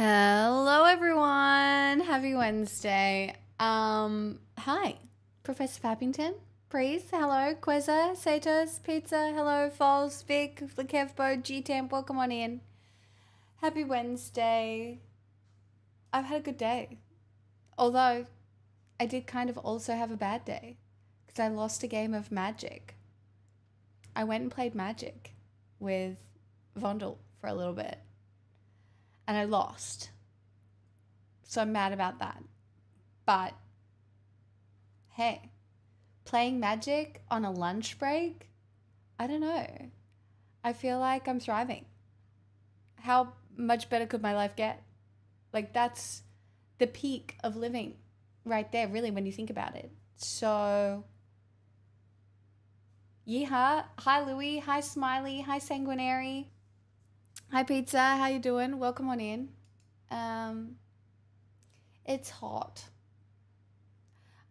Hello everyone. Happy Wednesday. Hi. Professor Fappington. Breeze. Hello. Quezza. Satos. Pizza. Hello. Falls. Vic. Kevbo. G-Temp. Welcome on in. Happy Wednesday. I've had a good day. Although, I did kind of also have a bad day. Because I lost a game of Magic. I went and played Magic with Vondel for a little bit. And I lost. So I'm mad about that. But hey, playing Magic on a lunch break? I don't know. I feel like I'm thriving. How much better could my life get? Like, that's the peak of living right there, really, when you think about it. So, yeehaw. Hi, Louie. Hi, Smiley. Hi, Sanguinary. Hi, Pizza. How you doing? Welcome on in. It's hot.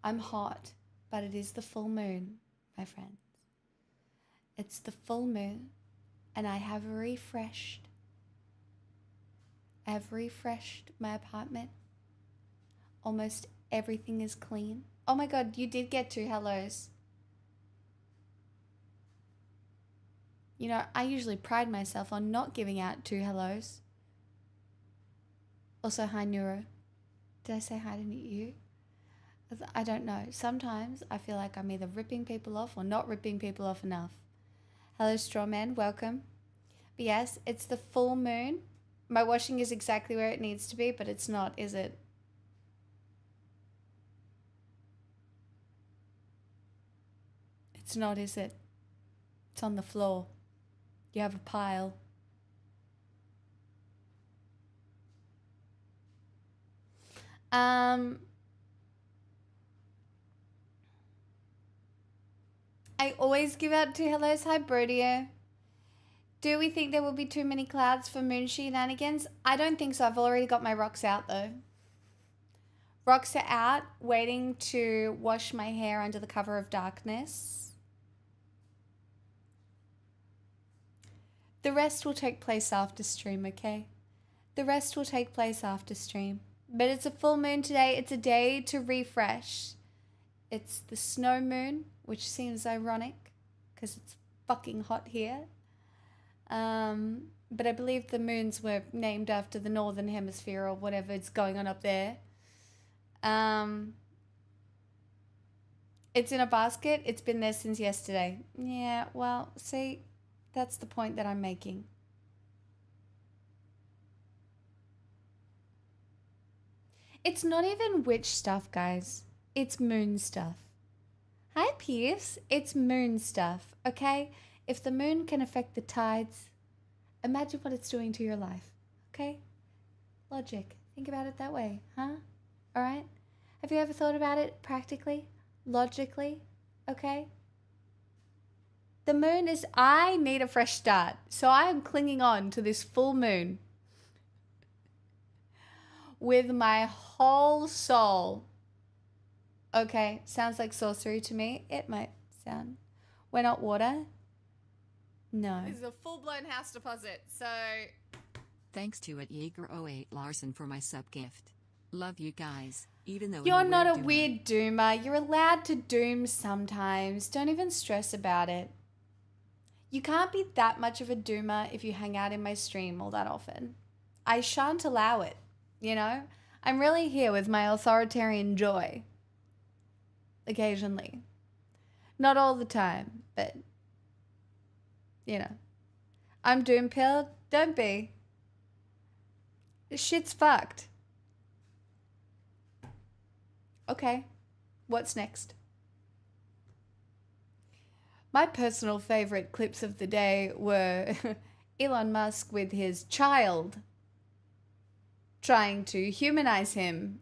I'm hot, but it is the full moon, my friends. It's the full moon, and I have refreshed. I've refreshed my apartment. Almost everything is clean. Oh my god, you did get 2 hellos. You know, I usually pride myself on not giving out 2 hellos. Also, hi, Neuro. Did I say hi to you? I don't know. Sometimes I feel like I'm either ripping people off or not ripping people off enough. Hello, Strawman. Welcome. But yes, it's the full moon. My washing is exactly where it needs to be, but it's not, is it? It's not, is it? It's on the floor. You have a pile. I always give out 2 hellos. Hi, Brodio. Do we think there will be too many clouds for moon shenanigans? I don't think so. I've already got my rocks out, though. Rocks are out, waiting to wash my hair under the cover of darkness. The rest will take place after stream, okay? The rest will take place after stream. But it's a full moon today. It's a day to refresh. It's the snow moon, which seems ironic because it's fucking hot here. But I believe the moons were named after the northern hemisphere or whatever is going on up there. It's in a basket. It's been there since yesterday. Yeah, well, see, that's the point that I'm making. It's not even witch stuff, guys. It's moon stuff. Hi, Pierce. It's moon stuff, okay? If the moon can affect the tides, imagine what it's doing to your life, okay? Logic. Think about it that way, huh? All right? Have you ever thought about it practically, logically, okay? The moon is, I need a fresh start, so I am clinging on to this full moon with my whole soul. Okay, sounds like sorcery to me. It might sound. We're not water. No. This is a full-blown house deposit, so... Thanks to @Jaeger08 Larson for my sub gift. Love you guys, even though You're I'm not a doomer. weird doomer. You're allowed to doom sometimes. Don't even stress about it. You can't be that much of a doomer if you hang out in my stream all that often. I shan't allow it, you know? I'm really here with my authoritarian joy. Occasionally. Not all the time, but, you know. I'm doom-pilled. Don't be. Shit's fucked. Okay, what's next? My personal favorite clips of the day were Elon Musk with his child trying to humanize him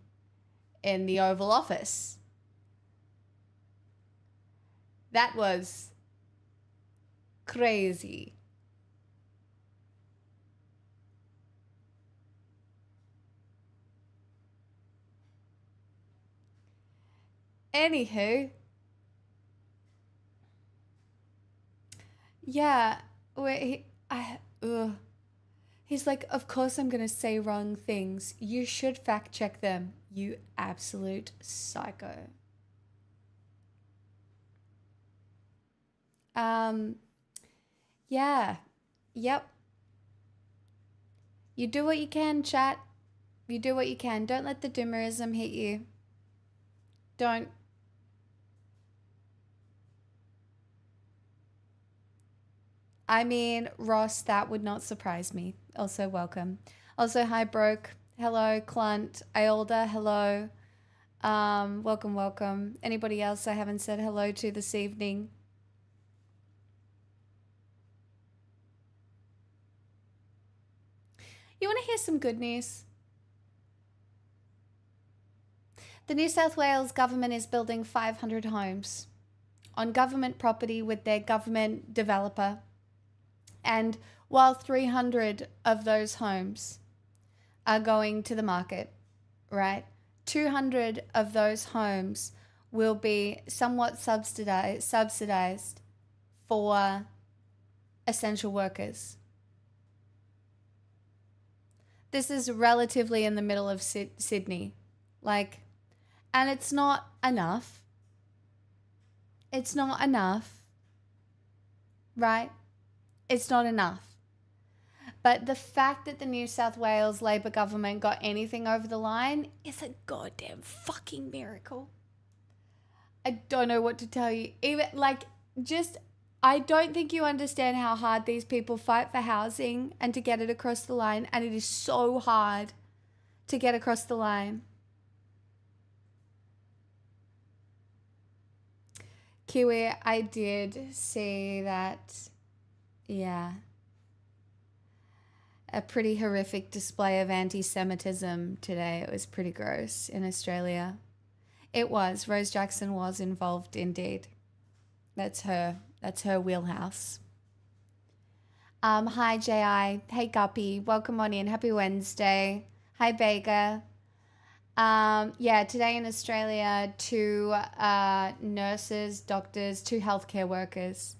in the Oval Office. That was crazy. Anywho, yeah, He's like, of course I'm going to say wrong things. You should fact check them, you absolute psycho. Yeah. Yep. You do what you can, chat. You do what you can. Don't let the doomerism hit you. Don't. I mean, Ross, that would not surprise me. Also, welcome. Also, hi, Broke. Hello, Clunt. Iolda, hello. Welcome, welcome. Anybody else I haven't said hello to this evening? You want to hear some good news? The New South Wales government is building 500 homes on government property with their government developer. And while 300 of those homes are going to the market, right? 200 of those homes will be somewhat subsidized for essential workers. This is relatively in the middle of Sydney. And it's not enough. It's not enough, right? It's not enough. But the fact that the New South Wales Labor government got anything over the line is a goddamn fucking miracle. I don't know what to tell you. I don't think you understand how hard these people fight for housing and to get it across the line. And it is so hard to get across the line. Kiwi, I did see that, yeah. A pretty horrific display of anti-Semitism today. It was pretty gross in Australia. It was. Rose Jackson was involved indeed. That's her wheelhouse. Hi, J.I. Hey, Guppy. Welcome on in. Happy Wednesday. Hi, Vega. Today in Australia, 2 nurses, doctors, 2 healthcare workers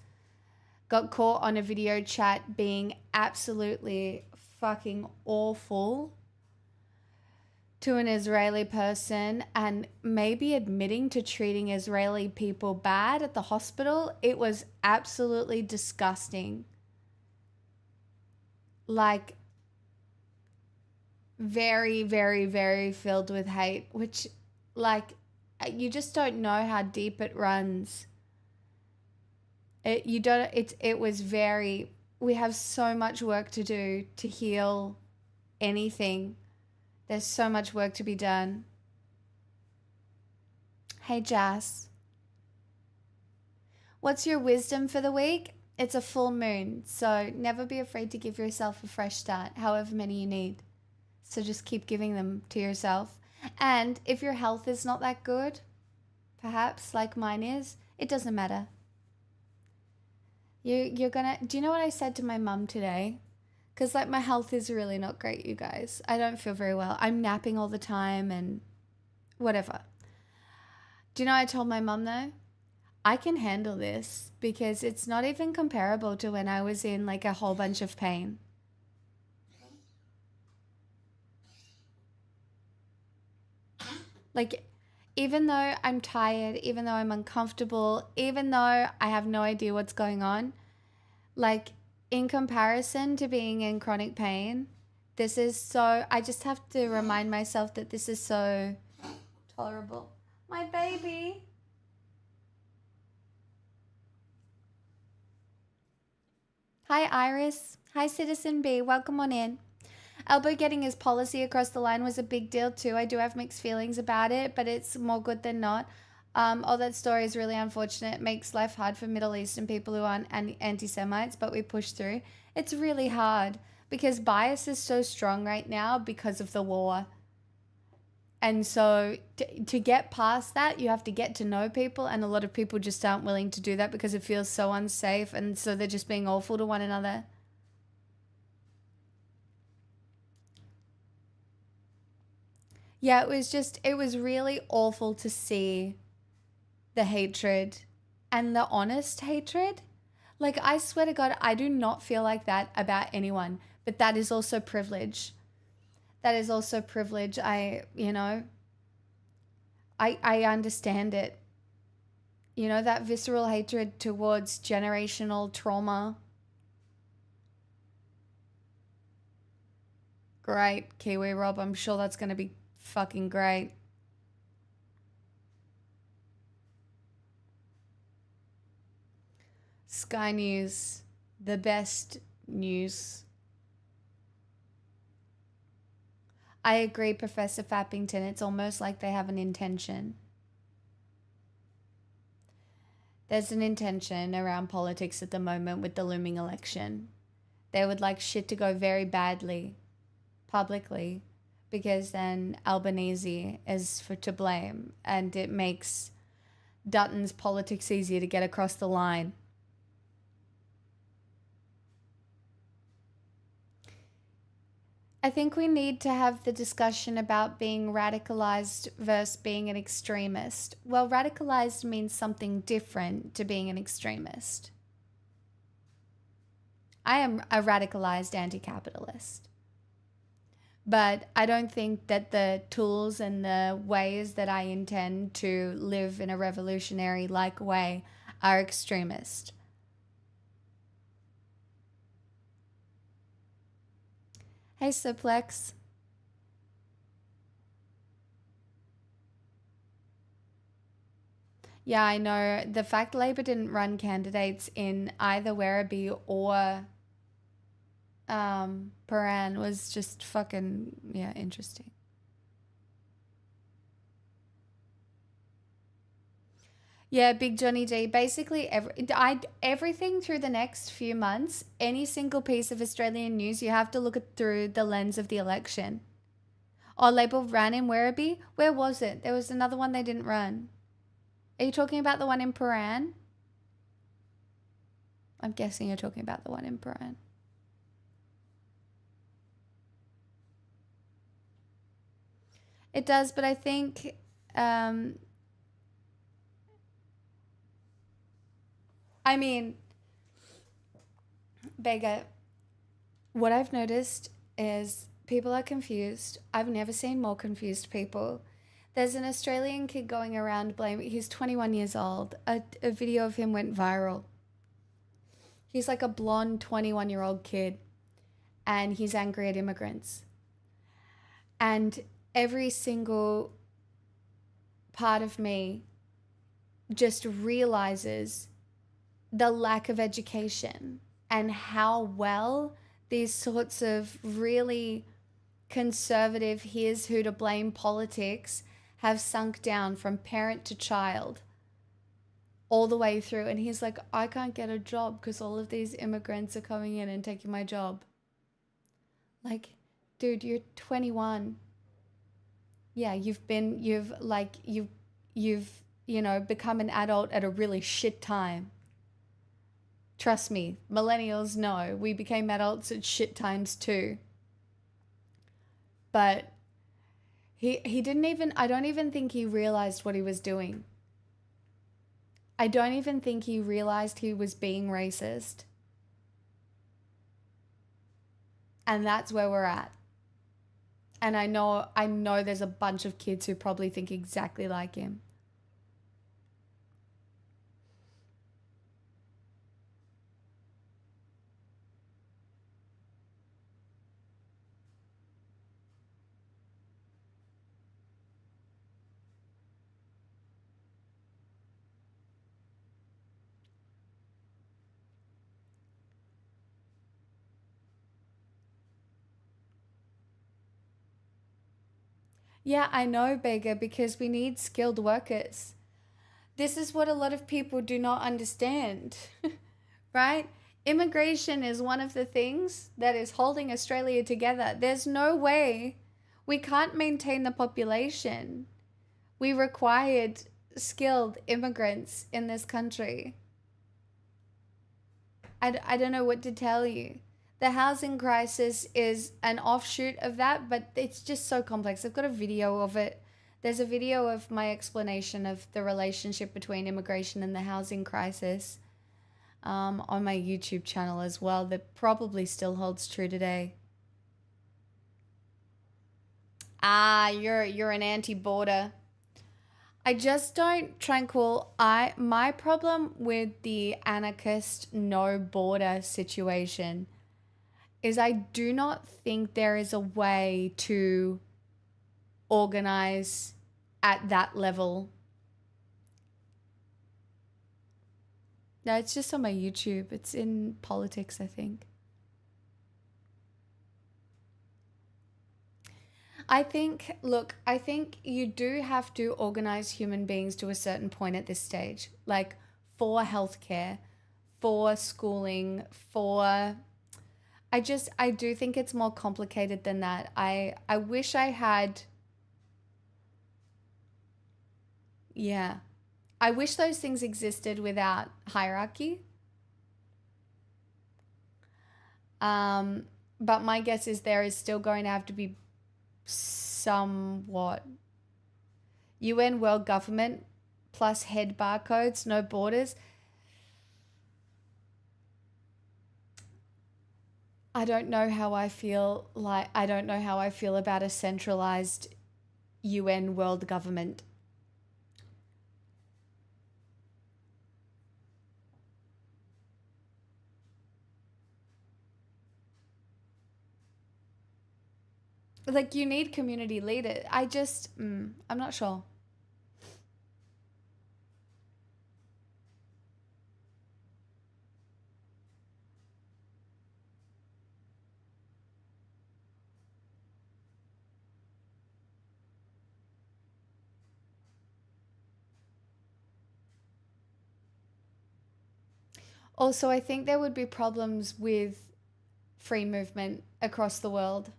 got caught on a video chat being absolutely fucking awful to an Israeli person and maybe admitting to treating Israeli people bad at the hospital. It was absolutely disgusting. Very, very, very filled with hate, which, you just don't know how deep it runs. We have so much work to do to heal anything. There's so much work to be done. Hey, Jas. What's your wisdom for the week? It's a full moon, so never be afraid to give yourself a fresh start, however many you need. So just keep giving them to yourself. And if your health is not that good, perhaps like mine is, it doesn't matter. Do you know what I said to my mum today? Because my health is really not great, you guys. I don't feel very well. I'm napping all the time and whatever. Do you know what I told my mum though? I can handle this because it's not even comparable to when I was in a whole bunch of pain. Even though I'm tired, even though I'm uncomfortable, even though I have no idea what's going on, in comparison to being in chronic pain, I just have to remind myself that this is so tolerable. My baby. Hi, Iris. Hi, Citizen B. Welcome on in. Albo getting his policy across the line was a big deal too. I do have mixed feelings about it, but it's more good than not. All that story is really unfortunate. It makes life hard for Middle Eastern people who aren't anti-Semites, but we push through. It's really hard because bias is so strong right now because of the war. And so to get past that, you have to get to know people, and a lot of people just aren't willing to do that because it feels so unsafe, and so they're just being awful to one another. Yeah, it was really awful to see the hatred and the honest hatred. I swear to God, I do not feel like that about anyone. But that is also privilege. That is also privilege. I understand it. You know, that visceral hatred towards generational trauma. Great, Kiwi Rob. I'm sure that's going to be fucking great. Sky News, the best news. I agree, Professor Fappington. It's almost like they have an intention. There's an intention around politics at the moment with the looming election. They would like shit to go very badly publicly, because then Albanese is to blame, and it makes Dutton's politics easier to get across the line. I think we need to have the discussion about being radicalized versus being an extremist. Well, radicalized means something different to being an extremist. I am a radicalized anti-capitalist. But I don't think that the tools and the ways that I intend to live in a revolutionary-like way are extremist. Hey, Suplex. Yeah, I know. The fact Labour didn't run candidates in either Werribee or Paran was just fucking, yeah, interesting. Yeah, Big Johnny D. Basically, everything through the next few months, any single piece of Australian news, you have to look at through the lens of the election. Oh, Label ran in Werribee? Where was it? There was another one they didn't run. Are you talking about the one in Paran? I'm guessing you're talking about the one in Paran. It does, but I think I mean, Bega, what I've noticed is people are confused. I've never seen more confused people. There's an Australian kid going around blaming, he's 21 years old. A video of him went viral. He's like a blonde 21-year-old kid, and he's angry at immigrants. And every single part of me just realizes the lack of education and how well these sorts of really conservative here's who to blame politics have sunk down from parent to child all the way through. And he's like, I can't get a job because all of these immigrants are coming in and taking my job. Like, dude, you're 21. Yeah, you've become an adult at a really shit time. Trust me, millennials know we became adults at shit times too. But he didn't even, I don't even think he realized what he was doing. I don't even think he realized he was being racist. And that's where we're at. And I know there's a bunch of kids who probably think exactly like him. Yeah, I know, Beggar, because we need skilled workers. This is what a lot of people do not understand, right? Immigration is one of the things that is holding Australia together. There's no way we can't maintain the population. We required skilled immigrants in this country. I don't know what to tell you. The housing crisis is an offshoot of that, but it's just so complex. I've got a video of it. There's a video of my explanation of the relationship between immigration and the housing crisis on my YouTube channel as well that probably still holds true today. Ah, you're an anti-border. I just don't tranquil. My problem with the anarchist no border situation is I do not think there is a way to organize at that level. No, it's just on my YouTube. It's in politics, I think. I think you do have to organize human beings to a certain point at this stage, like for healthcare, for schooling, for. I do think it's more complicated than that. I wish I had. Yeah. I wish those things existed without hierarchy. Um, but my guess is there is still going to have to be somewhat UN world government plus head barcodes, no borders. I don't know how I feel about a centralized UN world government. Like you need community leaders. I'm not sure. Also, I think there would be problems with free movement across the world.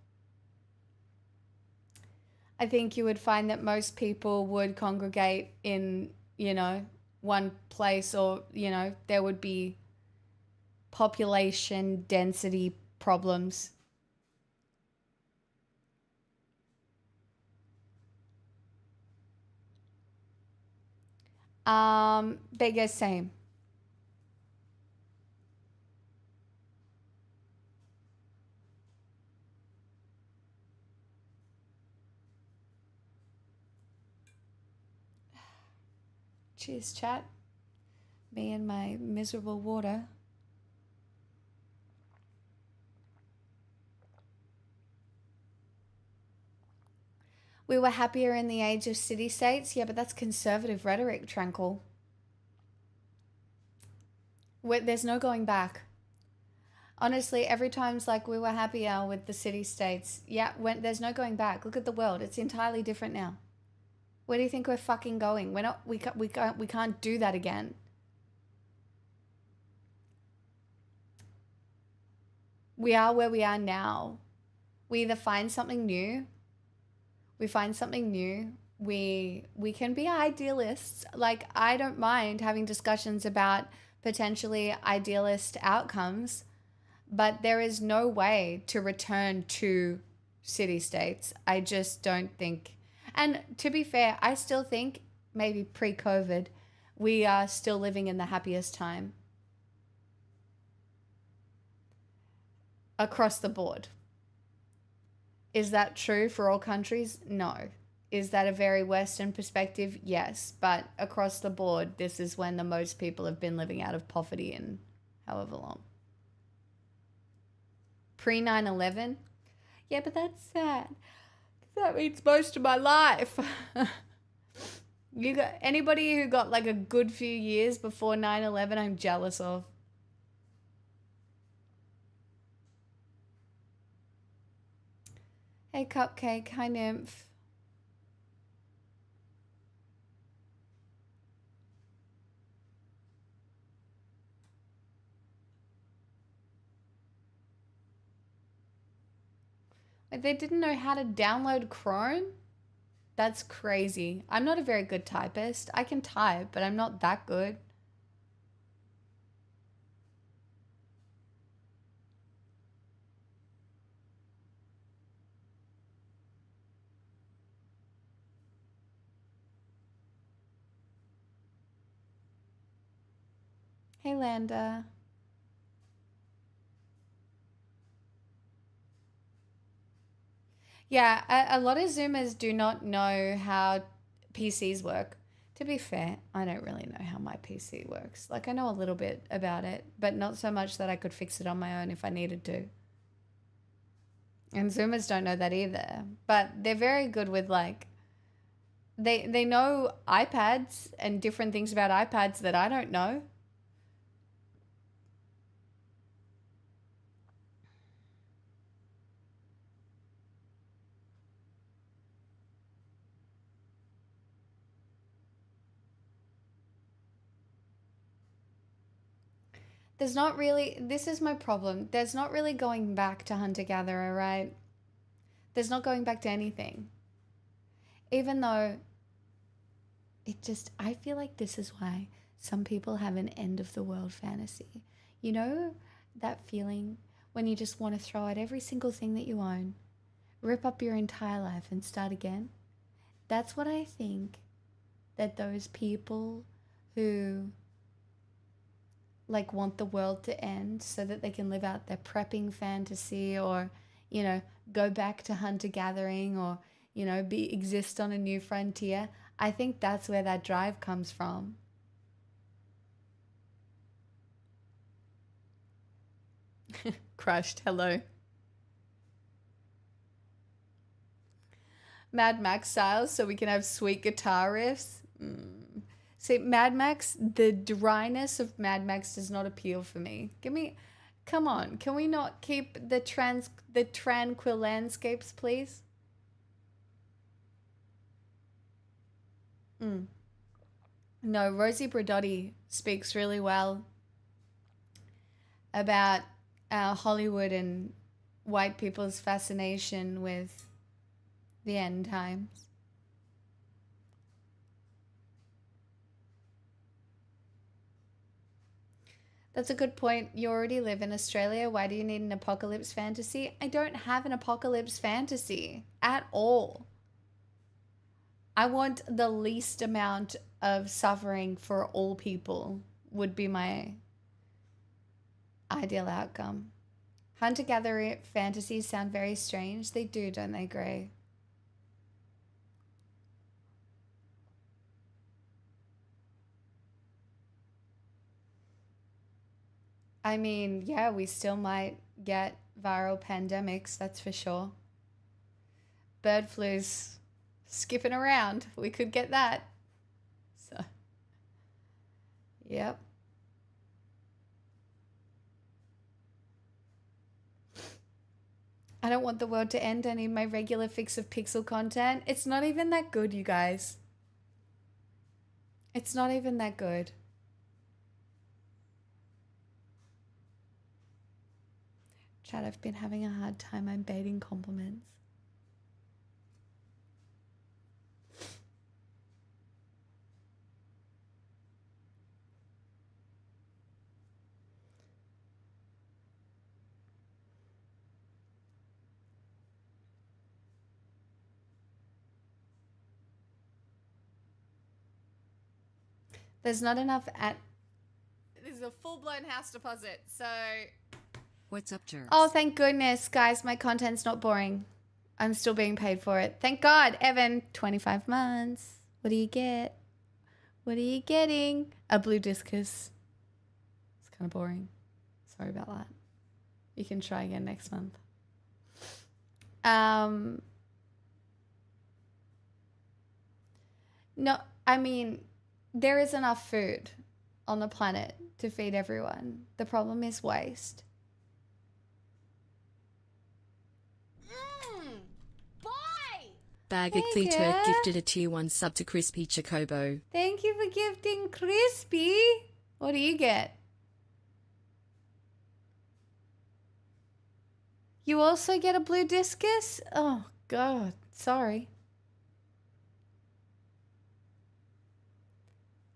I think you would find that most people would congregate in, one place, or, there would be population density problems. They go same. Cheers, chat. Me and my miserable water. We were happier in the age of city-states. Yeah, but that's conservative rhetoric, Tranquil. There's no going back. Honestly, every time's like we were happier with the city-states. Yeah, there's no going back. Look at the world. It's entirely different now. Where do you think we're fucking going? We can't do that again. We are where we are now. We either find something new. We can be idealists. Like, I don't mind having discussions about potentially idealist outcomes, but there is no way to return to city states. I just don't think. And to be fair, I still think maybe pre-COVID, we are still living in the happiest time across the board. Is that true for all countries? No. Is that a very Western perspective? Yes. But across the board, this is when the most people have been living out of poverty in however long. Pre 9/11? Yeah, but that's sad. That means most of my life. You got anybody who got like a good few years before 9/11, I'm jealous of. Hey, Cupcake. Hi, Nymph. Like, they didn't know how to download Chrome? That's crazy. I'm not a very good typist. I can type, but I'm not that good. Hey, Landa. Yeah, a lot of Zoomers do not know how PCs work. To be fair, I don't really know how my PC works. Like, I know a little bit about it, but not so much that I could fix it on my own if I needed to. And Zoomers don't know that either. But they're very good with, like, they know iPads and different things about iPads that I don't know. There's not really, this is my problem. There's not really going back to hunter gatherer, right? There's not going back to anything. Even though I feel like this is why some people have an end of the world fantasy. You know, that feeling when you just want to throw out every single thing that you own, rip up your entire life and start again? That's what I think that those people who like want the world to end so that they can live out their prepping fantasy, or go back to hunter gathering, or be exist on a new frontier. I think that's where that drive comes from. Crushed, hello. Mad Max style, so we can have sweet guitar riffs. See, Mad Max, the dryness of Mad Max does not appeal for me. Come on, can we not keep the tranquil landscapes, please? No, Rosie Bradotti speaks really well about Hollywood and white people's fascination with the end times. That's a good point. You already live in Australia. Why do you need an apocalypse fantasy? I don't have an apocalypse fantasy at all. I want the least amount of suffering for all people would be my ideal outcome. Hunter-gatherer fantasies sound very strange. They do, don't they, Gray? I mean, yeah, we still might get viral pandemics, that's for sure. Bird flu's skipping around. We could get that. So, yep. I don't want the world to end. I need my regular fix of pixel content. It's not even that good, you guys. It's not even that good. Chad, I've been having a hard time. I'm baiting compliments. There's not enough at... This is a full-blown house deposit, so... What's up, jerks? Oh, thank goodness, guys. My content's not boring. I'm still being paid for it. Thank God. Evan, 25 months. What do you get? What are you getting? A blue discus. It's kind of boring. Sorry about that. You can try again next month. No, I mean, there is enough food on the planet to feed everyone. The problem is waste. Bag of Hey, Cleaturk girl. gifted a tier 1 sub to Crispy Chocobo. Thank you for gifting Crispy. What do you get? You also get a blue discus? Oh, God. Sorry.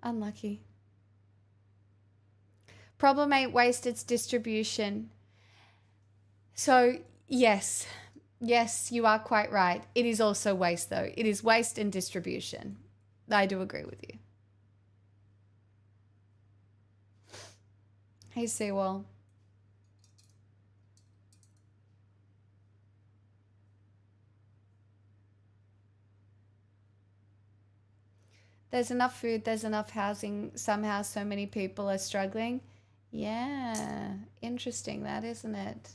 Unlucky. Problem ain't waste, it's distribution. So, yes. Yes, you are quite right. It is also waste, though. It is waste and distribution. I do agree with you. Hey, Seawall. There's enough food, there's enough housing. Somehow so many people are struggling. Yeah, interesting that, isn't it?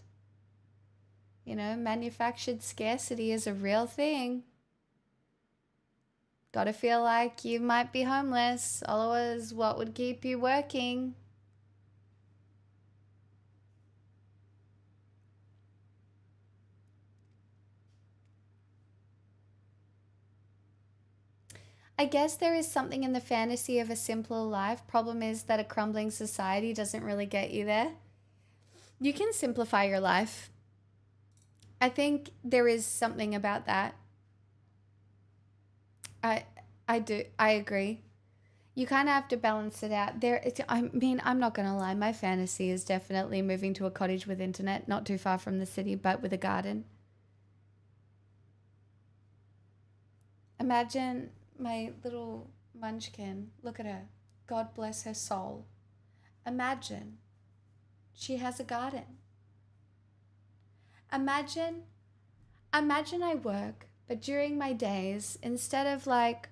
You know, manufactured scarcity is a real thing. Gotta feel like you might be homeless. Otherwise, what would keep you working? I guess there is something in the fantasy of a simpler life. Problem is that a crumbling society doesn't really get you there. You can simplify your life. I think there is something about that. I I do. I agree. You kind of have to balance it out. I mean, I'm not going to lie. My fantasy is definitely moving to a cottage with internet, not too far from the city, but with a garden. Imagine my little munchkin. Look at her. God bless her soul. Imagine she has a garden. Imagine I work, but during my days, instead of like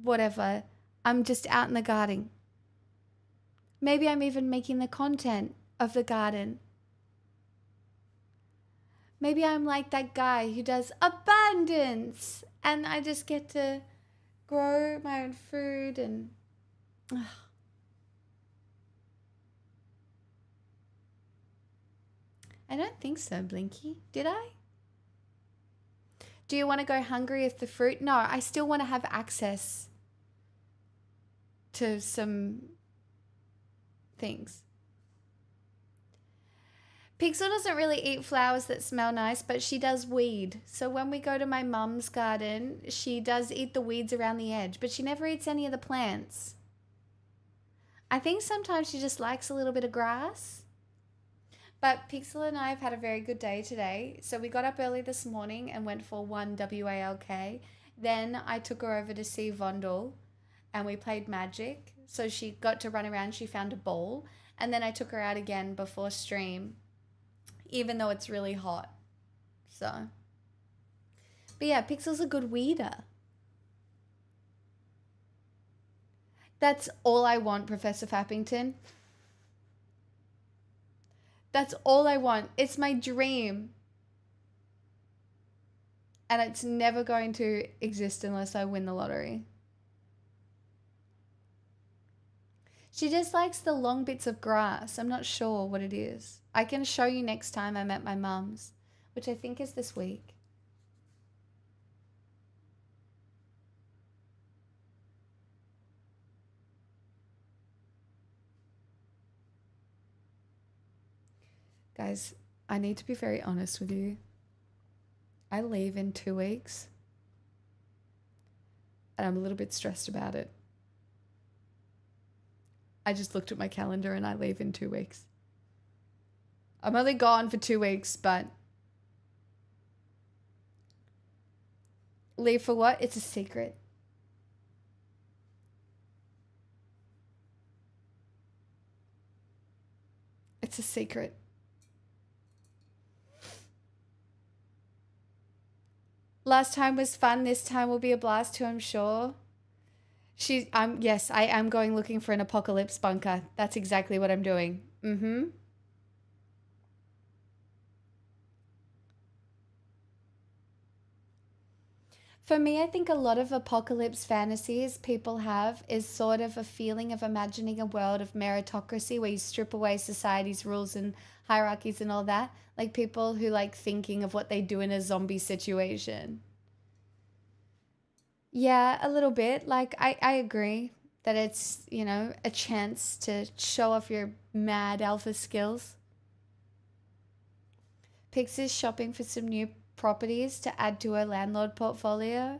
whatever, I'm just out in the garden. Maybe I'm even making the content of the garden. Maybe I'm like that guy who does abundance and I just get to grow my own food and I don't think so, Blinky. Did I? Do you want to go hungry with the fruit? No, I still want to have access to some things. Pixel doesn't really eat flowers that smell nice, but she does weed. So when we go to my mum's garden, she does eat the weeds around the edge, but she never eats any of the plants. I think sometimes she just likes a little bit of grass. But Pixel and I have had a very good day today. So we got up early this morning and went for one WALK. Then I took her over to see Vondel and we played Magic. So she got to run around, she found a ball. And then I took her out again before stream, even though it's really hot. So, but yeah, Pixel's a good weeder. That's all I want, Professor Fappington. That's all I want. It's my dream. And it's never going to exist unless I win the lottery. She just likes the long bits of grass. I'm not sure what it is. I can show you next time I'm at my mum's, which I think is this week. Guys, I need to be very honest with you. I leave in 2 weeks. And I'm a little bit stressed about it. I just looked at my calendar and I leave in 2 weeks. I'm only gone for 2 weeks, but leave for what? It's a secret. It's a secret. Last time was fun. This time will be a blast too, I'm sure. Yes, I am going looking for an apocalypse bunker. That's exactly what I'm doing. Mm-hmm. For me, I think a lot of apocalypse fantasies people have is sort of a feeling of imagining a world of meritocracy where you strip away society's rules and hierarchies and all that. Like people who like thinking of what they do in a zombie situation. Yeah, a little bit. Like I agree that it's, you know, a chance to show off your mad alpha skills. Pix is shopping for some new properties to add to her landlord portfolio.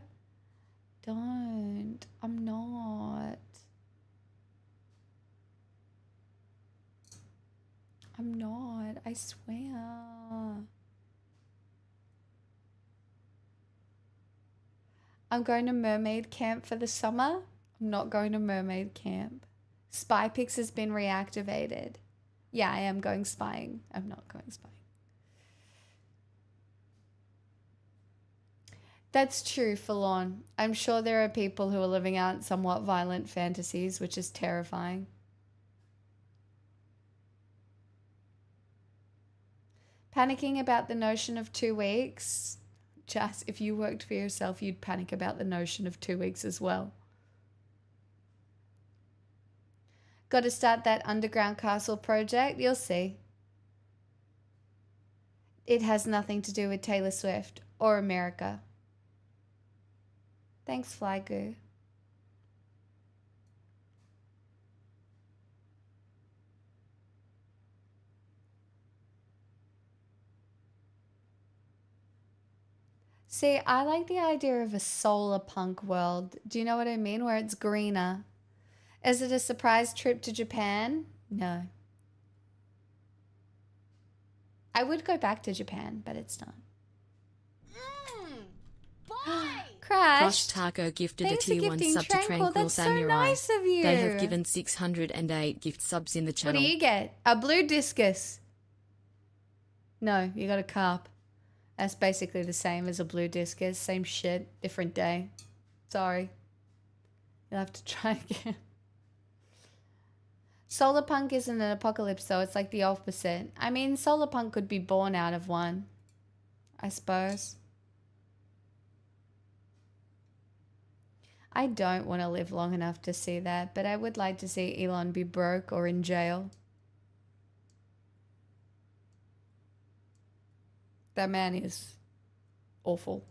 Don't. I'm not. I'm not. I swear. I'm going to mermaid camp for the summer. I'm not going to mermaid camp. SpyPix has been reactivated. Yeah, I am going spying. I'm not going spying. That's true, Forlorn. I'm sure there are people who are living out somewhat violent fantasies, which is terrifying. Panicking about the notion of 2 weeks. Just if you worked for yourself, you'd panic about the notion of 2 weeks as well. Got to start that underground castle project? You'll see. It has nothing to do with Taylor Swift or America. Thanks, Flygoo. See, I like the idea of a solar punk world. Do you know what I mean? Where it's greener. Is it a surprise trip to Japan? No. I would go back to Japan, but it's not. Crush Crash. Taco gifted Thanks a for tier 1 gifting sub to Tranquil. Tranquil That's so Samurai. nice of you. They have given 608 gift subs in the What channel. do you get? A blue discus. No, you got a carp. That's basically the same as a blue discus. Same shit, different day. Sorry. You'll have to try again. Solar punk isn't an apocalypse though. It's like the opposite. I mean, solar punk could be born out of one, I suppose. I don't want to live long enough to see that, but I would like to see Elon be broke or in jail. That man is awful.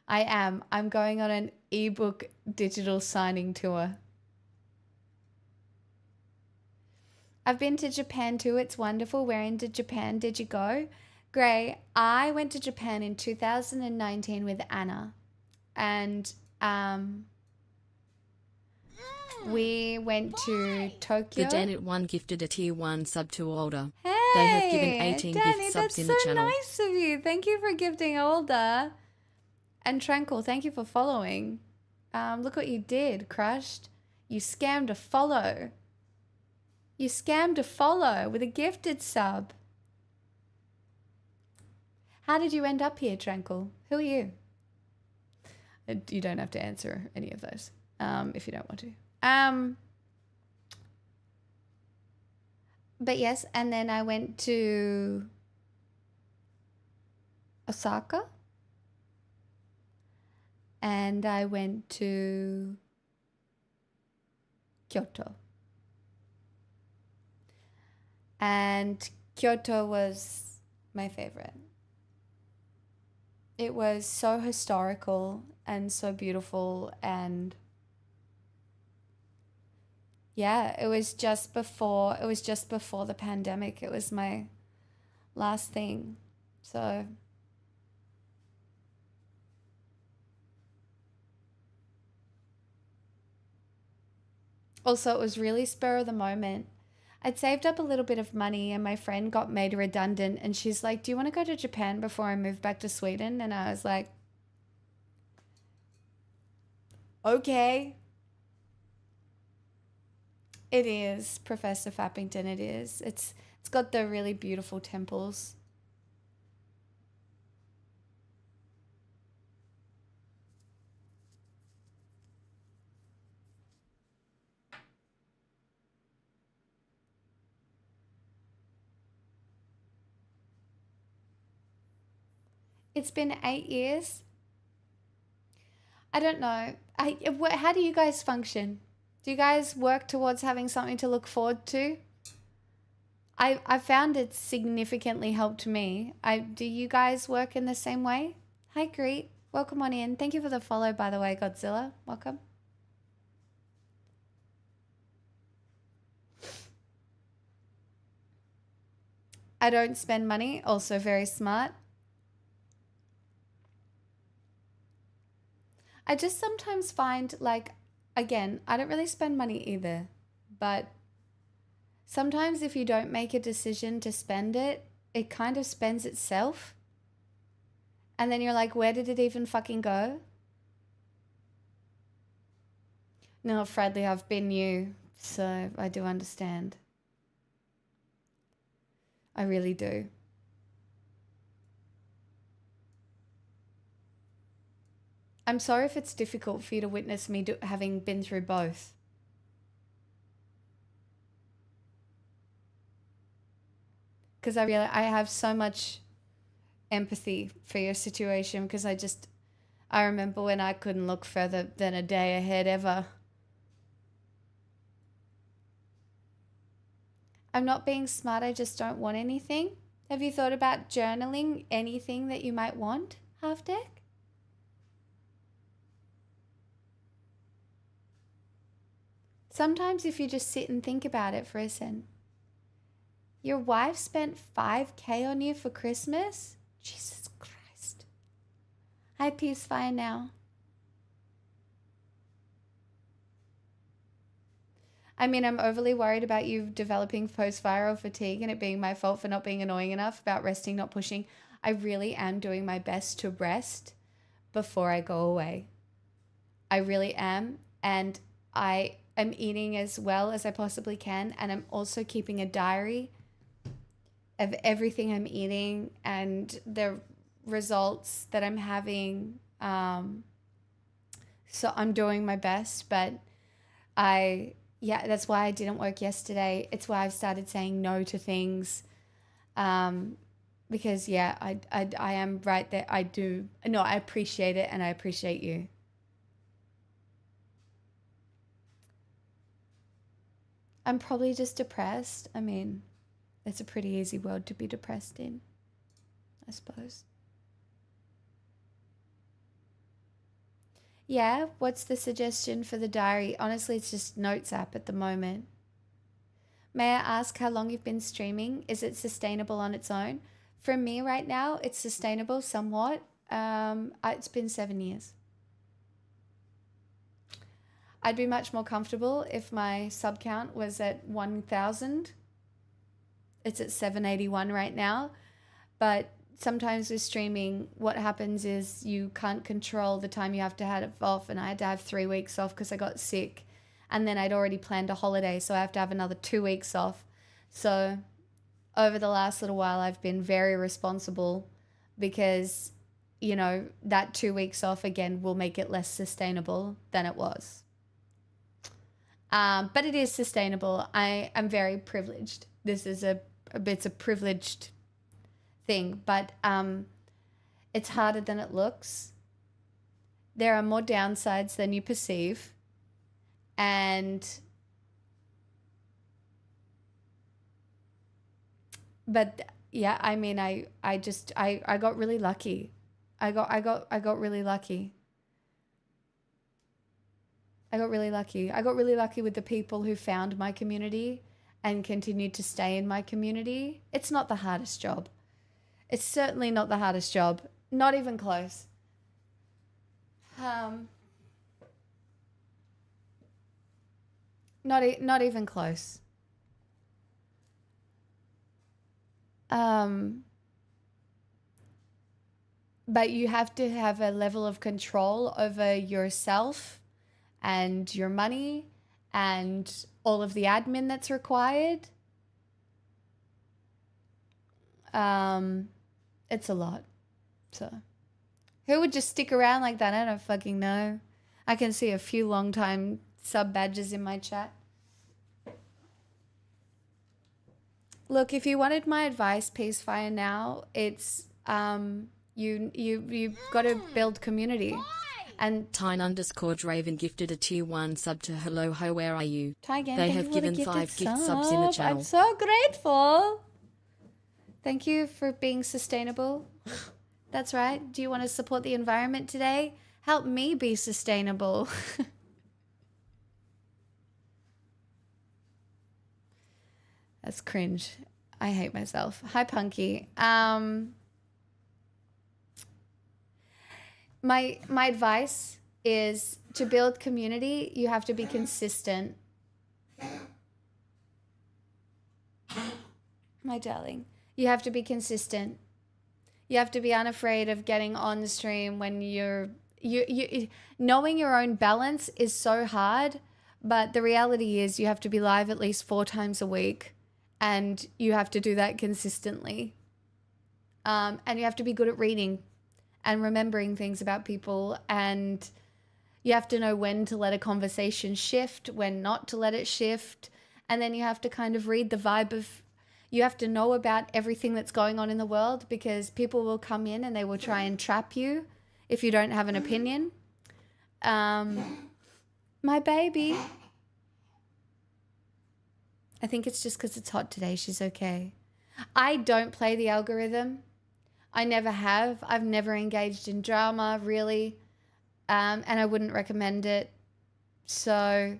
I am. I'm going on an ebook digital signing tour. I've been to Japan too. It's wonderful. Where in Japan did you go? Gray, I went to Japan in 2019 with Anna. And we went to Tokyo. The Danit one gifted a tier 1 sub to Older. Hey, They have given 18 Danny, gift subs that's in so the channel. nice of you. Thank you for gifting Older. And Tranquil, thank you for following. Look what you did, Crushed. You scammed a follow. You scammed a follow with a gifted sub. How did you end up here, Tranquil? Who are you? You don't have to answer any of those if you don't want to. But yes, and then I went to Osaka. And I went to Kyoto. And Kyoto was my favorite. It was so historical and so beautiful, and yeah, it was just before the pandemic. It was my last thing. So also, it was really spur of the moment. I'd saved up a little bit of money and my friend got made redundant and she's like, do you want to go to Japan before I move back to Sweden? And I was like, okay. It is, Professor Fappington, it is. It's got the really beautiful temples. It's been 8 years. I don't know. How do you guys function? Do you guys work towards having something to look forward to? I found it significantly helped me. Do you guys work in the same way? Hi, Greet. Welcome on in. Thank you for the follow, by the way, Godzilla. Welcome. I don't spend money. Also very smart. I just sometimes find, like, again, I don't really spend money either, but sometimes if you don't make a decision to spend it, it kind of spends itself. And then you're like, where did it even fucking go? No, Fradley, I've been you, so I do understand. I really do. I'm sorry if it's difficult for you to witness me having been through both. Because I have so much empathy for your situation, because I remember when I couldn't look further than a day ahead ever. I'm not being smart, I just don't want anything. Have you thought about journaling anything that you might want, Half Deck? Sometimes if you just sit and think about it for a second. Your wife spent $5,000 on you for Christmas? Jesus Christ. Hi, Peacefire now. I mean, I'm overly worried about you developing post-viral fatigue and it being my fault for not being annoying enough about resting, not pushing. I really am doing my best to rest before I go away. I really am. And I am eating as well as I possibly can. And I'm also keeping a diary of everything I'm eating and the results that I'm having. So I'm doing my best, but that's why I didn't work yesterday. It's why I've started saying no to things. Because I am right there. I appreciate it and I appreciate you. I'm probably just depressed. I mean, it's a pretty easy world to be depressed in, I suppose. Yeah, what's the suggestion for the diary? Honestly, it's just Notes app at the moment. May I ask how long you've been streaming? Is it sustainable on its own? For me right now, it's sustainable somewhat. It's been 7 years. I'd be much more comfortable if my sub count was at 1,000. It's at 781 right now. But sometimes with streaming, what happens is you can't control the time you have to have it off. And I had to have 3 weeks off because I got sick. And then I'd already planned a holiday, so I have to have another 2 weeks off. So over the last little while, I've been very responsible because, that 2 weeks off again will make it less sustainable than it was. But it is sustainable. I am very privileged. This is it's a privileged thing, but it's harder than it looks. There are more downsides than you perceive. But yeah, I mean, I got really lucky. I got really lucky. I got really lucky. I got really lucky with the people who found my community and continued to stay in my community. It's not the hardest job. It's certainly not the hardest job. Not even close. Not even close. But you have to have a level of control over yourself and your money and all of the admin that's required. It's a lot. So who would just stick around like that? I don't fucking know. I can see a few long time sub badges in my chat. Look, if you wanted my advice, Peacefire now, it's you've got to build community. And Tyne_Draven gifted a tier 1 sub to Hello Ho, where are you? Ty again, They thank have you for the given 5 gifted gift subs in the channel. I'm so grateful. Thank you for being sustainable. That's right. Do you want to support the environment today? Help me be sustainable. That's cringe. I hate myself. Hi, Punky. My advice is to build community, you have to be consistent. My darling, you have to be consistent. You have to be unafraid of getting on stream when you knowing your own balance is so hard, but the reality is you have to be live at least 4 times a week and you have to do that consistently. And you have to be good at reading and remembering things about people, and you have to know when to let a conversation shift, when not to let it shift. And then you have to kind of read the vibe of, you have to know about everything that's going on in the world, because people will come in and they will try and trap you if you don't have an opinion. My baby. I think it's just because it's hot today. She's okay. I don't play the algorithm. I never have. I've never engaged in drama, really. And I wouldn't recommend it. So,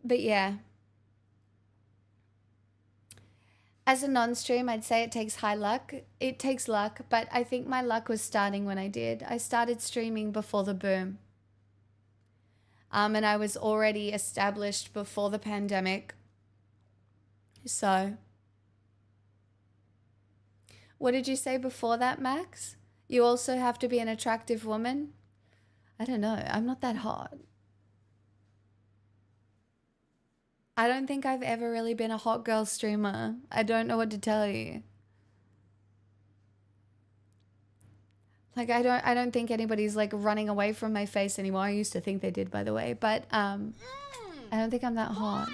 but yeah. As a non-stream, I'd say it takes high luck. It takes luck, but I think my luck was starting when I did. I started streaming before the boom. And I was already established before the pandemic. So, what did you say before that, Max? You also have to be an attractive woman? I don't know. I'm not that hot. I don't think I've ever really been a hot girl streamer. I don't know what to tell you. Like, I don't think anybody's like running away from my face anymore. I used to think they did, by the way, but I don't think I'm that hot.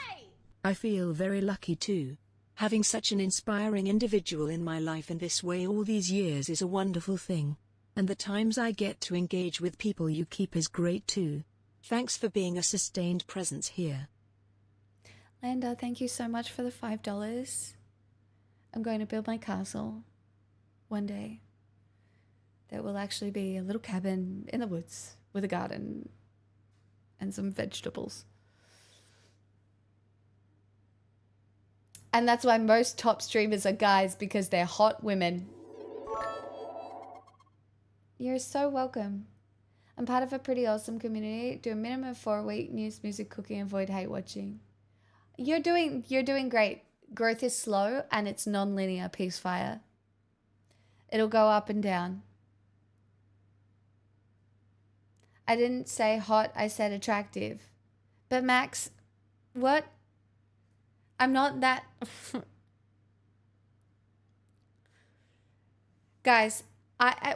I feel very lucky too. Having such an inspiring individual in my life in this way all these years is a wonderful thing. And the times I get to engage with people you keep is great too. Thanks for being a sustained presence here. Landa, thank you so much for the $5. I'm going to build my castle one day. That will actually be a little cabin in the woods with a garden and some vegetables. And that's why most top streamers are guys, because they're hot women. You're so welcome. I'm part of a pretty awesome community. Do a minimum of 4 a week, news, music, cooking, avoid hate watching. You're doing great. Growth is slow and it's non-linear, Peacefire. It'll go up and down. I didn't say hot, I said attractive. But Max, what? I'm not that... Guys,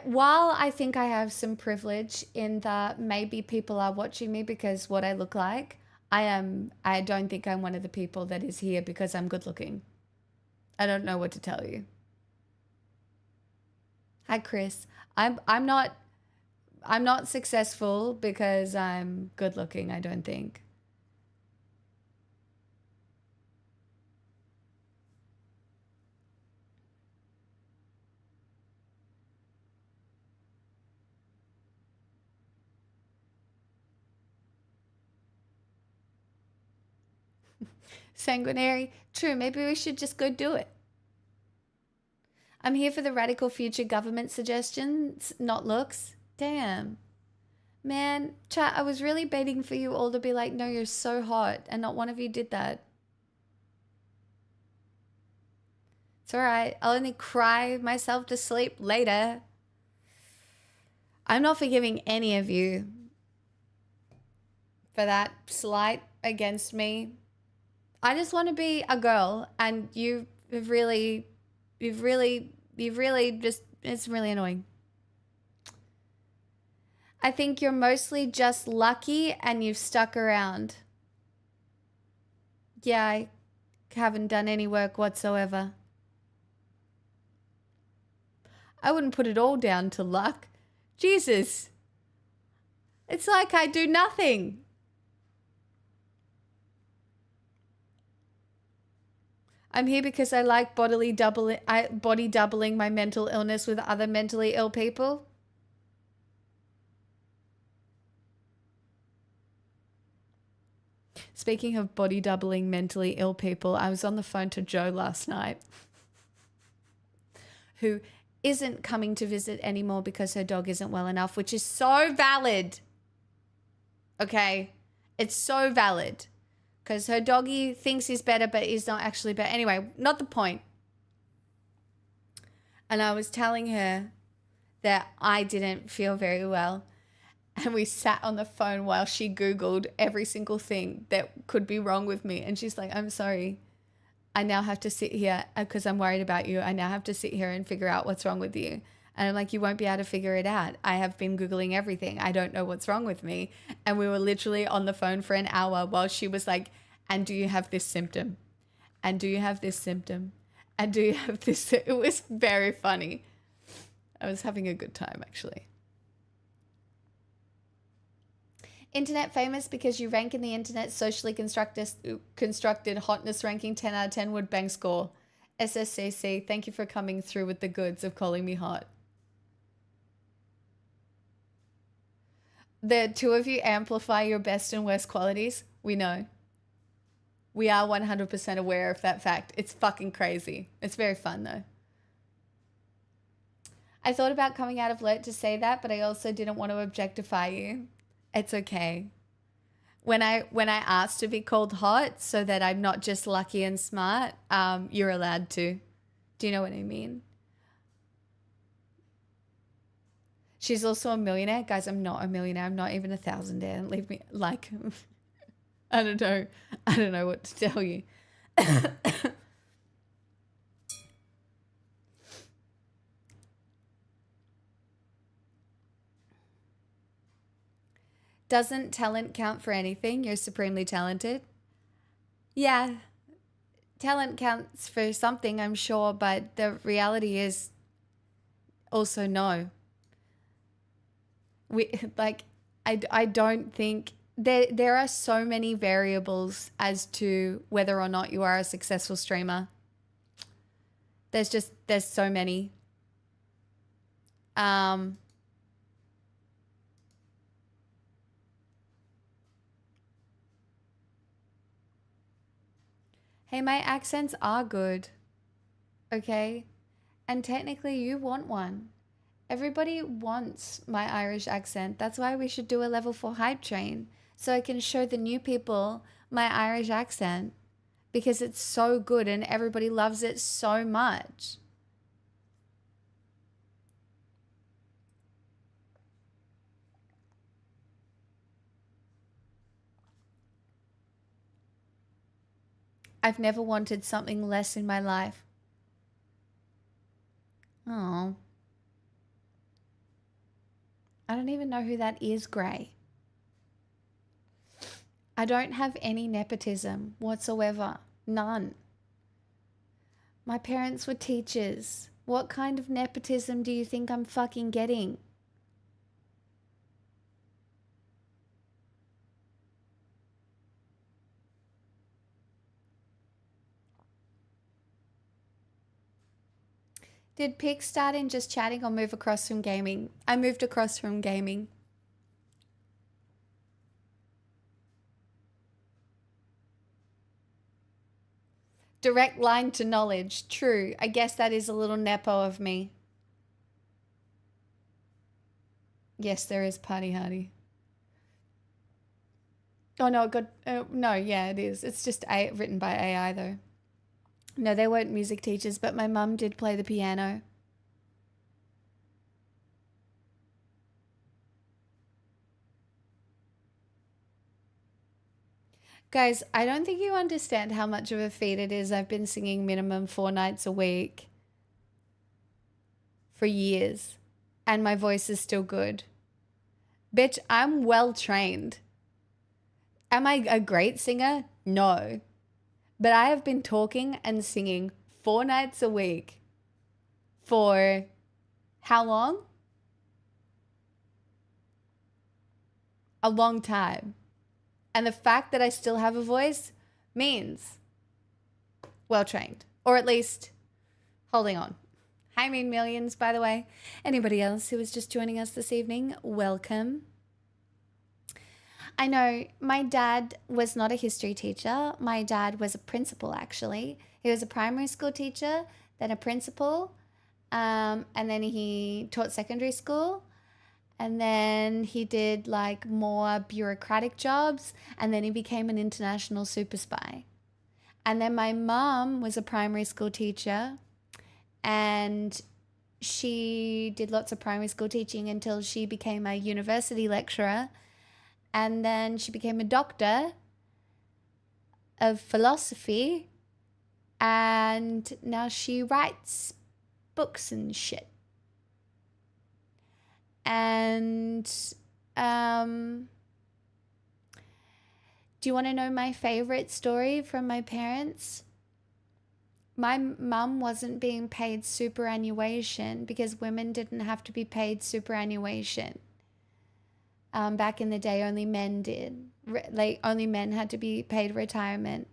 while I think I have some privilege in that maybe people are watching me because what I look like, I don't think I'm one of the people that is here because I'm good looking. I don't know what to tell you. Hi, Chris. I'm not successful because I'm good looking, I don't think. Sanguinary. True, maybe we should just go do it. I'm here for the radical future government suggestions, not looks. Damn. Man, chat, I was really baiting for you all to be like, no, you're so hot, and not one of you did that. It's alright. I'll only cry myself to sleep later. I'm not forgiving any of you for that slight against me. I just want to be a girl, and you've really just, it's really annoying. I think you're mostly just lucky and you've stuck around. Yeah, I haven't done any work whatsoever. I wouldn't put it all down to luck. Jesus. It's like I do nothing. I'm here because I like body doubling my mental illness with other mentally ill people. Speaking of body doubling mentally ill people, I was on the phone to Joe last night, who isn't coming to visit anymore because her dog isn't well enough, which is so valid. Okay? It's so valid. Because her doggy thinks he's better, but he's not actually better. Anyway, not the point. And I was telling her that I didn't feel very well. And we sat on the phone while she Googled every single thing that could be wrong with me. And she's like, I'm sorry. I now have to sit here because I'm worried about you. I now have to sit here and figure out what's wrong with you. And I'm like, you won't be able to figure it out. I have been Googling everything. I don't know what's wrong with me. And we were literally on the phone for an hour while she was like, and do you have this symptom? And do you have this symptom? And do you have this? It was very funny. I was having a good time, actually. Internet famous because you rank in the internet socially constructed hotness ranking 10 out of 10 would bang score. SSCC, thank you for coming through with the goods of calling me hot. The two of you amplify your best and worst qualities. We know. We are 100% aware of that fact. It's fucking crazy. It's very fun though. I thought about coming out of Lurt to say that, but I also didn't want to objectify you. It's okay. When I asked to be called hot so that I'm not just lucky and smart, you're allowed to. Do you know what I mean? She's also a millionaire. Guys, I'm not a millionaire. I'm not even a thousandaire. Leave me, like, I don't know. I don't know what to tell you. Doesn't talent count for anything? You're supremely talented. Yeah, talent counts for something, I'm sure, but the reality is also no. I don't think there are so many variables as to whether or not you are a successful streamer. There's so many. Hey, my accents are good. Okay? And technically you want one. Everybody wants my Irish accent. That's why we should do a level 4 hype train. So I can show the new people my Irish accent. Because it's so good and everybody loves it so much. I've never wanted something less in my life. Oh. I don't even know who that is, Gray. I don't have any nepotism whatsoever. None. My parents were teachers. What kind of nepotism do you think I'm fucking getting? Did Pick start in just chatting or move across from gaming? I moved across from gaming. Direct line to knowledge. True. I guess that is a little nepo of me. Yes, there is Party Hardy. Oh, no, it got... no, yeah, it is. It's just written by AI, though. No, they weren't music teachers, but my mum did play the piano. Guys, I don't think you understand how much of a feat it is. I've been singing minimum 4 nights a week for years, and my voice is still good. Bitch, I'm well trained. Am I a great singer? No. But I have been talking and singing 4 nights a week for how long? A long time. And the fact that I still have a voice means well trained, or at least holding on. Hi, Mean Millions, by the way. Anybody else who is just joining us this evening, welcome. I know my dad was not a history teacher. My dad was a principal, actually. He was a primary school teacher, then a principal, and then he taught secondary school. And then he did like more bureaucratic jobs, and then he became an international super spy. And then my mom was a primary school teacher, and she did lots of primary school teaching until she became a university lecturer. And then she became a doctor of philosophy And now she writes books and shit. And do you want to know my favorite story from my parents? My mum wasn't being paid superannuation because women didn't have to be paid superannuation. Back in the day, only men did. Only men had to be paid retirement.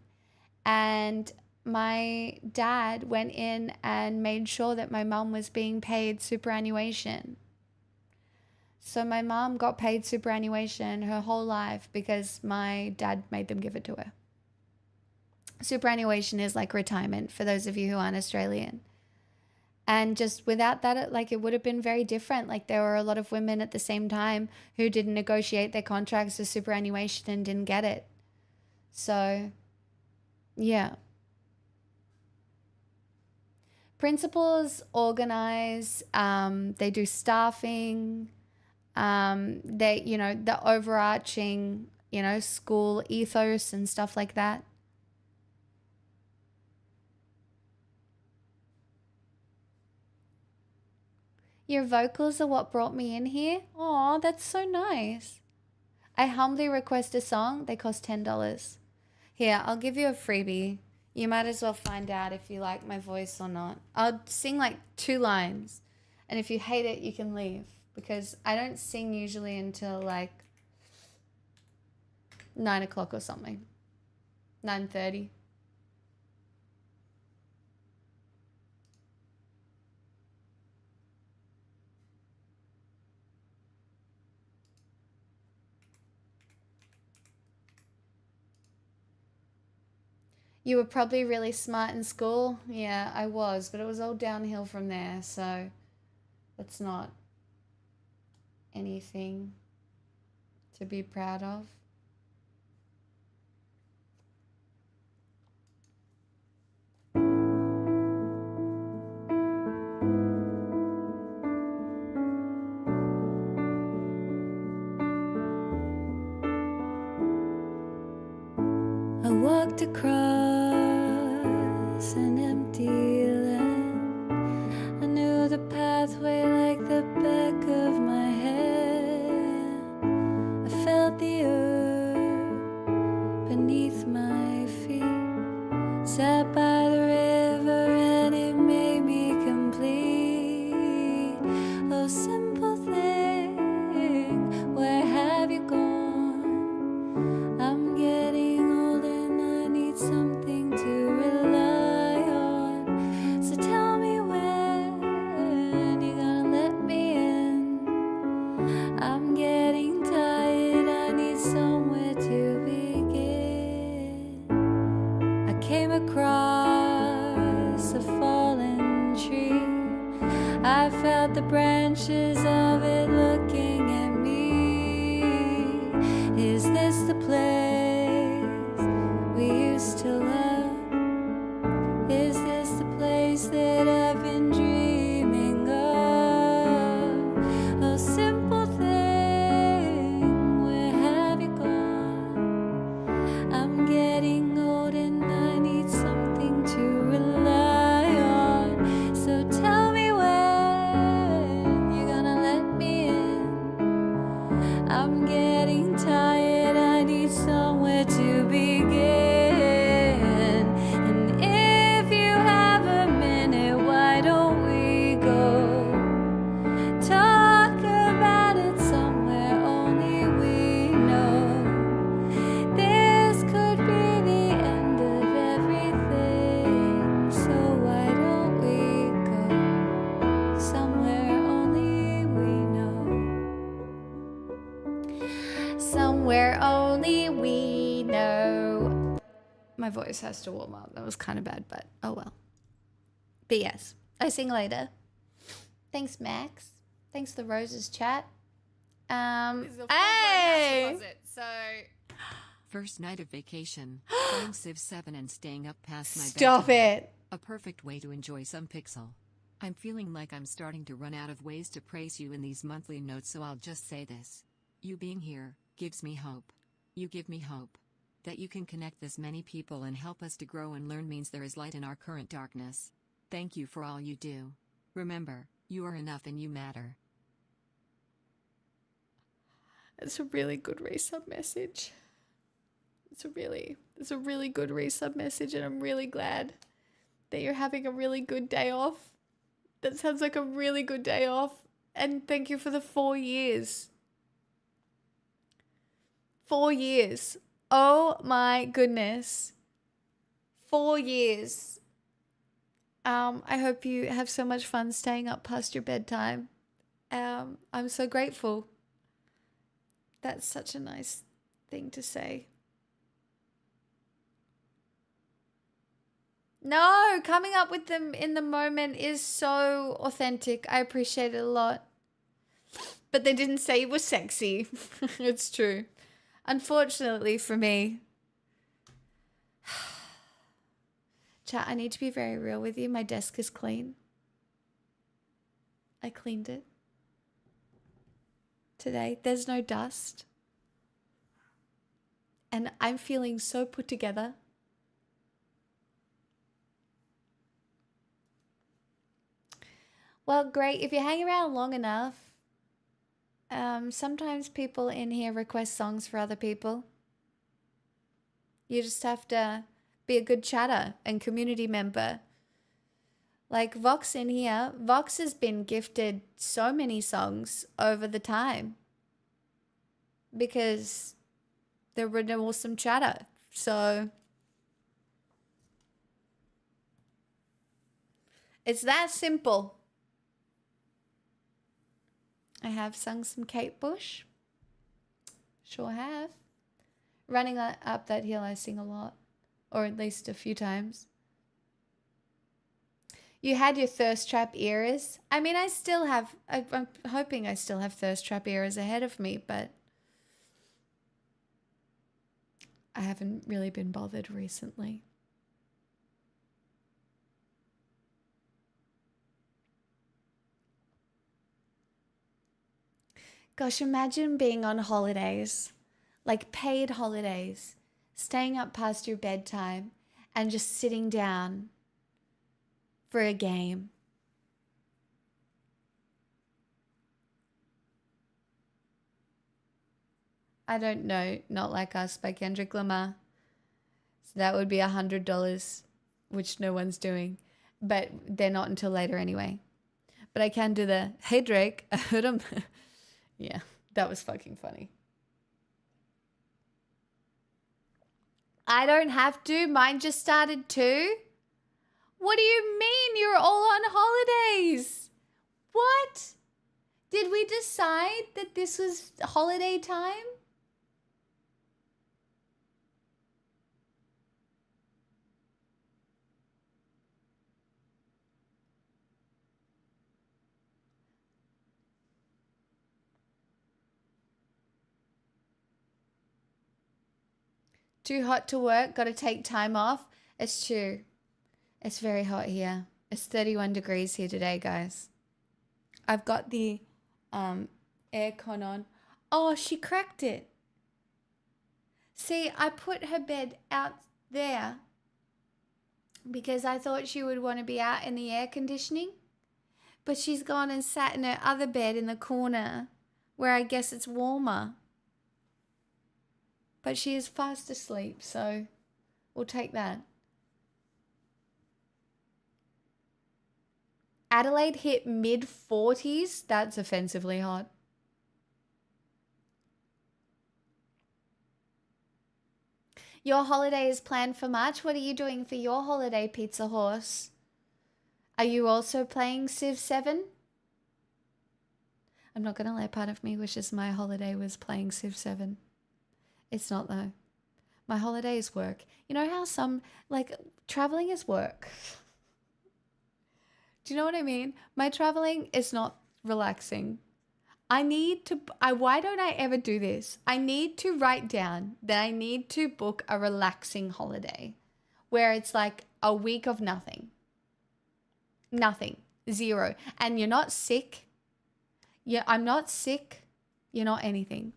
And my dad went in and made sure that my mum was being paid superannuation. So my mom got paid superannuation her whole life because my dad made them give it to her. Superannuation is like retirement for those of you who aren't Australian. And just without that, it would have been very different. Like there were a lot of women at the same time who didn't negotiate their contracts for superannuation and didn't get it. So, yeah. Principals organize, they do staffing, the overarching, school ethos and stuff like that. Your vocals are what brought me in here. Aw, that's so nice. I humbly request a song. They cost $10. Here, I'll give you a freebie. You might as well find out if you like my voice or not. I'll sing 2 lines. And if you hate it, you can leave. Because I don't sing usually until 9 o'clock or something. 9:30. You were probably really smart in school. Yeah, I was, but it was all downhill from there, so that's not anything to be proud of. I walked across an empty land. I knew the pathway like the back of my hand. I felt the earth beneath my feet. Sat by the river and it made me complete. Oh, simple thing, where have you gone? I'm getting old and I need something to rely on. So tell me when you're gonna let me in. I'm getting tired, I need somewhere to begin. I came across a fallen tree. I felt the branches of it looking at me. Is this the place we used to love? Is this the place that I've been dreaming of? Oh, simple thing, where have you gone? I'm getting old and I need something to rely on. So tell me when you're gonna let me in. I'm getting tired, I need somewhere to begin. And if you have a minute, why don't we go talk about it somewhere only we know? This could be the end of everything, so why don't we go somewhere only we know? Somewhere only we know. My voice has to warm up. That was kind of bad, but oh well. But yes, I sing later. Thanks, Max. Thanks, the Roses chat. This is a full-blown Hey! house deposit, so First night of vacation, playing Civ 7 and staying up past my Stop bedtime. it. A perfect way to enjoy some Pixel. I'm feeling like I'm starting to run out of ways to praise you in these monthly notes, so I'll just say this. You being here gives me hope. You give me hope. That you can connect this many people and help us to grow and learn means there is light in our current darkness. Thank you for all you do. Remember, you are enough and you matter. It's a really good resub message. It's a really good resub message, and I'm really glad that you're having a really good day off. That sounds like a really good day off. And thank you for the 4 years. 4 years. Oh my goodness. 4 years. I hope you have so much fun staying up past your bedtime. I'm so grateful. That's such a nice thing to say. No, coming up with them in the moment is so authentic. I appreciate it a lot. But they didn't say it was sexy. It's true. Unfortunately for me. Chat, I need to be very real with you. My desk is clean. I cleaned it today. There's no dust. And I'm feeling so put together. Well, great. If you hang around long enough, sometimes people in here request songs for other people. You just have to be a good chatter and community member. Like Vox in here, Vox has been gifted so many songs over the time because they're an awesome chatter. So it's that simple. I have sung some Kate Bush. Sure have. Running up that hill, I sing a lot. Or at least a few times. You had your thirst trap eras. I mean, I still have, I'm hoping I still have thirst trap eras ahead of me, but I haven't really been bothered recently. Gosh, imagine being on holidays, like paid holidays, staying up past your bedtime and just sitting down for a game. I don't know, Not Like Us by Kendrick Lamar. So that would be $100, which no one's doing, but they're not until later anyway. But I can do the, hey Drake, I heard him. Yeah, that was fucking funny. I don't have to. Mine just started too. What do you mean you're all on holidays? What? Did we decide that this was holiday time? Too hot to work, got to take time off. It's true. It's very hot here. It's 31 degrees here today, guys. I've got the aircon on. Oh, she cracked it. See, I put her bed out there because I thought she would want to be out in the air conditioning. But she's gone and sat in her other bed in the corner where I guess it's warmer. But she is fast asleep, so we'll take that. Adelaide hit mid-40s. That's offensively hot. Your holiday is planned for March. What are you doing for your holiday, Pizza Horse? Are you also playing Civ 7? I'm not going to let part of me wishes my holiday was playing Civ 7. It's not though. My holiday is work. You know how some, like, traveling is work. Do you know what I mean? My traveling is not relaxing. Why don't I ever do this? I need to write down that I need to book a relaxing holiday where it's like a week of nothing. Nothing. Zero. And you're not sick. Yeah, I'm not sick. You're not anything.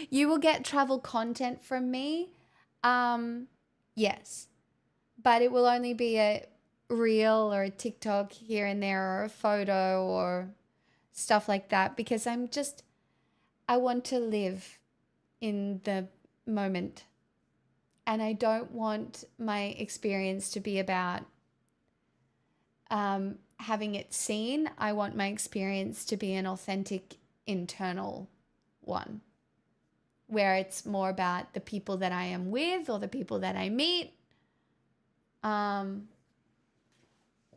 You will get travel content from me Yes. But it will only be a reel or a TikTok here and there or a photo or stuff like that because I want to live in the moment. And I don't want my experience to be about having it seen. I want my experience to be an authentic internal one where it's more about the people that I am with or the people that I meet.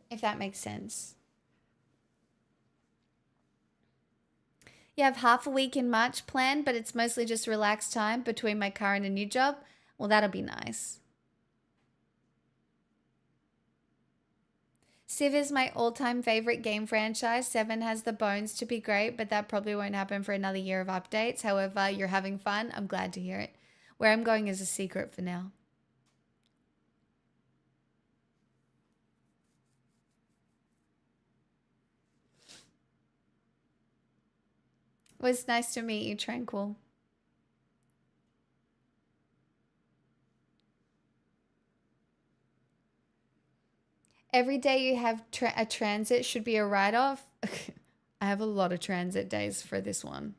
If that makes sense. You have half a week in March planned, but it's mostly just relaxed time between my current and new job. Well, that'll be nice. Civ is my all-time favorite game franchise. 7 has the bones to be great, but that probably won't happen for another year of updates. However, you're having fun. I'm glad to hear it. Where I'm going is a secret for now. It was nice to meet you, Tranquil. Every day you have a transit should be a write-off. I have a lot of transit days for this one.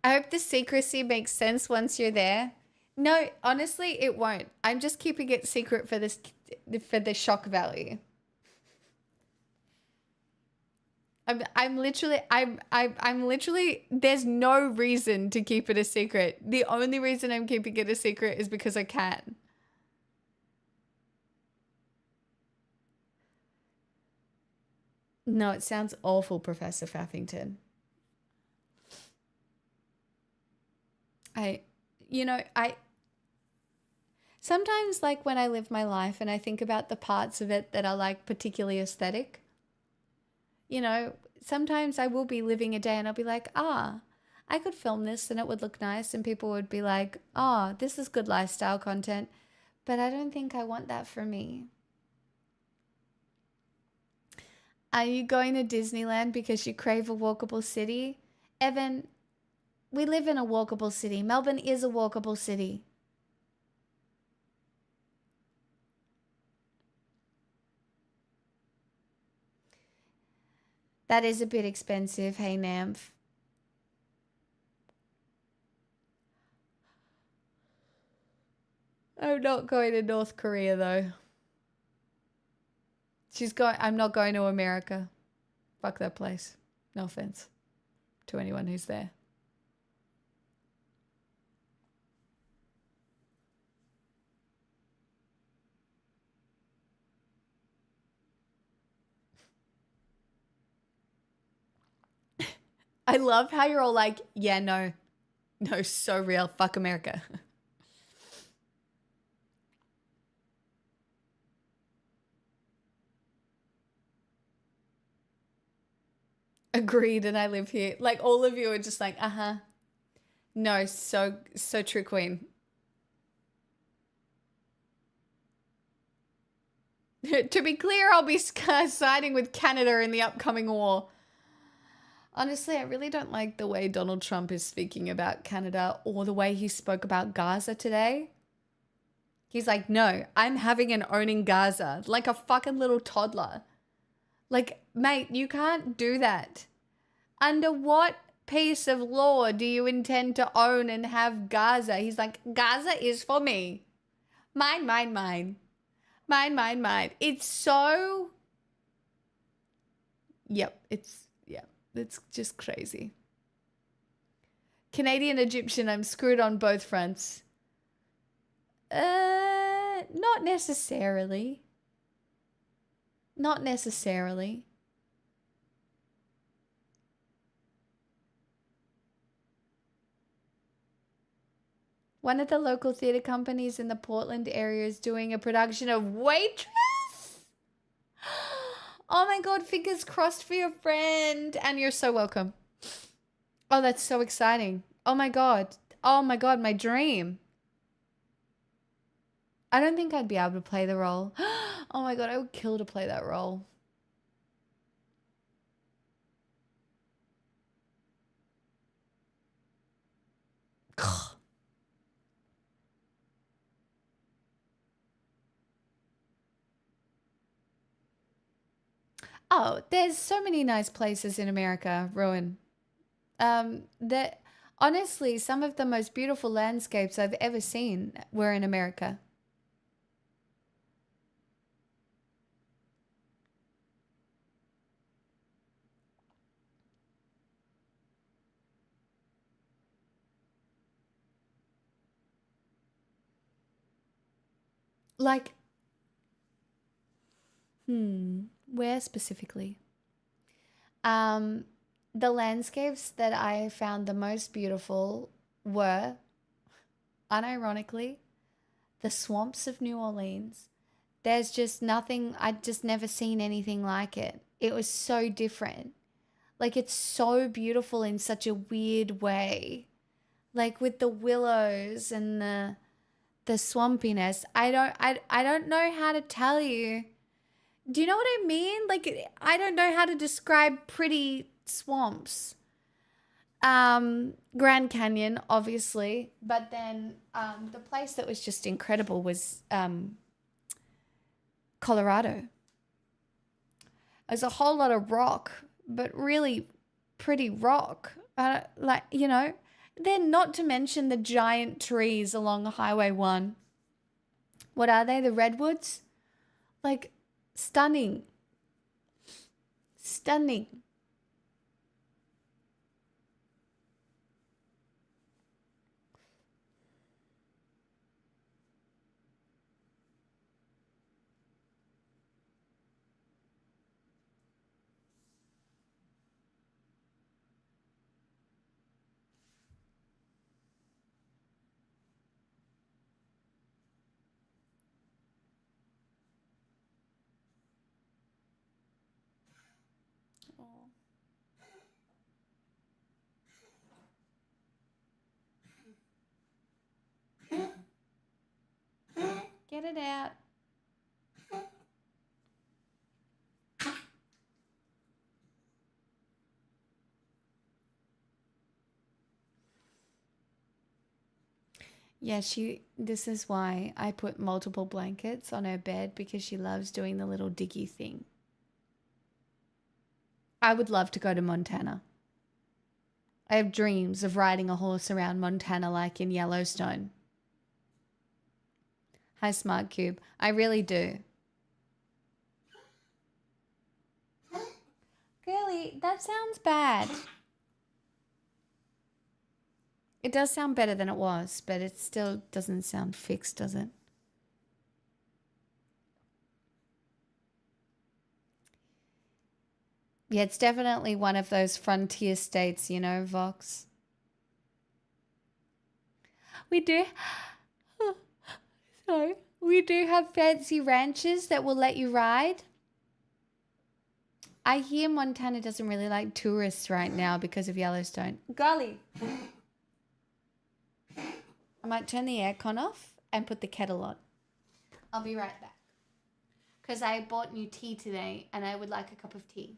I hope the secrecy makes sense once you're there. No, honestly, it won't. I'm just keeping it secret for the shock value. I'm literally, there's no reason to keep it a secret. The only reason I'm keeping it a secret is because I can. No, it sounds awful, Professor Faffington. Sometimes like when I live my life and I think about the parts of it that are like particularly aesthetic, sometimes I will be living a day and I'll be like, I could film this and it would look nice and people would be like, this is good lifestyle content, but I don't think I want that for me. Are you going to Disneyland because you crave a walkable city? Evan, we live in a walkable city. Melbourne is a walkable city. That is a bit expensive, hey Nymph. I'm not going to North Korea though. I'm not going to America. Fuck that place. No offense to anyone who's there. I love how you're all like, yeah, no, so real. Fuck America. Agreed, and I live here. Like all of you are just like, No, so true, Queen. To be clear, I'll be siding with Canada in the upcoming war. Honestly, I really don't like the way Donald Trump is speaking about Canada or the way he spoke about Gaza today. He's like, no, I'm having and owning Gaza like a fucking little toddler. Like, mate, you can't do that. Under what piece of law do you intend to own and have Gaza? He's like, Gaza is for me. Mine, mine, mine. Mine, mine, mine. It's so... Yep, it's just crazy. Canadian Egyptian, I'm screwed on both fronts. Not necessarily. Not necessarily. One of the local theatre companies in the Portland area is doing a production of Waitress. Oh my God, fingers crossed for your friend. And you're so welcome. Oh, that's so exciting. Oh my God. Oh my God, my dream. I don't think I'd be able to play the role. Oh my god, I would kill to play that role. Oh, there's so many nice places in America, Rowan. That honestly, some of the most beautiful landscapes I've ever seen were in America. Like, where specifically? Um, the landscapes that I found the most beautiful were, unironically, the swamps of New Orleans. There's just nothing, I'd just never seen anything like it. It was so different. Like, it's so beautiful in such a weird way. Like with the willows and the swampiness. I don't know how to tell you. Do you know what I mean? Like, I don't know how to describe pretty swamps. Grand Canyon, obviously, but then the place that was just incredible was Colorado. There's a whole lot of rock, but really pretty rock. Like, you know, then not to mention the giant trees along Highway 1. What are they? The redwoods? Like, stunning. Stunning. Get it out. Yeah, this is why I put multiple blankets on her bed, because she loves doing the little diggy thing. I would love to go to Montana. I have dreams of riding a horse around Montana like in Yellowstone. Hi, Smart Cube. I really do. Girly, that sounds bad. It does sound better than it was, but it still doesn't sound fixed, does it? Yeah, it's definitely one of those frontier states, you know, Vox. We do. So, we do have fancy ranches that will let you ride. I hear Montana doesn't really like tourists right now because of Yellowstone. Golly. I might turn the aircon off and put the kettle on. I'll be right back. Because I bought new tea today and I would like a cup of tea.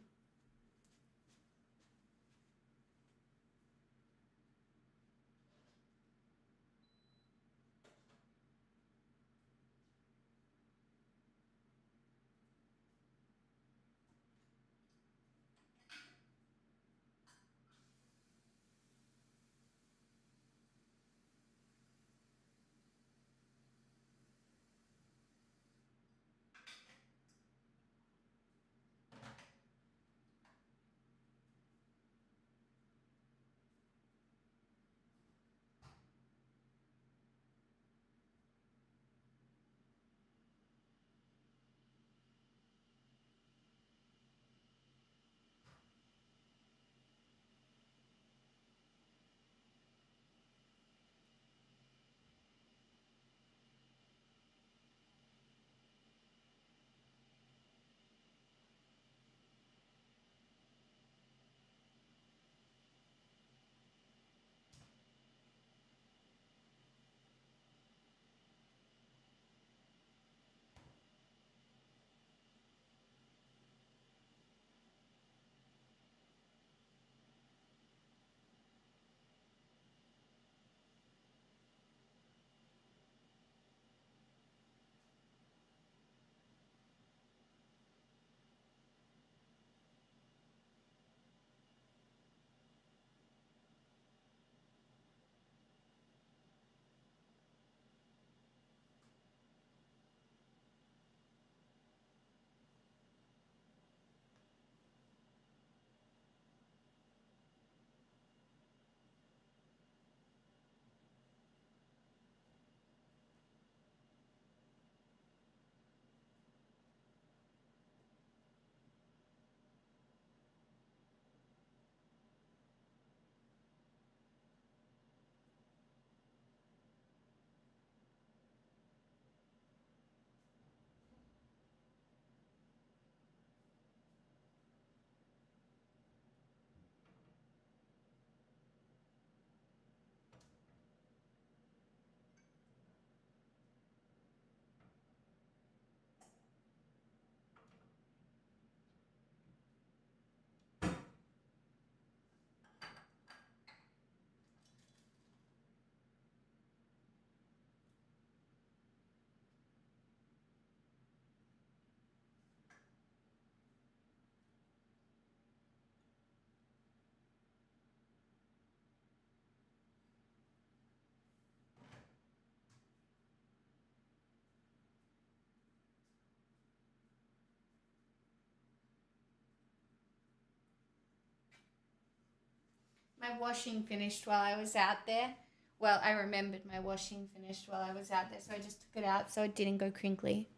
My washing finished while I was out there. Well, I remembered my washing finished while I was out there, so I just took it out so it didn't go crinkly.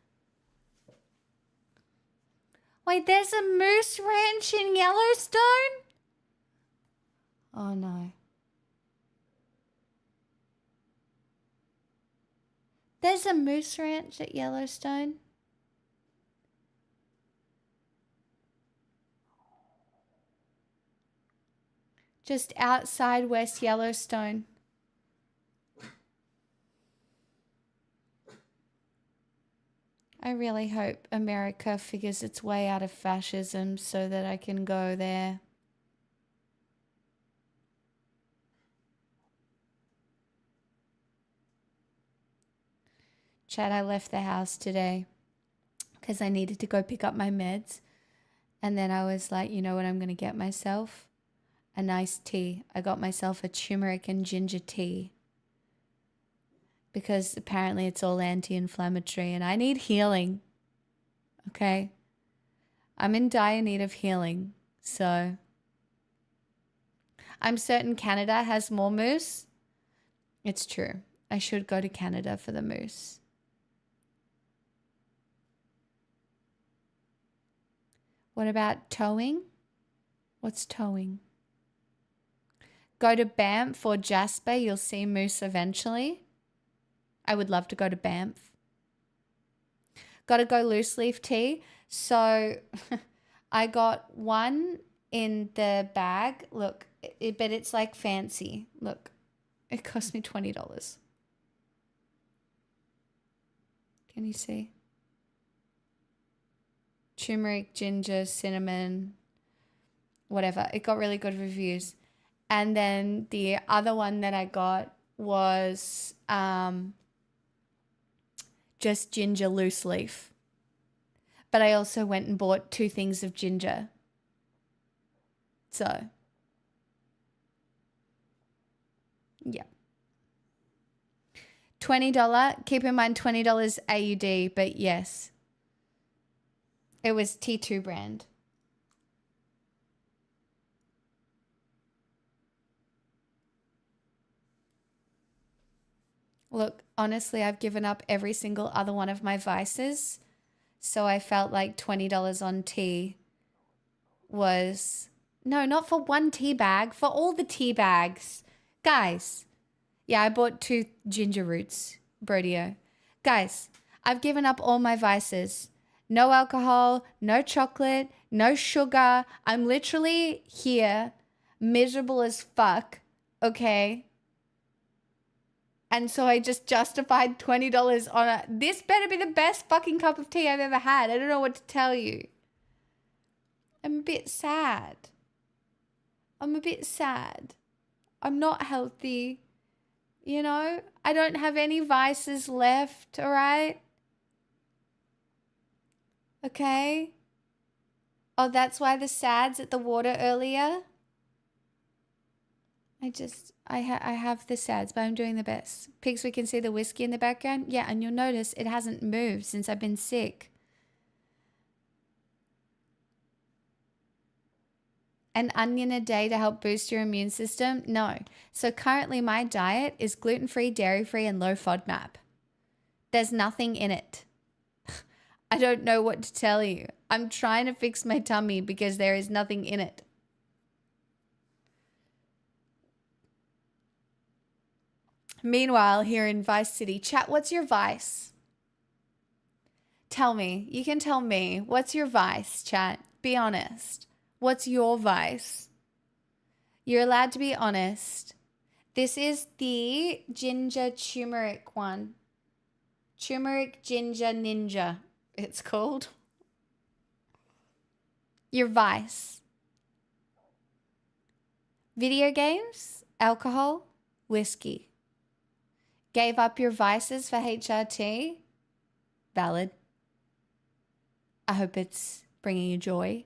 Wait, there's a moose ranch in Yellowstone? Oh no. There's a moose ranch at Yellowstone? Just outside West Yellowstone. I really hope America figures its way out of fascism so that I can go there. Chad, I left the house today because I needed to go pick up my meds. And then I was like, you know what I'm going to get myself? A nice tea. I got myself a turmeric and ginger tea because apparently it's all anti-inflammatory and I need healing. Okay? I'm in dire need of healing. So I'm certain Canada has more moose. It's true. I should go to Canada for the moose. What about towing? What's towing? Go to Banff or Jasper. You'll see moose eventually. I would love to go to Banff. Got to go loose leaf tea. So I got one in the bag. Look, but it's like fancy. Look, it cost me $20. Can you see? Turmeric, ginger, cinnamon, whatever. It got really good reviews. And then the other one that I got was just ginger loose leaf. But I also went and bought 2 things of ginger. So, yeah. $20. Keep in mind $20 AUD, but yes. It was T2 brand. Look, honestly, I've given up every single other one of my vices. So I felt like $20 on tea was... No, not for one tea bag, for all the tea bags. Guys, yeah, I bought 2 ginger roots, Brodio. Guys, I've given up all my vices. No alcohol, no chocolate, no sugar. I'm literally here, miserable as fuck, okay? And so I just justified $20 on a... This better be the best fucking cup of tea I've ever had. I don't know what to tell you. I'm a bit sad. I'm a bit sad. I'm not healthy. You know? I don't have any vices left, all right? Okay? Oh, that's why the sad's at the water earlier? I have the sads, but I'm doing the best. Pigs, we can see the whiskey in the background. Yeah, and you'll notice it hasn't moved since I've been sick. An onion a day to help boost your immune system? No. So currently my diet is gluten-free, dairy-free, and low FODMAP. There's nothing in it. I don't know what to tell you. I'm trying to fix my tummy because there is nothing in it. Meanwhile, here in Vice City, chat, what's your vice? Tell me. You can tell me. What's your vice, chat? Be honest. What's your vice? You're allowed to be honest. This is the ginger turmeric one. Turmeric ginger ninja, it's called. Your vice. Video games, alcohol, whiskey. Gave up your vices for HRT? Valid. I hope it's bringing you joy.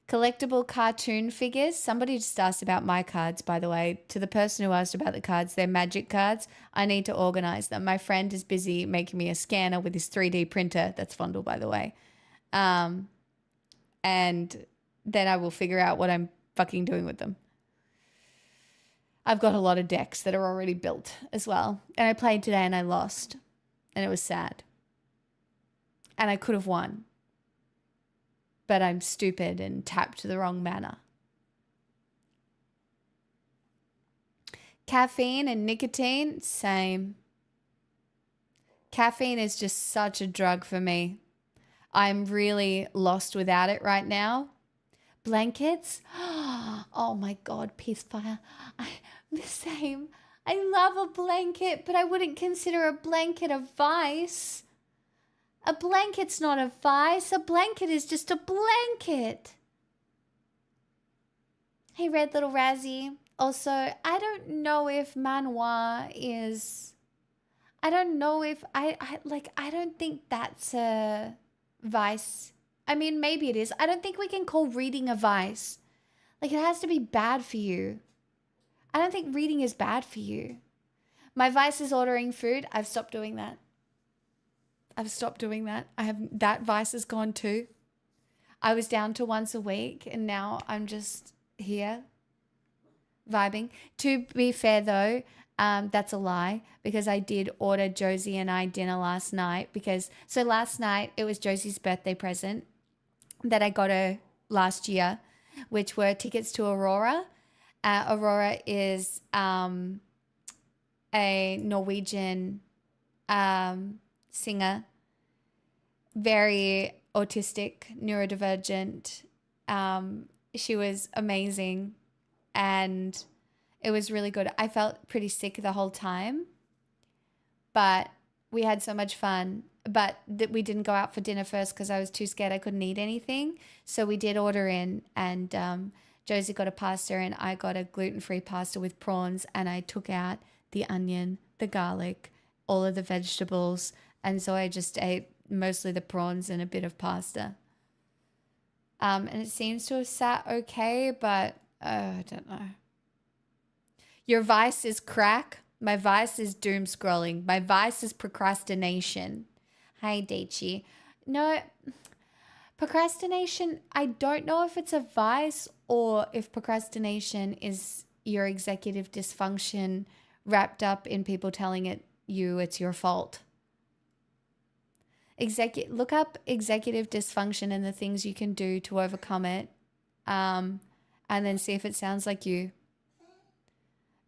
Collectible cartoon figures. Somebody just asked about my cards, by the way. To the person who asked about the cards, they're magic cards. I need to organize them. My friend is busy making me a scanner with his 3D printer. That's Fondle, by the way. And then I will figure out what I'm fucking doing with them? I've got a lot of decks that are already built as well. And I played today and I lost. And it was sad. And I could have won. But I'm stupid and tapped the wrong mana. Caffeine and nicotine, same. Caffeine is just such a drug for me. I'm really lost without it right now. Blankets? Oh my God, Peacefire. I'm the same. I love a blanket, but I wouldn't consider a blanket a vice. A blanket's not a vice. A blanket is just a blanket. Hey, Red Little Razzie. Also, I don't know if manhwa is... I don't know if... I don't think that's a vice. I mean, maybe it is. I don't think we can call reading a vice. Like, it has to be bad for you. I don't think reading is bad for you. My vice is ordering food. I've stopped doing that. That vice is gone too. I was down to once a week and now I'm just here vibing. To be fair though, that's a lie because I did order Josie and I dinner last night so last night it was Josie's birthday present that I got her last year, which were tickets to Aurora. Aurora is a Norwegian singer, very autistic, neurodivergent. She was amazing and it was really good. I felt pretty sick the whole time, but we had so much fun. But we didn't go out for dinner first because I was too scared I couldn't eat anything. So we did order in and Josie got a pasta and I got a gluten-free pasta with prawns and I took out the onion, the garlic, all of the vegetables. And so I just ate mostly the prawns and a bit of pasta. And it seems to have sat okay, but I don't know. Your vice is crack. My vice is doom scrolling. My vice is procrastination. Hi, Daichi. No, procrastination, I don't know if it's a vice or if procrastination is your executive dysfunction wrapped up in people telling it's your fault. Look up executive dysfunction and the things you can do to overcome it, and then see if it sounds like you.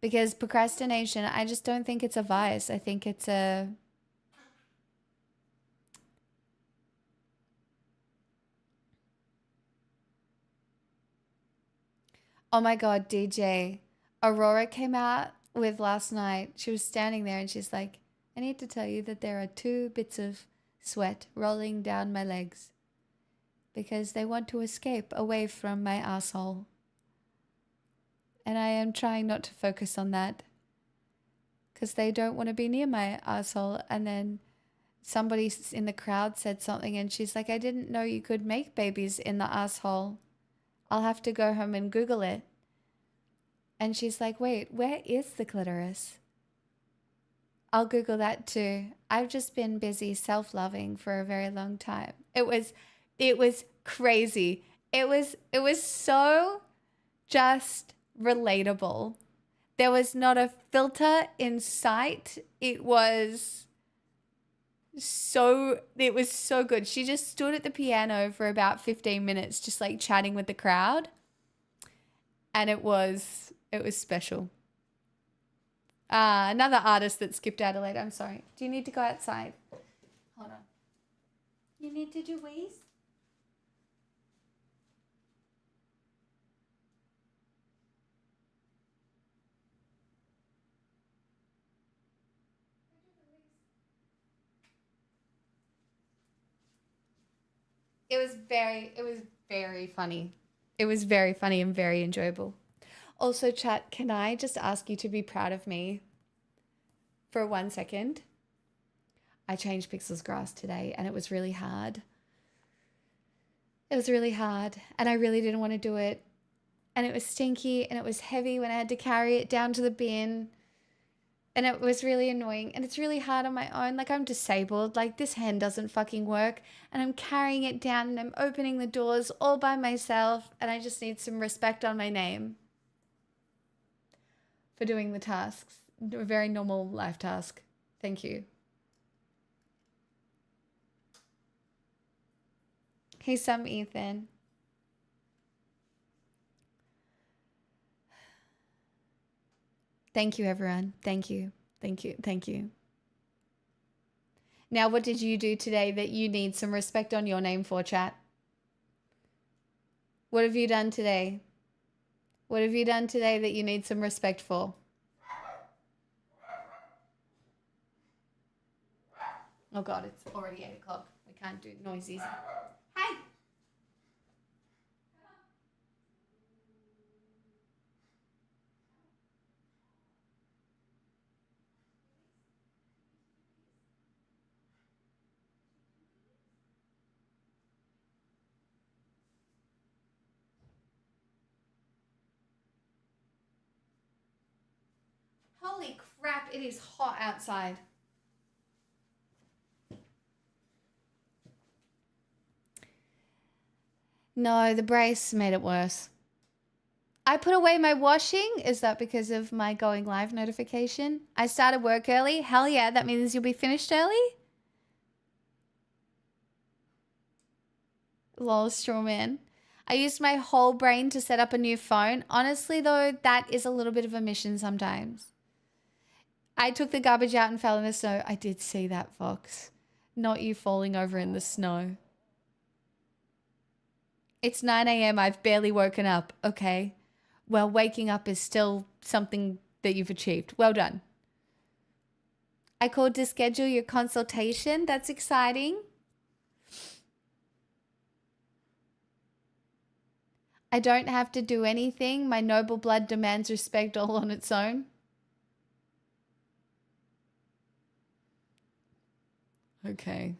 Because procrastination, I just don't think it's a vice. I think it's a... Oh my God, DJ. Aurora came out with last night. She was standing there and she's like, I need to tell you that there are 2 bits of sweat rolling down my legs because they want to escape away from my asshole. And I am trying not to focus on that because they don't want to be near my asshole. And then somebody in the crowd said something and she's like, I didn't know you could make babies in the asshole. I'll have to go home and Google it. And she's like, wait, where is the clitoris? I'll Google that too. I've just been busy self-loving for a very long time. It was crazy. It was so just relatable. There was not a filter in sight. It was so good. She just stood at the piano for about 15 minutes just like chatting with the crowd. And it was special. Another artist that skipped Adelaide. I'm sorry. Do you need to go outside? Hold on. You need to do wheeze? It was very funny. It was very funny and very enjoyable. Also, chat, can I just ask you to be proud of me for 1 second? I changed Pixel's grass today and it was really hard. It was really hard and I really didn't want to do it. And it was stinky and it was heavy when I had to carry it down to the bin. And it was really annoying. And it's really hard on my own. Like, I'm disabled. Like, this hand doesn't fucking work. And I'm carrying it down and I'm opening the doors all by myself. And I just need some respect on my name for doing the tasks. A very normal life task. Thank you. Hey, some Ethan. Thank you, everyone. Thank you. Thank you. Thank you. Now, what did you do today that you need some respect on your name for, chat? What have you done today? What have you done today that you need some respect for? Oh, God, it's already 8 o'clock. We can't do noises. Hey! Holy crap, it is hot outside. No, the brace made it worse. I put away my washing. Is that because of my going live notification? I started work early. Hell yeah, that means you'll be finished early. Lol, straw man. I used my whole brain to set up a new phone. Honestly, though, that is a little bit of a mission sometimes. I took the garbage out and fell in the snow. I did see that, Fox. Not you falling over in the snow. It's 9 a.m. I've barely woken up. Okay. Well, waking up is still something that you've achieved. Well done. I called to schedule your consultation. That's exciting. I don't have to do anything. My noble blood demands respect all on its own. Okay.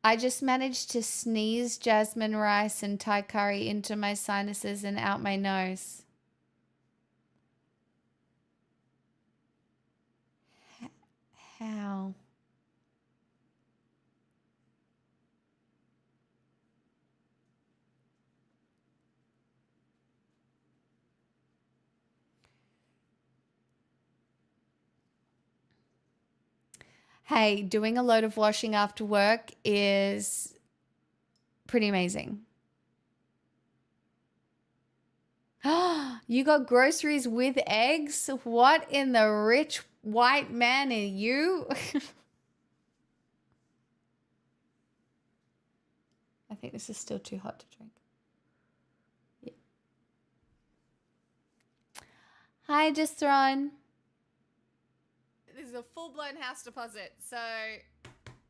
I just managed to sneeze jasmine rice and Thai curry into my sinuses and out my nose. How? Hey, doing a load of washing after work is pretty amazing. You got groceries with eggs? What in the rich white man are you? I think this is still too hot to drink. Yeah. Hi, just thrown. This is a full-blown house deposit, so...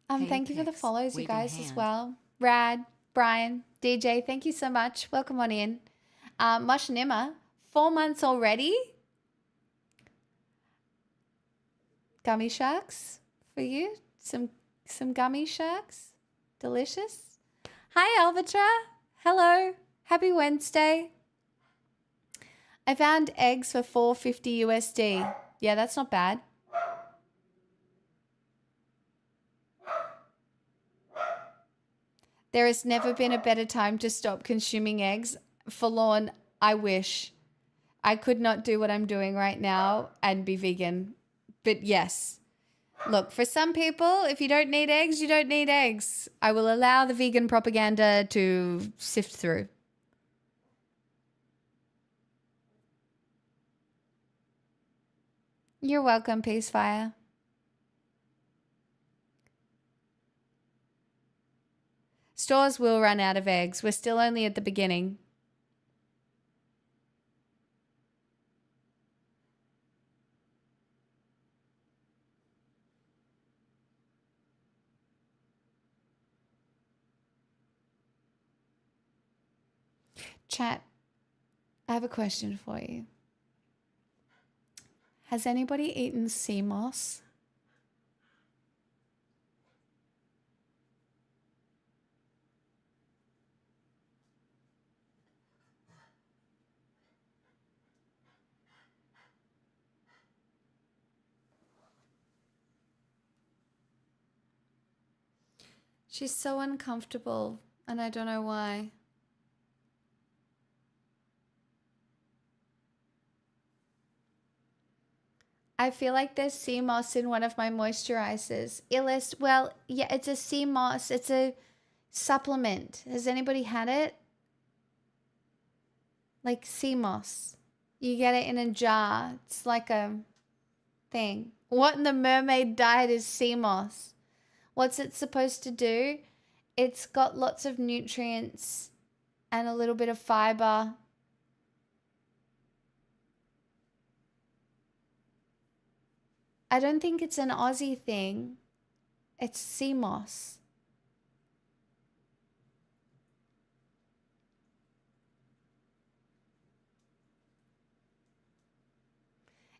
Hey, thank you for the Pix, follows, you wave your guys, as hand. well. Rad, Brian, DJ, thank you so much. Welcome on in. Mosh Nimmer, 4 months already? Gummy sharks for you? Some gummy sharks? Delicious. Hi, Alvatra. Hello. Happy Wednesday. I found eggs for $4.50 USD. Yeah, that's not bad. There has never been a better time to stop consuming eggs. Forlorn, I wish. I could not do what I'm doing right now and be vegan. But yes. Look, for some people, if you don't need eggs, you don't need eggs. I will allow the vegan propaganda to sift through. You're welcome, Peacefire. Stores will run out of eggs. We're still only at the beginning. Chat, I have a question for you. Has anybody eaten sea moss? She's so uncomfortable, and I don't know why. I feel like there's sea moss in one of my moisturizers. Illest, well, yeah, it's a sea moss. It's a supplement. Has anybody had it? Like sea moss. You get it in a jar. It's like a thing. What in the mermaid diet is sea moss? What's it supposed to do? It's got lots of nutrients and a little bit of fiber. I don't think it's an Aussie thing. It's sea moss.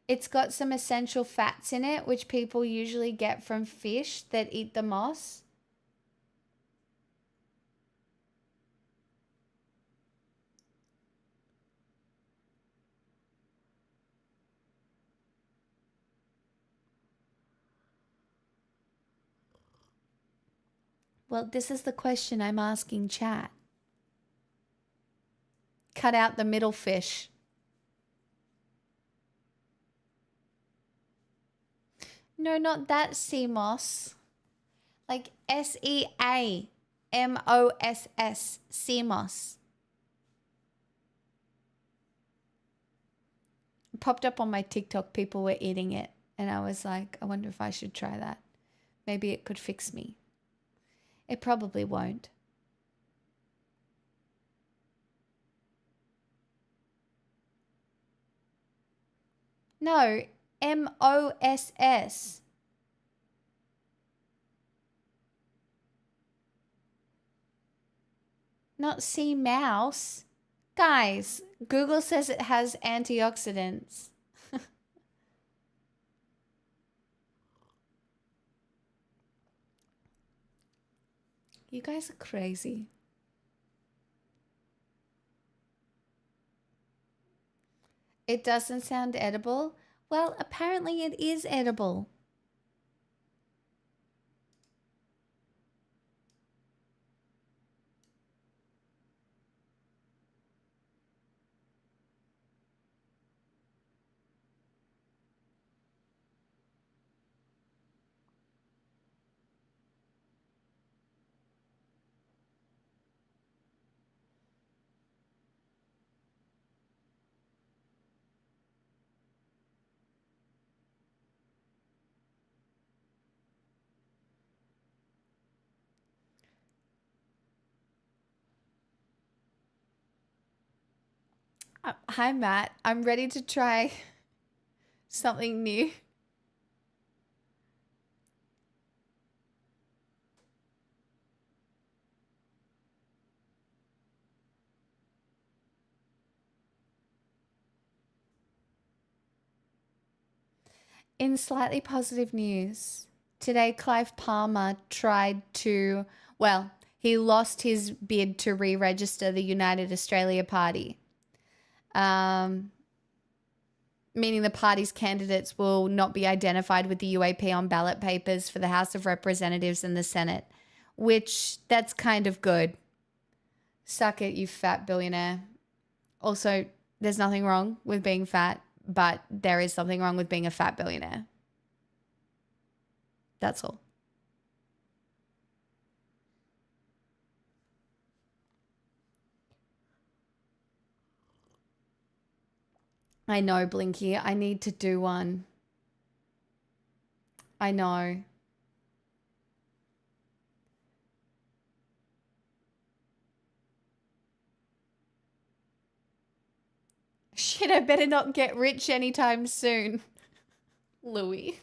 It's got some essential fats in it, which people usually get from fish that eat the moss. Well, this is the question I'm asking chat. Cut out the middle fish. No, not that sea moss. Like SEAMOSS, sea moss. It popped up on my TikTok, people were eating it. And I was like, I wonder if I should try that. Maybe it could fix me. It probably won't. No, MOSS. Not sea mouse. Guys, Google says it has antioxidants. You guys are crazy. It doesn't sound edible. Well, apparently it is edible. Hi, Matt. I'm ready to try something new. In slightly positive news, today Clive Palmer he lost his bid to re-register the United Australia Party. Meaning the party's candidates will not be identified with the UAP on ballot papers for the House of Representatives and the Senate, which that's kind of good. Suck it, you fat billionaire. Also, there's nothing wrong with being fat, but there is something wrong with being a fat billionaire. That's all. I know, Blinky. I need to do one. I know. Shit, I better not get rich anytime soon. Louis.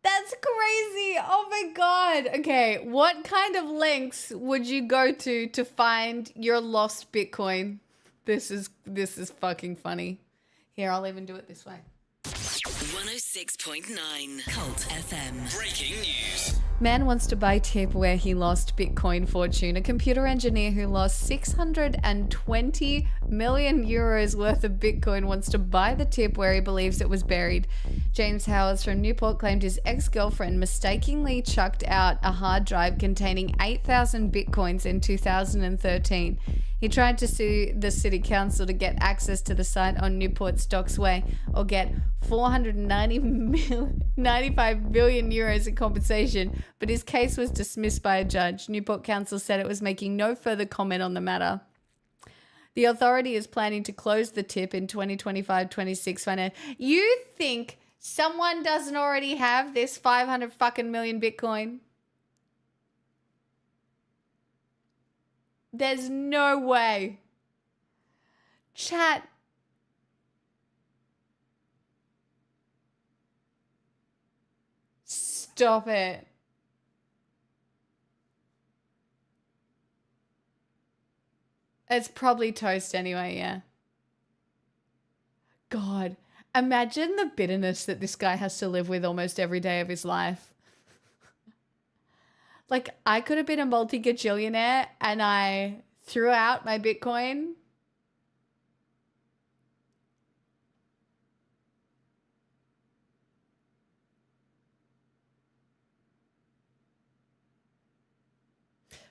That's crazy. Oh my God. Okay. What kind of links would you go to find your lost Bitcoin? This is fucking funny. Here, I'll even do it this way. 106.9 Cult FM. Breaking news. Man wants to buy tip where he lost Bitcoin fortune. A computer engineer who lost 620 million euros worth of Bitcoin wants to buy the tip where he believes it was buried. James Howes from Newport claimed his ex-girlfriend mistakenly chucked out a hard drive containing 8,000 Bitcoins in 2013. He tried to sue the city council to get access to the site on Newport's Docks Way or get 495 million euros in compensation, but his case was dismissed by a judge. Newport Council said it was making no further comment on the matter. The authority is planning to close the tip in 2025-26 financial. You think someone doesn't already have this 500 fucking million Bitcoin? There's no way. Chat. Stop it. It's probably toast anyway, yeah. God, imagine the bitterness that this guy has to live with almost every day of his life. Like, I could have been a multi-gajillionaire and I threw out my Bitcoin.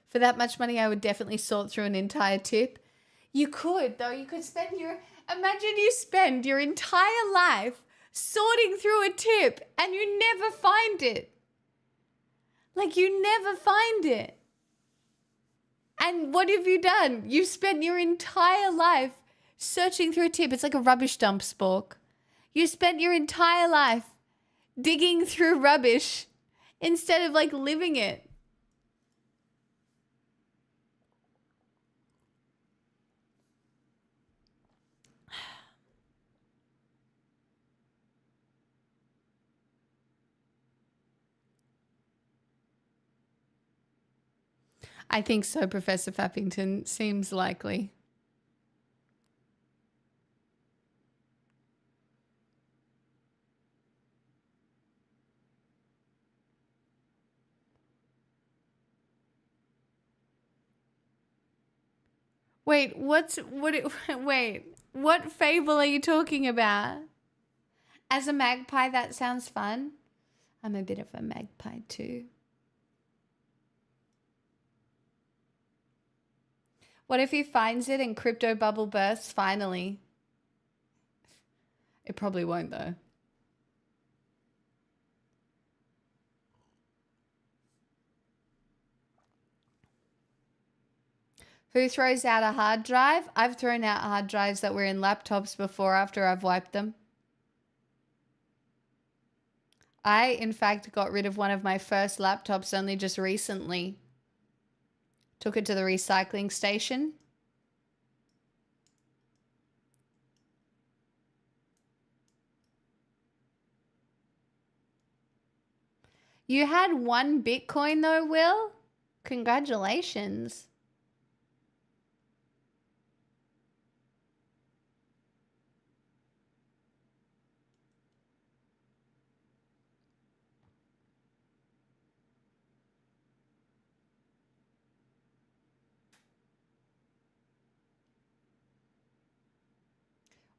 For that much money, I would definitely sort through an entire tip. You could, though. You could spend imagine you spend your entire life sorting through a tip and you never find it. Like, you never find it. And what have you done? You've spent your entire life searching through a tip. It's like a rubbish dump, Spork. You spent your entire life digging through rubbish instead of, like, living it. I think so, Professor Fappington. Seems likely. Wait, what fable are you talking about? As a magpie, that sounds fun. I'm a bit of a magpie too. What if he finds it and crypto bubble bursts finally? It probably won't though. Who throws out a hard drive? I've thrown out hard drives that were in laptops before after I've wiped them. I, in fact, got rid of one of my first laptops only just recently. Took it to the recycling station. You had 1 Bitcoin though, Will? Congratulations.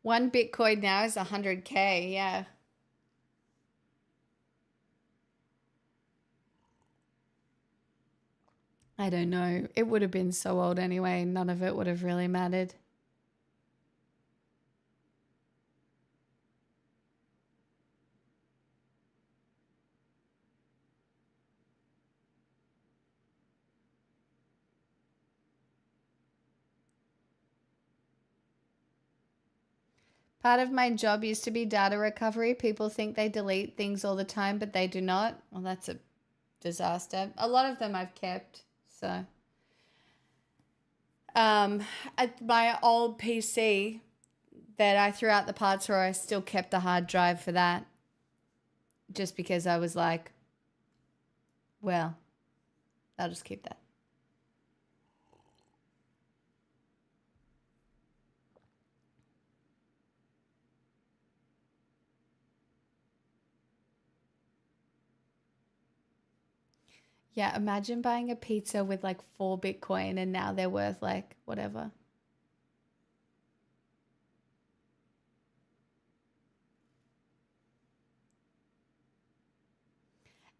One Bitcoin now is 100K, yeah. I don't know. It would have been so old anyway. None of it would have really mattered. Part of my job used to be data recovery. People think they delete things all the time, but they do not. Well, that's a disaster. A lot of them I've kept, so. At my old PC that I threw out the parts for, I still kept the hard drive for that. Just because I was like, well, I'll just keep that. Yeah, imagine buying a pizza with like 4 Bitcoin and now they're worth like whatever.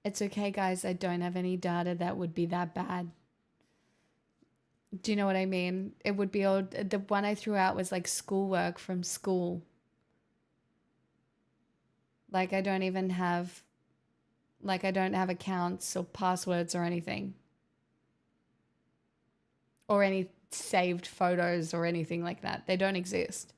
It's okay, guys. I don't have any data that would be that bad. Do you know what I mean? It would be old. The one I threw out was like schoolwork from school. Like I don't even have, like I don't have accounts or passwords or anything. Or any saved photos or anything like that. They don't exist.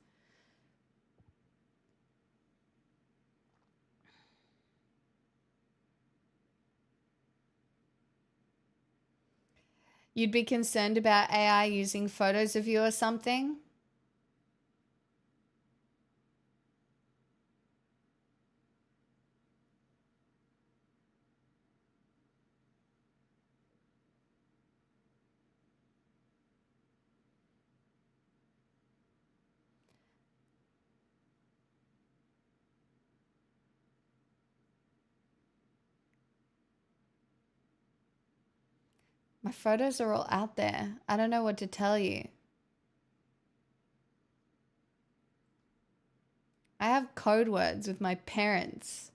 You'd be concerned about AI using photos of you or something? My photos are all out there. I don't know what to tell you. I have code words with my parents.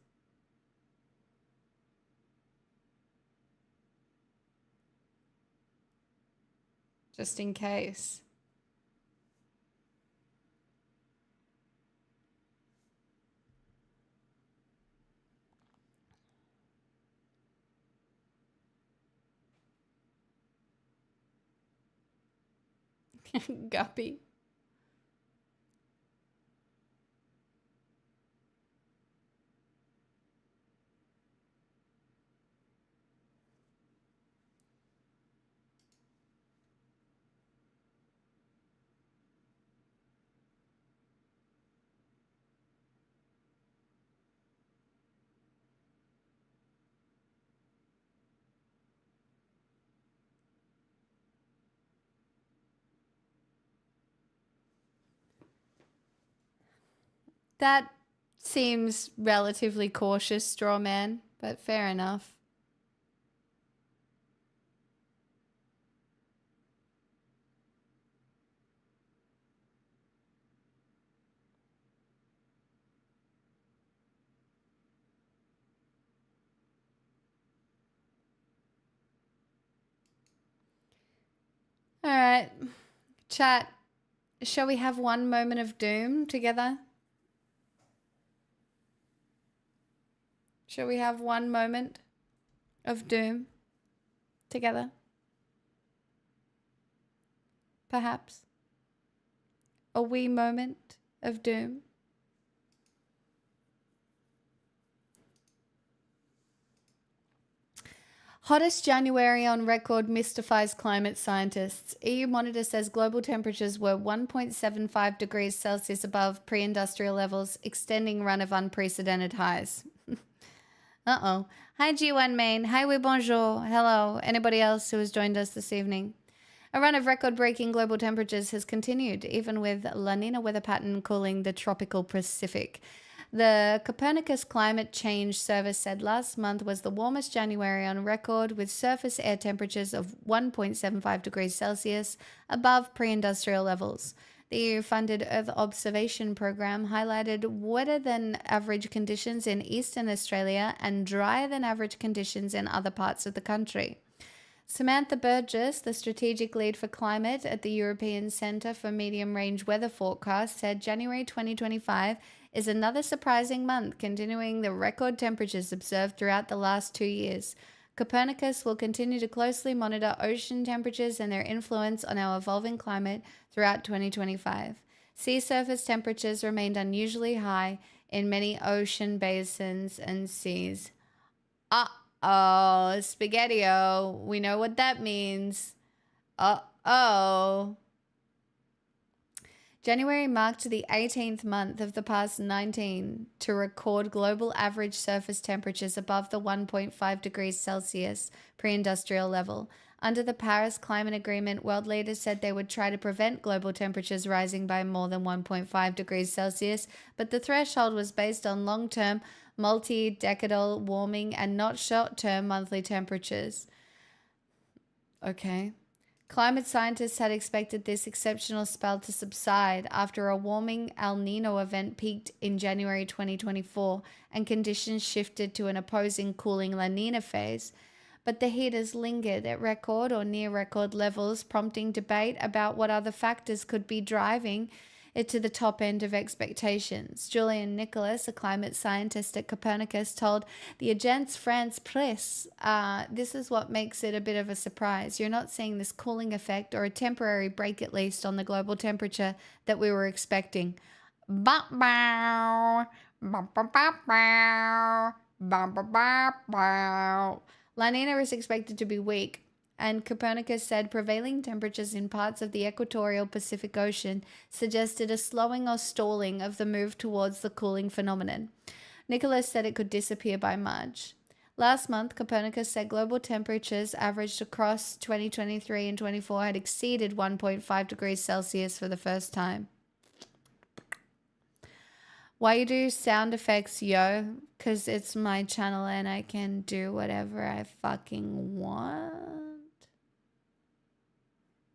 Just in case. Guppy. That seems relatively cautious, straw man, but fair enough. All right, chat. Shall we have one moment of doom together? Shall we have one moment of doom together? Perhaps. A wee moment of doom. Hottest January on record mystifies climate scientists. EU Monitor says global temperatures were 1.75 degrees Celsius above pre-industrial levels, extending run of unprecedented highs. Uh-oh. Hi, G1 Main. Hi, oui, bonjour. Hello. Anybody else who has joined us this evening? A run of record-breaking global temperatures has continued, even with La Nina weather pattern cooling the tropical Pacific. The Copernicus Climate Change Service said last month was the warmest January on record, with surface air temperatures of 1.75 degrees Celsius above pre-industrial levels. The EU-funded Earth Observation Program highlighted wetter than average conditions in eastern Australia and drier than average conditions in other parts of the country. Samantha Burgess, the strategic lead for climate at the European Centre for Medium Range Weather Forecast, said January 2025 is another surprising month, continuing the record temperatures observed throughout the last 2 years. Copernicus will continue to closely monitor ocean temperatures and their influence on our evolving climate throughout 2025. Sea surface temperatures remained unusually high in many ocean basins and seas. Uh-oh, Spaghetti-O. We know what that means. Uh-oh. January marked the 18th month of the past 19 to record global average surface temperatures above the 1.5 degrees Celsius pre-industrial level. Under the Paris Climate Agreement, world leaders said they would try to prevent global temperatures rising by more than 1.5 degrees Celsius, but the threshold was based on long-term, multi-decadal warming and not short-term monthly temperatures. Okay. Climate scientists had expected this exceptional spell to subside after a warming El Nino event peaked in January 2024 and conditions shifted to an opposing cooling La Nina phase. But the heat has lingered at record or near record levels, prompting debate about what other factors could be driving it to the top end of expectations. Julian Nicholas, a climate scientist at Copernicus, told the Agence France Presse, this is what makes it a bit of a surprise. You're not seeing this cooling effect, or a temporary break at least, on the global temperature that we were expecting. La Nina is expected to be weak, and Copernicus said prevailing temperatures in parts of the equatorial Pacific Ocean suggested a slowing or stalling of the move towards the cooling phenomenon. Nicholas said it could disappear by March. Last month, Copernicus said global temperatures averaged across 2023 and 24 had exceeded 1.5 degrees Celsius for the first time. Why you do sound effects, yo? Because it's my channel and I can do whatever I fucking want.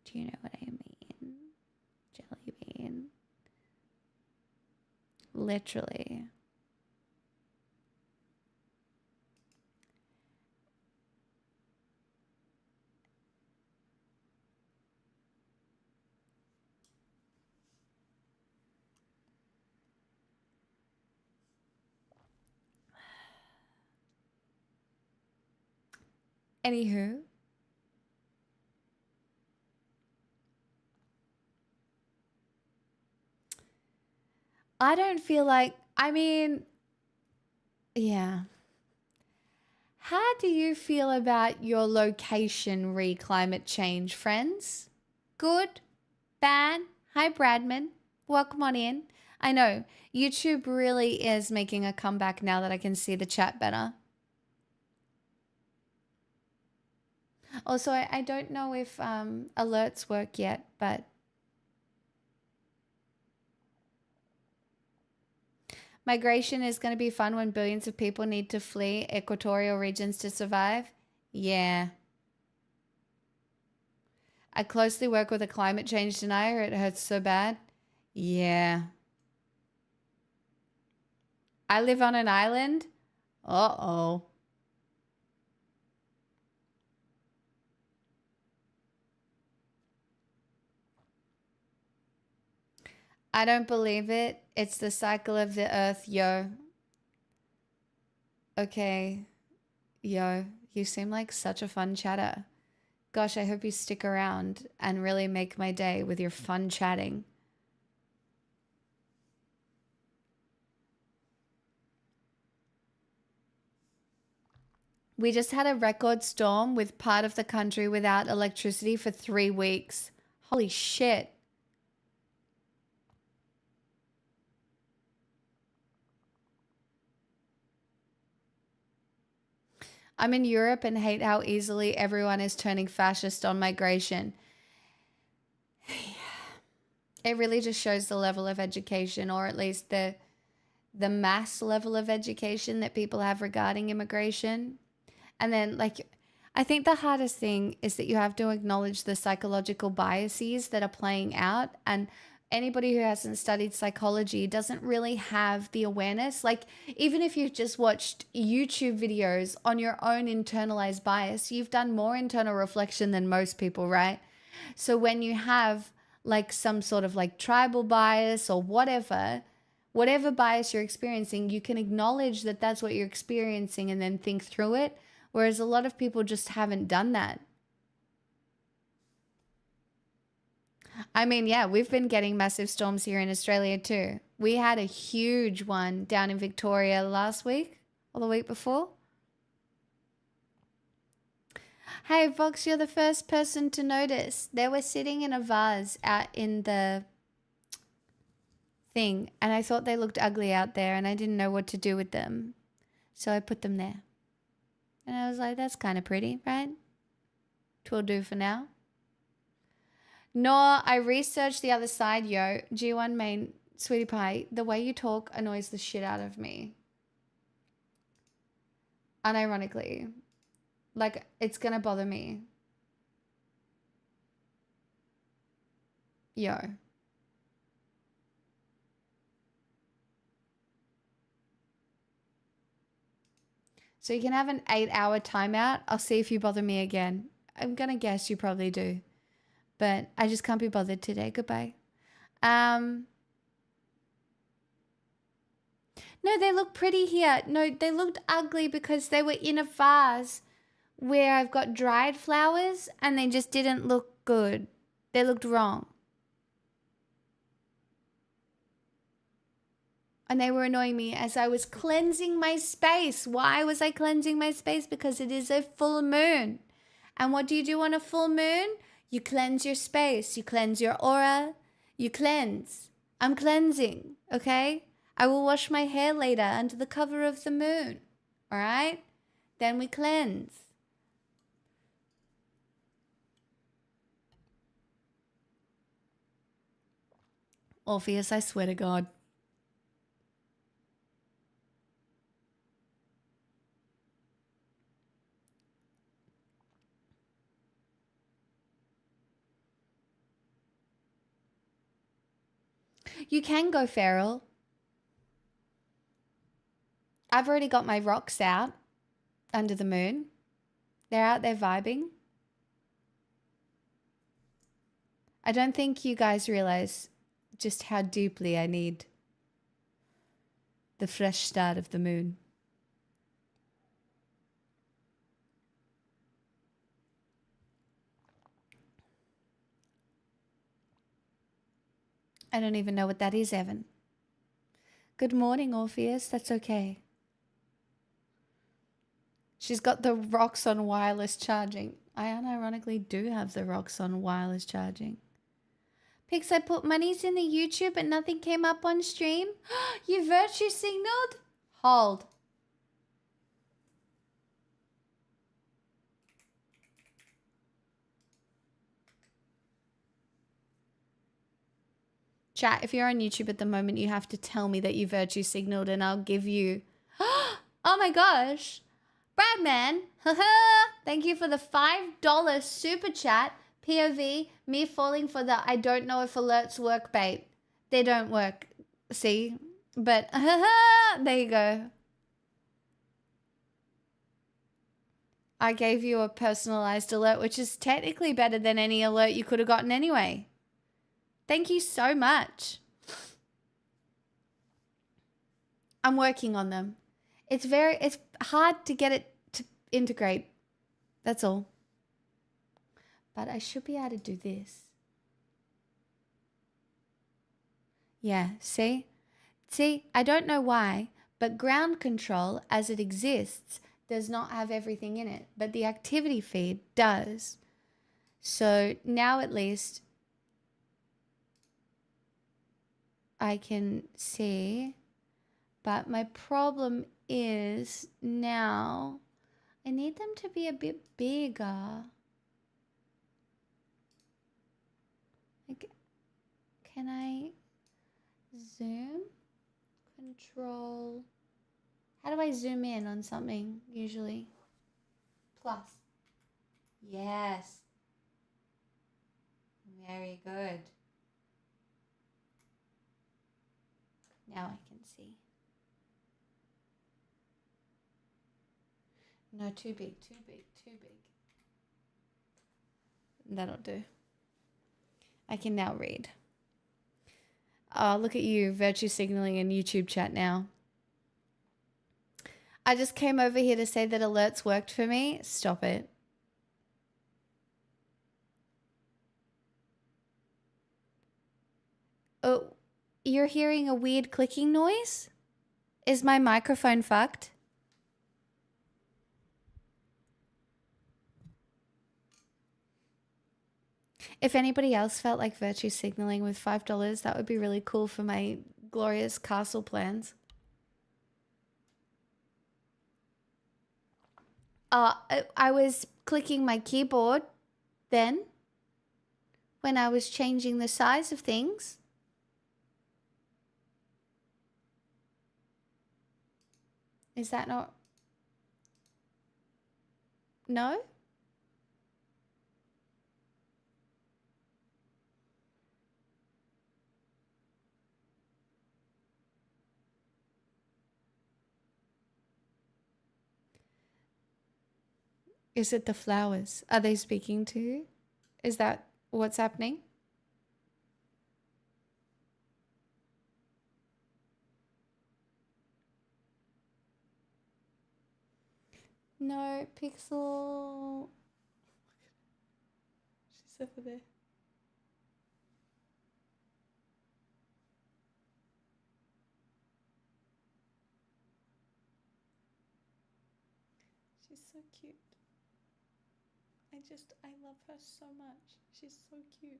Do you know what I mean? Jelly bean. Literally. Anywho. I don't feel like, yeah. How do you feel about your location climate change, friends? Good? Bad? Hi, Bradman. Welcome on in. I know, YouTube really is making a comeback now that I can see the chat better. Also, I don't know if alerts work yet, but migration is going to be fun when billions of people need to flee equatorial regions to survive. Yeah. I closely work with a climate change denier. It hurts so bad. Yeah. I live on an island. Uh-oh. I don't believe it. It's the cycle of the earth, yo. Okay. Yo, you seem like such a fun chatter. Gosh, I hope you stick around and really make my day with your fun chatting. We just had a record storm with part of the country without electricity for 3 weeks. Holy shit. I'm in Europe and hate how easily everyone is turning fascist on migration. It really just shows the level of education, or at least the mass level of education that people have regarding immigration. And then, like, I think the hardest thing is that you have to acknowledge the psychological biases that are playing out, and anybody who hasn't studied psychology doesn't really have the awareness. Like, even if you've just watched YouTube videos on your own internalized bias, you've done more internal reflection than most people, right? So when you have like some sort of like tribal bias or whatever bias you're experiencing, you can acknowledge that that's what you're experiencing and then think through it. Whereas a lot of people just haven't done that. I mean, yeah, we've been getting massive storms here in Australia too. We had a huge one down in Victoria last week or the week before. Hey, Vox, you're the first person to notice. They were sitting in a vase out in the thing, and I thought they looked ugly out there, and I didn't know what to do with them. So I put them there. And I was like, that's kind of pretty, right? Twill do for now. Nor I researched the other side, yo. G1 main, sweetie pie, the way you talk annoys the shit out of me. Unironically. Like, it's gonna bother me. Yo. So you can have an 8-hour timeout. I'll see if you bother me again. I'm going to guess you probably do. But I just can't be bothered today. Goodbye. No, they look pretty here. No, they looked ugly because they were in a vase where I've got dried flowers and they just didn't look good. They looked wrong. And they were annoying me as I was cleansing my space. Why was I cleansing my space? Because it is a full moon. And what do you do on a full moon? You cleanse your space. You cleanse your aura. You cleanse. I'm cleansing, okay? I will wash my hair later under the cover of the moon. All right? Then we cleanse. Orpheus, I swear to God. You can go feral. I've already got my rocks out under the moon. They're out there vibing. I don't think you guys realize just how deeply I need the fresh start of the moon. I don't even know what that is, Evan. Good morning, Orpheus. That's okay. She's got the rocks on wireless charging. I unironically do have the rocks on wireless charging. Pix, I put monies in the YouTube but nothing came up on stream. You virtue signaled? Hold. Chat, if you're on YouTube at the moment, you have to tell me that you virtue signaled and I'll give you... Oh my gosh. Bradman, thank you for the $5 super chat. POV, me falling for the I don't know if alerts work bait. They don't work, see? But there you go. I gave you a personalized alert, which is technically better than any alert you could have gotten anyway. Thank you so much. I'm working on them. It's hard to get it to integrate. That's all. But I should be able to do this. Yeah, see? See, I don't know why, but ground control as it exists does not have everything in it, but the activity feed does. So now at least I can see, but my problem is now I need them to be a bit bigger. Like, can I zoom? Control. How do I zoom in on something usually? Plus. Yes. Very good. Now I can see. No, too big, too big, too big. That'll do. I can now read. Oh, look at you, virtue signaling in YouTube chat now. I just came over here to say that alerts worked for me. Stop it. Oh, you're hearing a weird clicking noise? Is my microphone fucked? If anybody else felt like virtue signaling with $5, that would be really cool for my glorious castle plans. I was clicking my keyboard then when I was changing the size of things. Is that not? No? Is it the flowers? Are they speaking to you? Is that what's happening? No, Pixel. She's over there. She's so cute. I love her so much. She's so cute.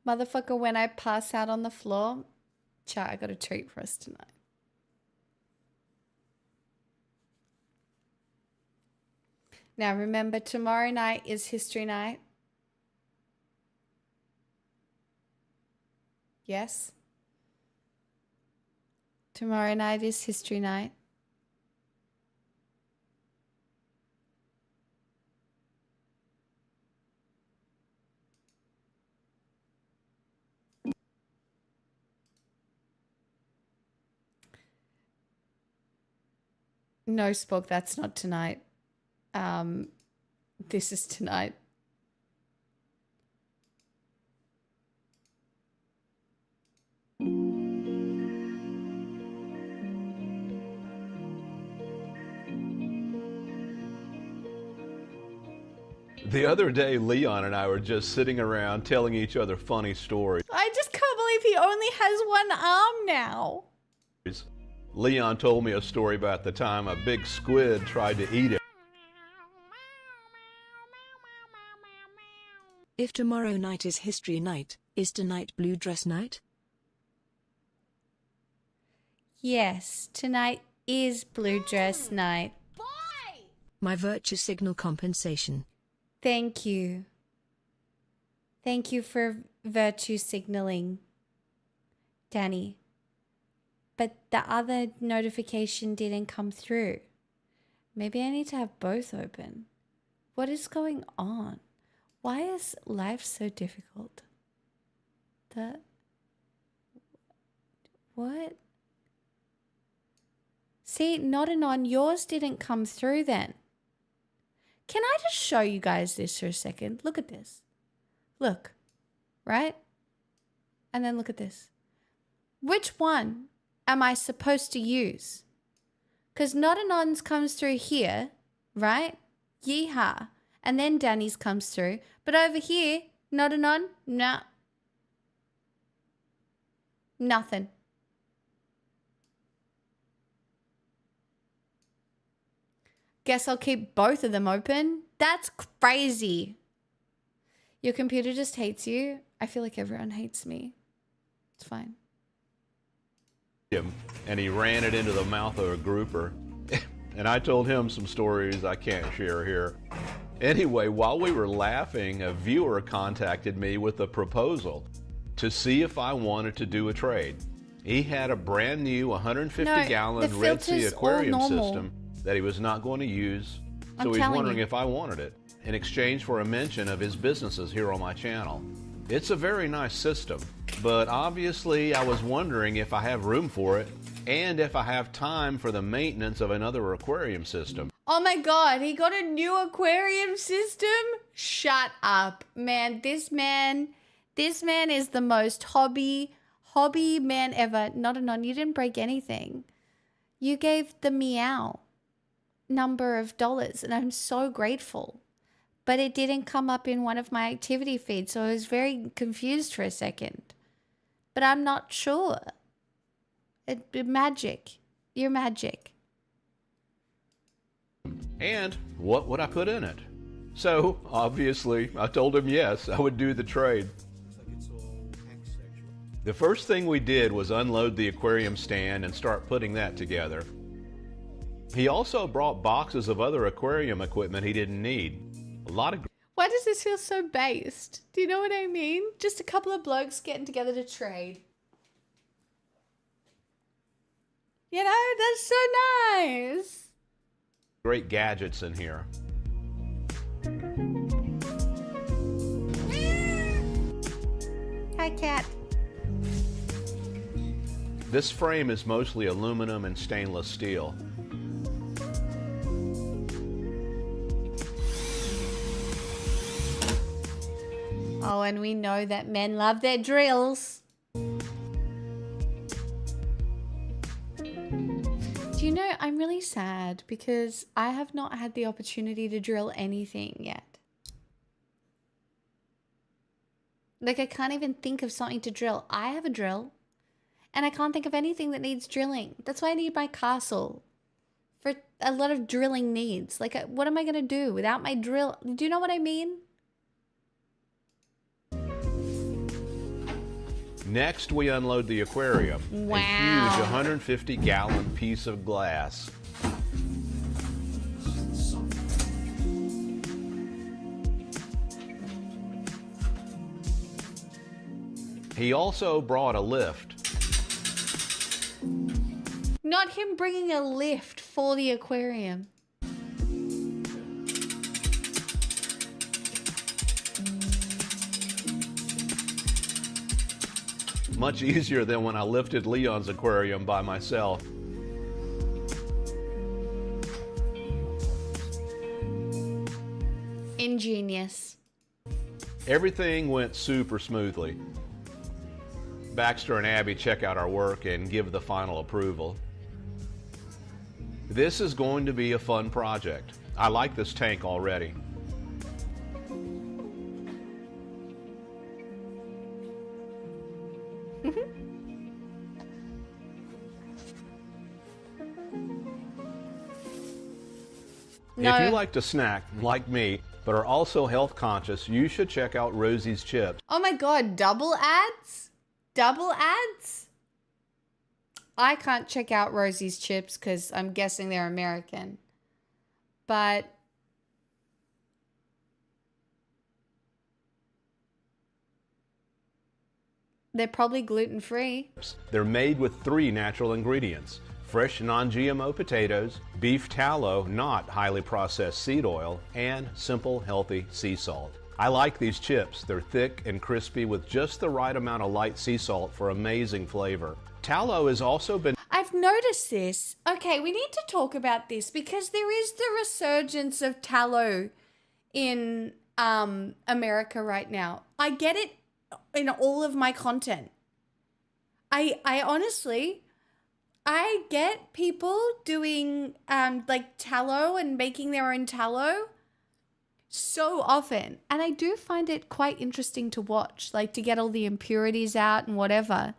Motherfucker, when I pass out on the floor, chat, I got a treat for us tonight. Now remember, tomorrow night is history night. Yes? Tomorrow night is history night. No, Spock, that's not tonight. This is tonight. The other day, Leon and I were just sitting around telling each other funny stories. I just can't believe he only has one arm now. Leon told me a story about the time a big squid tried to eat him. If tomorrow night is history night, is tonight blue dress night? Yes, tonight is blue dress night. My virtue signal compensation. Thank you. Thank you for virtue signaling, Danny. But the other notification didn't come through. Maybe I need to have both open. What is going on? Why is life so difficult? What? See, not anon, yours didn't come through then. Can I just show you guys this for a second? Look at this. Look, right? And then look at this. Which one am I supposed to use? Because not anon's comes through here, right? Yeehaw. And then Danny's comes through. But over here, not anon, nah. Nothing. Guess I'll keep both of them open. That's crazy. Your computer just hates you. I feel like everyone hates me. It's fine. And he ran it into the mouth of a grouper. And I told him some stories I can't share here. Anyway, while we were laughing, a viewer contacted me with a proposal to see if I wanted to do a trade. He had a brand new 150-gallon Red Sea aquarium system that he was not going to use, so he's wondering if I wanted it in exchange for a mention of his businesses here on my channel. It's a very nice system, but obviously I was wondering if I have room for it and if I have time for the maintenance of another aquarium system. Oh my God, he got a new aquarium system? Shut up, man. This man is the most hobby man ever. Not anon, you didn't break anything. You gave the meow number of dollars, and I'm so grateful. But it didn't come up in one of my activity feeds, so I was very confused for a second. But I'm not sure. Magic. You're magic. And what would I put in it? So, obviously, I told him yes, I would do the trade. The first thing we did was unload the aquarium stand and start putting that together. He also brought boxes of other aquarium equipment he didn't need. A lot of... Why does this feel so based? Do you know what I mean? Just a couple of blokes getting together to trade. You know, that's so nice. Great gadgets in here. Hi, cat. This frame is mostly aluminum and stainless steel. Oh, and we know that men love their drills. Do you know, I'm really sad because I have not had the opportunity to drill anything yet. Like, I can't even think of something to drill. I have a drill, and I can't think of anything that needs drilling. That's why I need my castle for a lot of drilling needs. Like, what am I going to do without my drill? Do you know what I mean? Next, we unload the aquarium. Wow. A huge 150-gallon piece of glass. He also brought a lift. Not him bringing a lift for the aquarium. Much easier than when I lifted Leon's aquarium by myself. Ingenious. Everything went super smoothly. Baxter and Abby check out our work and give the final approval. This is going to be a fun project. I like this tank already. No. If you like to snack, like me, but are also health conscious, you should check out Rosie's Chips. Oh my god, double ads? Double ads? I can't check out Rosie's Chips because I'm guessing they're American. But they're probably gluten-free. They're made with 3 natural ingredients: fresh non-GMO potatoes, beef tallow, not highly processed seed oil, and simple, healthy sea salt. I like these chips. They're thick and crispy with just the right amount of light sea salt for amazing flavor. Tallow has also been I've noticed this. Okay, we need to talk about this because there is the resurgence of tallow in America right now. I get it in all of my content. I honestly, I get people doing like tallow and making their own tallow so often. And I do find it quite interesting to watch, like to get all the impurities out and whatever.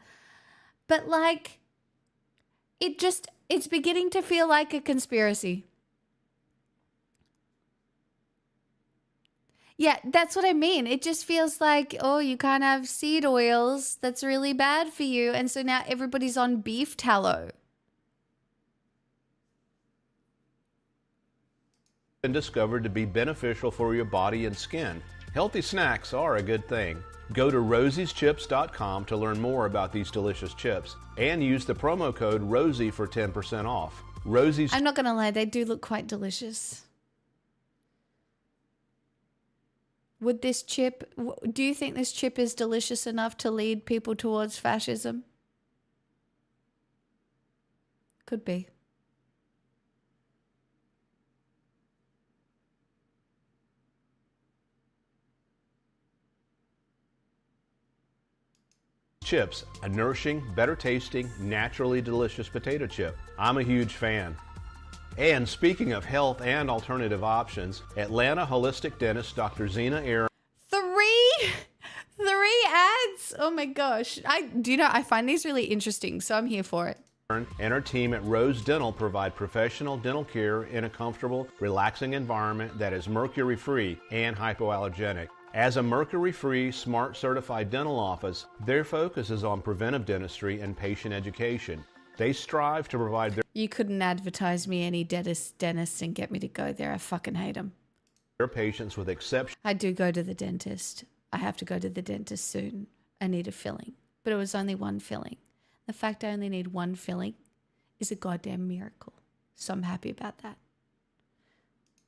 But like, it's beginning to feel like a conspiracy. Yeah, that's what I mean. It just feels like, oh, you can't have seed oils. That's really bad for you. And so now everybody's on beef tallow. been discovered to be beneficial for your body and skin. Healthy snacks are a good thing. Go to rosieschips.com to learn more about these delicious chips and use the promo code ROSIE for 10% off. Rosie's I'm not going to lie, they do look quite delicious. Would this chip, do you think this chip is delicious enough to lead people towards fascism? Could be. Chips, a nourishing, better tasting, naturally delicious potato chip. I'm a huge fan. And speaking of health and alternative options, Atlanta holistic dentist Dr. Zena Aaron Three ads? Oh my gosh. I find these really interesting, so I'm here for it. and her team at Rose Dental provide professional dental care in a comfortable, relaxing environment that is mercury-free and hypoallergenic. As a mercury-free, SMART certified dental office, their focus is on preventive dentistry and patient education. They strive to provide You couldn't advertise me any dentist and get me to go there. I fucking hate them. their patients with exceptional I do go to the dentist. I have to go to the dentist soon. I need a filling. But it was only one filling. The fact I only need one filling is a goddamn miracle. So I'm happy about that.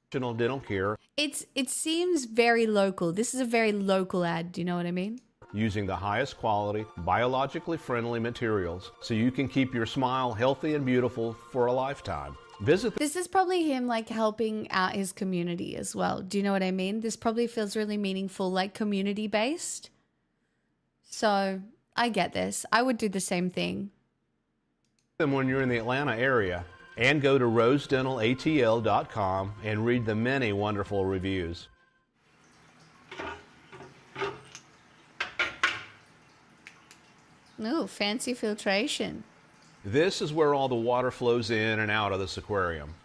Dental care. It seems very local. This is a very local ad. Do you know what I mean? Using the highest quality, biologically friendly materials so you can keep your smile healthy and beautiful for a lifetime. Visit This is probably him like helping out his community as well. Do you know what I mean? This probably feels really meaningful, like community based. So I get this. I would do the same thing. them when you're in the Atlanta area, and go to rosedentalatl.com and read the many wonderful reviews. Ooh, fancy filtration. This is where all the water flows in and out of this aquarium.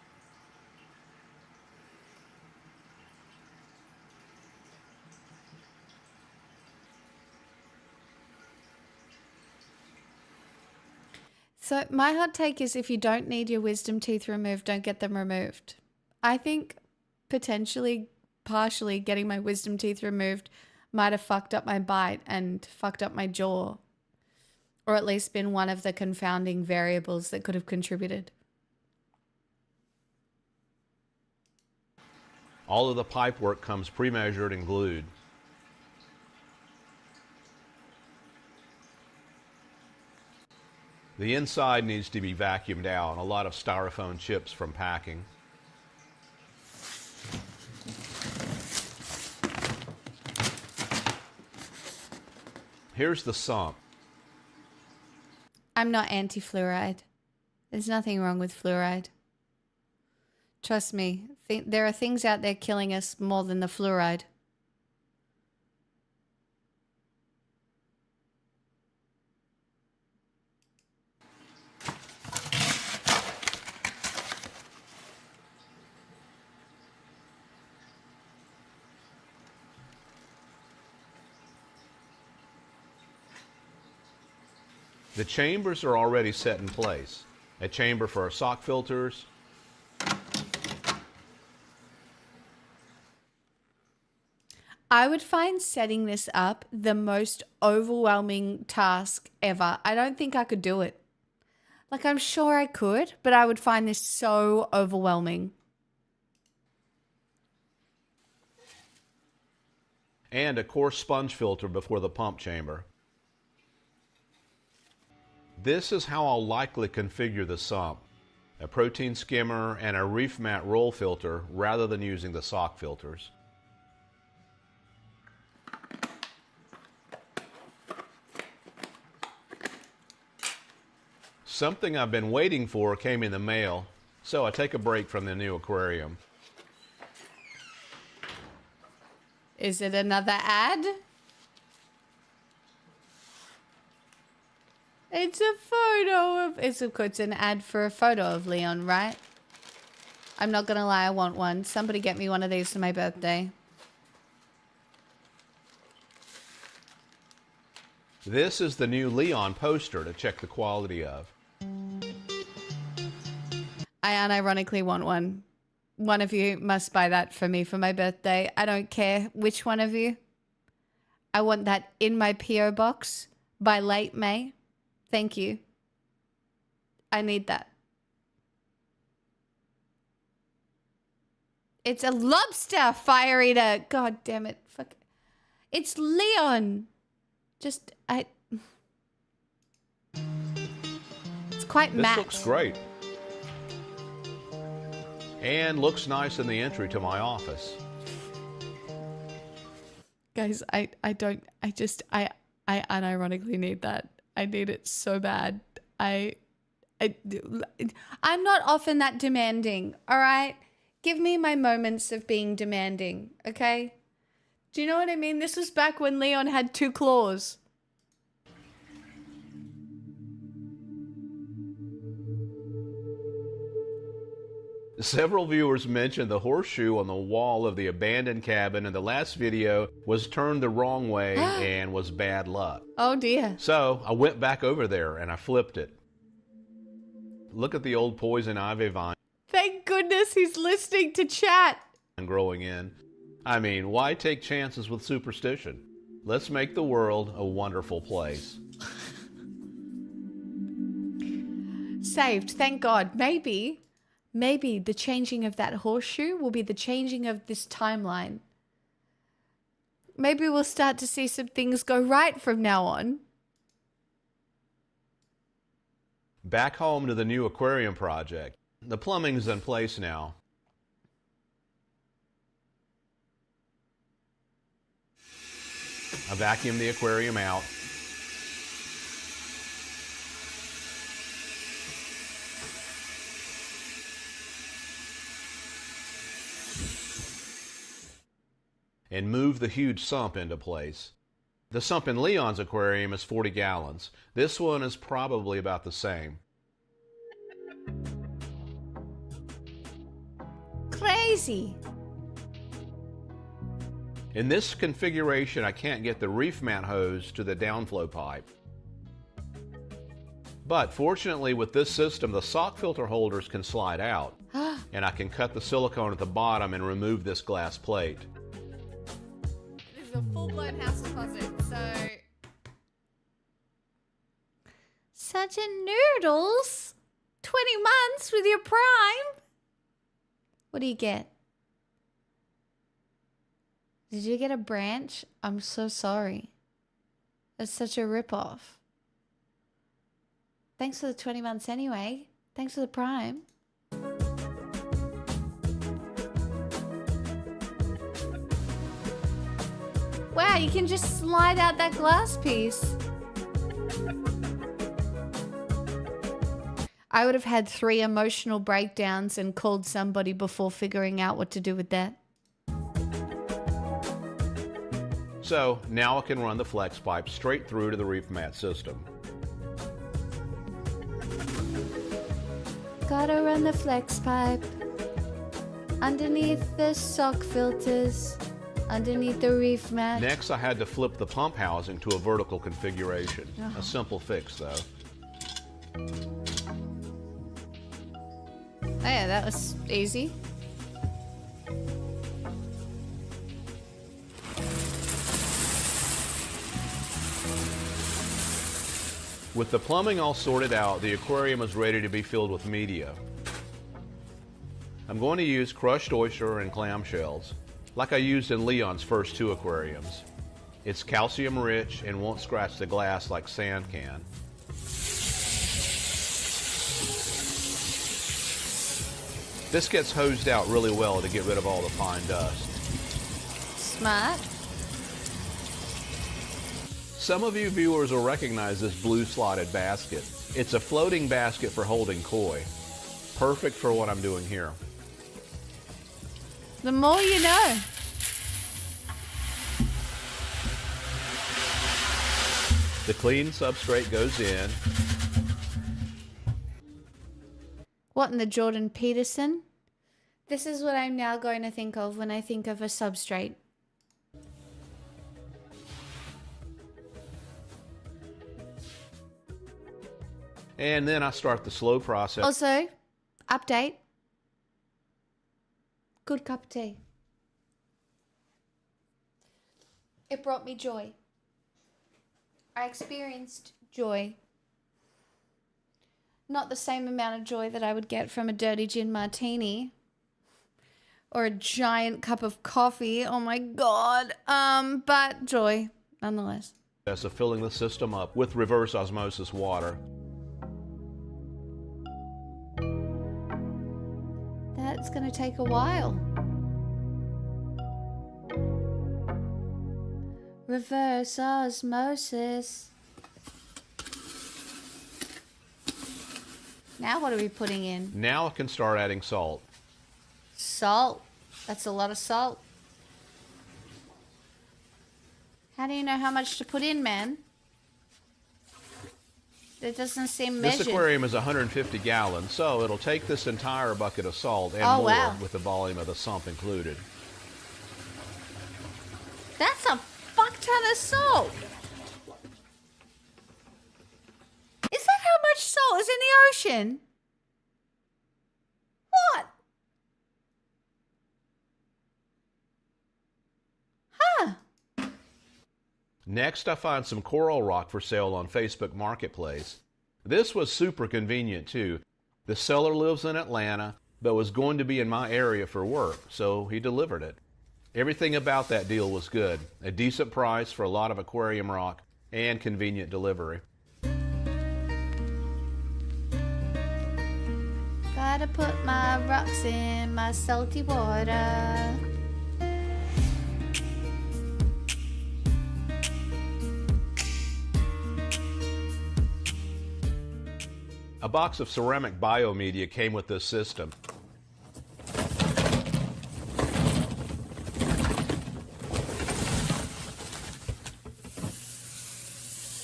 So my hot take is if you don't need your wisdom teeth removed, don't get them removed. I think potentially, partially getting my wisdom teeth removed might have fucked up my bite and fucked up my jaw. Or at least been one of the confounding variables that could have contributed. All of the pipe work comes pre-measured and glued. The inside needs to be vacuumed out. A lot of styrofoam chips from packing. Here's the sump. I'm not anti-fluoride. There's nothing wrong with fluoride. Trust me, there are things out there killing us more than the fluoride. The chambers are already set in place. A chamber for our sock filters. I would find setting this up the most overwhelming task ever. I don't think I could do it. Like, I'm sure I could, but I would find this so overwhelming. And a coarse sponge filter before the pump chamber. This is how I'll likely configure the sump. A protein skimmer and a reef mat roll filter rather than using the sock filters. Something I've been waiting for came in the mail, so I take a break from the new aquarium. Is it another ad? It's a photo of... It's an ad for a photo of Leon, right? I'm not gonna lie, I want one. Somebody get me one of these for my birthday. This is the new Leon poster to check the quality of. I unironically want one. One of you must buy that for me for my birthday. I don't care which one of you. I want that in my P.O. box by late May. Thank you. I need that. It's a lobster fire eater. God damn it. Fuck. It's Leon. It's quite matte. This looks great. And looks nice in the entry to my office. Guys, I unironically need that. I need it so bad. I'm not often that demanding, all right? Give me my moments of being demanding, okay? Do you know what I mean? This was back when Leon had 2 claws. Several viewers mentioned the horseshoe on the wall of the abandoned cabin in the last video was turned the wrong way and was bad luck. Oh dear. So I went back over there and I flipped it. Look at the old poison ivy vine Thank goodness he's listening to chat. growing in. I mean, why take chances with superstition? Let's make the world a wonderful place. saved. Thank God. Maybe the changing of that horseshoe will be the changing of this timeline. Maybe we'll start to see some things go right from now on. Back home to the new aquarium project. The plumbing's in place now. I vacuumed the aquarium out. And moved the huge sump into place. The sump in Leon's aquarium is 40 gallons. This one is probably about the same. Crazy. In this configuration, I can't get the reef mat hose to the downflow pipe. But fortunately with this system, the sock filter holders can slide out, and I can cut the silicone at the bottom and remove this glass plate. This is a full-blown house deposit, so... Sergeant Noodles? 20 months with your prime? What do you get? Did you get a branch? I'm so sorry. It's such a rip-off. Thanks for the 20 months anyway. Thanks for the prime. Wow, you can just slide out that glass piece. I would have had 3 emotional breakdowns and called somebody before figuring out what to do with that. So now I can run the flex pipe straight through to the reef mat system. Gotta run the flex pipe underneath the sock filters, underneath the reef mat. Next, I had to flip the pump housing to a vertical configuration. A simple fix, though. Oh yeah, that was easy. With the plumbing all sorted out, the aquarium is ready to be filled with media. I'm going to use crushed oyster and clam shells, like I used in Leon's first 2 aquariums. It's calcium rich and won't scratch the glass like sand can. This gets hosed out really well to get rid of all the fine dust. Smart. Some of you viewers will recognize this blue slotted basket. It's a floating basket for holding koi. Perfect for what I'm doing here. The more you know. The clean substrate goes in. What in the Jordan Peterson? This is what I'm now going to think of when I think of a substrate. And then I start the slow process. Also, update. Good cup of tea. It brought me joy. I experienced joy. Not the same amount of joy that I would get from a dirty gin martini or a giant cup of coffee. Oh my God. But joy nonetheless. Of filling the system up with reverse osmosis water. That's going to take a while. Reverse osmosis. Now what are we putting in? Now I can start adding salt. Salt. That's a lot of salt. How do you know how much to put in, man? It doesn't seem measured. This aquarium is 150 gallons, so it'll take this entire bucket of salt and more wow. with the volume of the sump included. That's a fuck ton of salt. Is that how much salt is in the ocean? What? Huh. Next, I find some coral rock for sale on Facebook Marketplace. This was super convenient too. The seller lives in Atlanta, but was going to be in my area for work, so he delivered it. Everything about that deal was good. A decent price for a lot of aquarium rock and convenient delivery. Gotta put my rocks in my salty water. A box of ceramic biomedia came with this system.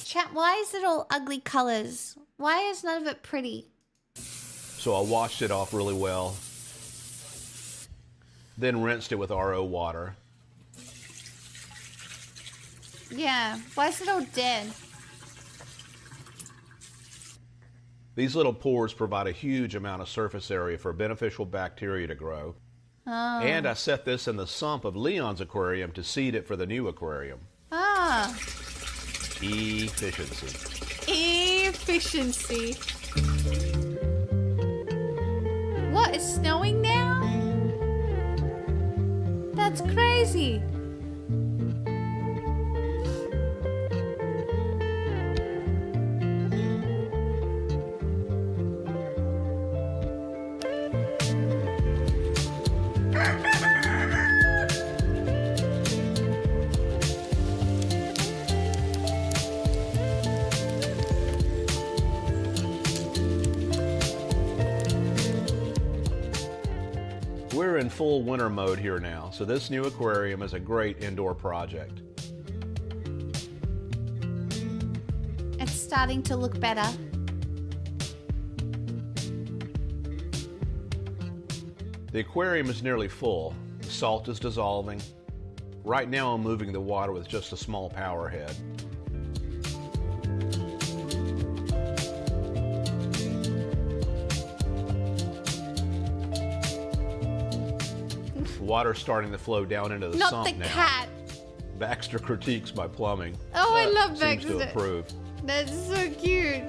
Chat, why is it all ugly colors? Why is none of it pretty? So I washed it off really well, then rinsed it with RO water. Yeah, why is it all dead? These little pores provide a huge amount of surface area for beneficial bacteria to grow. Oh. And I set this in the sump of Leon's aquarium to seed it for the new aquarium. Ah. Efficiency. Efficiency. What, it's snowing now? That's crazy. We're in full winter mode here now, so this new aquarium is a great indoor project. It's starting to look better. The aquarium is nearly full. The salt is dissolving. Right now I'm moving the water with just a small power head. Water's starting to flow down into the Not sump the now. cat. Baxter critiques my plumbing. Oh, I love Seems Baxter. to approve. That's so cute.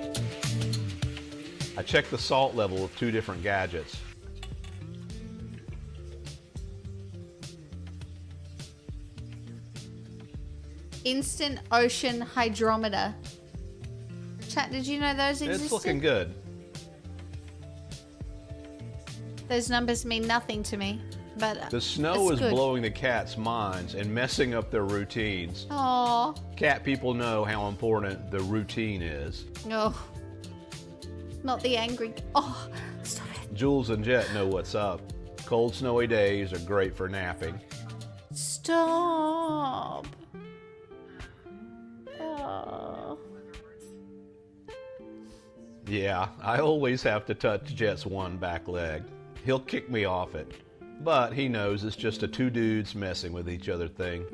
I checked the salt level with two different gadgets. Instant ocean hydrometer. Chat, did you know those existed? It's looking good. Those numbers mean nothing to me, but The snow it's is good. blowing the cats' minds and messing up their routines. Aw. Cat people know how important the routine is. No. Not the angry. Oh, stop it. Jules and Jet know what's up. Cold, snowy days are great for napping. Stop. Oh. Yeah, I always have to touch Jet's one back leg. He'll kick me off it. But he knows it's just a two dudes messing with each other thing.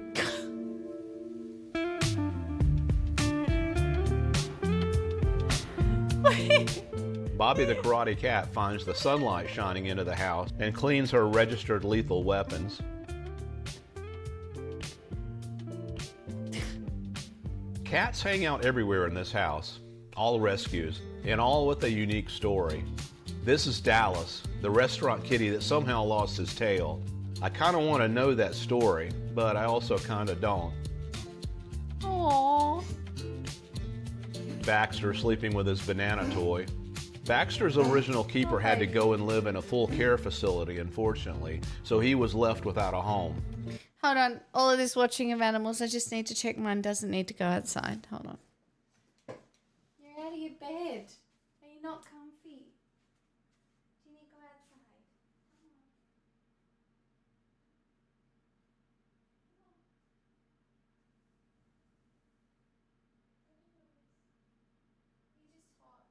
Bobby the Karate Cat finds the sunlight shining into the house and cleans her registered lethal weapons. Cats hang out everywhere in this house, all rescues, and all with a unique story. This is Dallas, the restaurant kitty that somehow lost his tail. I kind of want to know that story, but I also kind of don't. Aww. Baxter sleeping with his banana toy. Baxter's original keeper had to go and live in a full care facility, unfortunately, so he was left without a home. Hold on. All of this watching of animals, I just need to check mine doesn't need to go outside. Hold on. You're out of your bed. Are you not comfy? Do you need to go outside? You're just hot.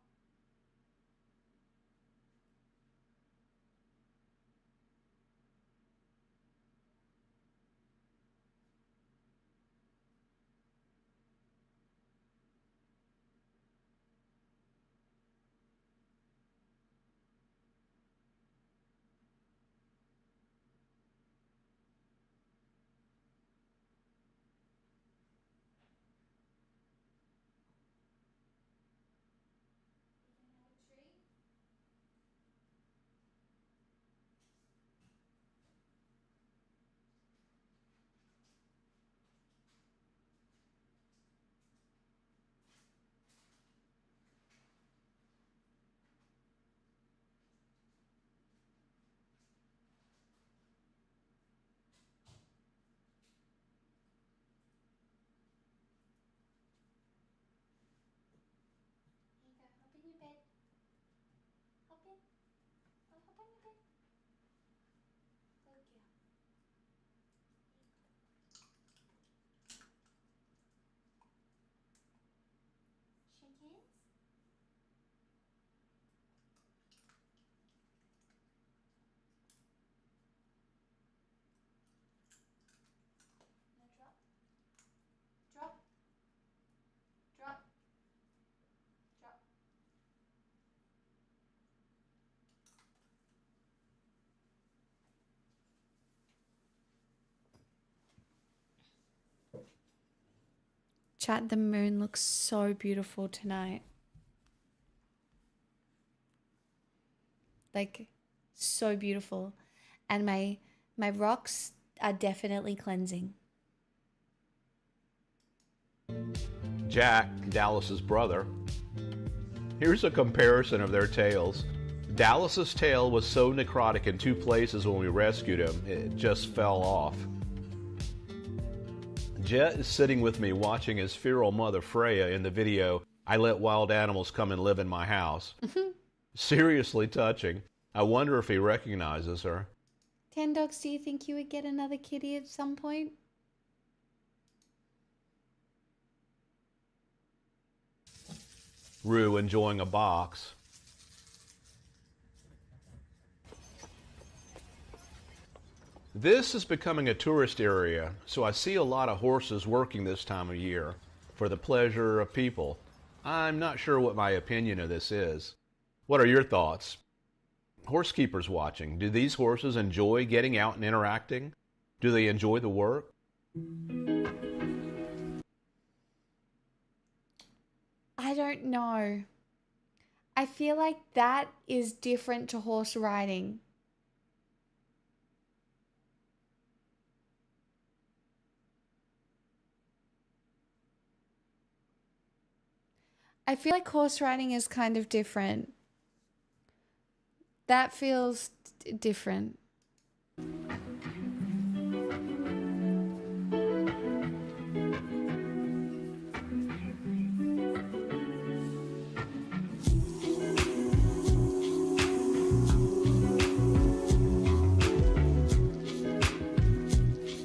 Chat, the moon looks so beautiful tonight. Like, so beautiful. And my rocks are definitely cleansing. Jack, Dallas's brother. Here's a comparison of their tails. Dallas's tail was so necrotic in 2 places when we rescued him, it just fell off. Jet is sitting with me watching his feral mother Freya in the video, I Let Wild Animals Come and Live in My House. Seriously touching. I wonder if he recognizes her. 10 Dogs, do you think you would get another kitty at some point? Rue enjoying a box. This is becoming a tourist area, so I see a lot of horses working this time of year for the pleasure of people. I'm not sure what my opinion of this is. What are your thoughts? Horse keepers watching, do these horses enjoy getting out and interacting? Do they enjoy the work? I don't know. I feel like that is different to horse riding. I feel like horse riding is kind of different. That feels different.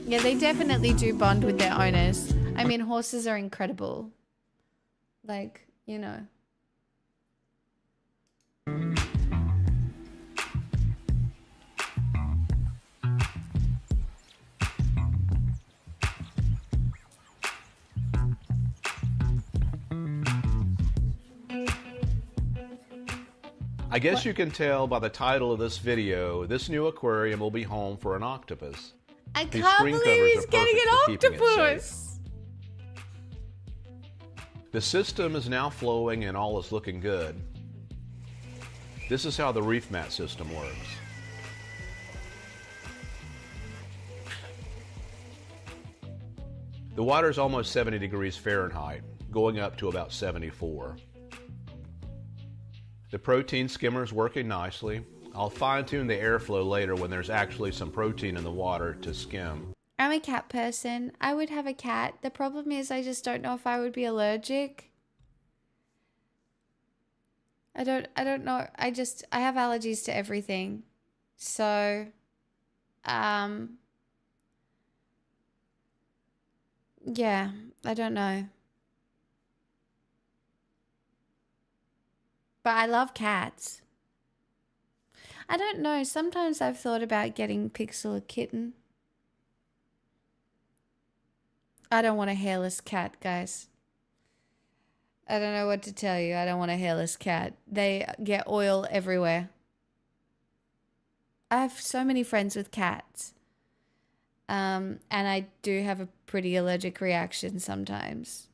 Yeah, they definitely do bond with their owners. I mean, horses are incredible. Like, you know. I guess you can tell by the title of this video, this new aquarium will be home for an octopus. I These can't screen believe covers he's are getting perfect an for keeping it safe. octopus. The system is now flowing and all is looking good. This is how the reef mat system works. The water is almost 70 degrees Fahrenheit, going up to about 74. The protein skimmer is working nicely. I'll fine-tune the airflow later when there's actually some protein in the water to skim. I'm a cat person. I would have a cat. The problem is I just don't know if I would be allergic. I don't know. I have allergies to everything. So, yeah, I don't know. But I love cats. I don't know. Sometimes I've thought about getting Pixel a kitten. I don't want a hairless cat, guys. I don't know what to tell you. I don't want a hairless cat. They get oil everywhere. I have so many friends with cats. And I do have a pretty allergic reaction sometimes.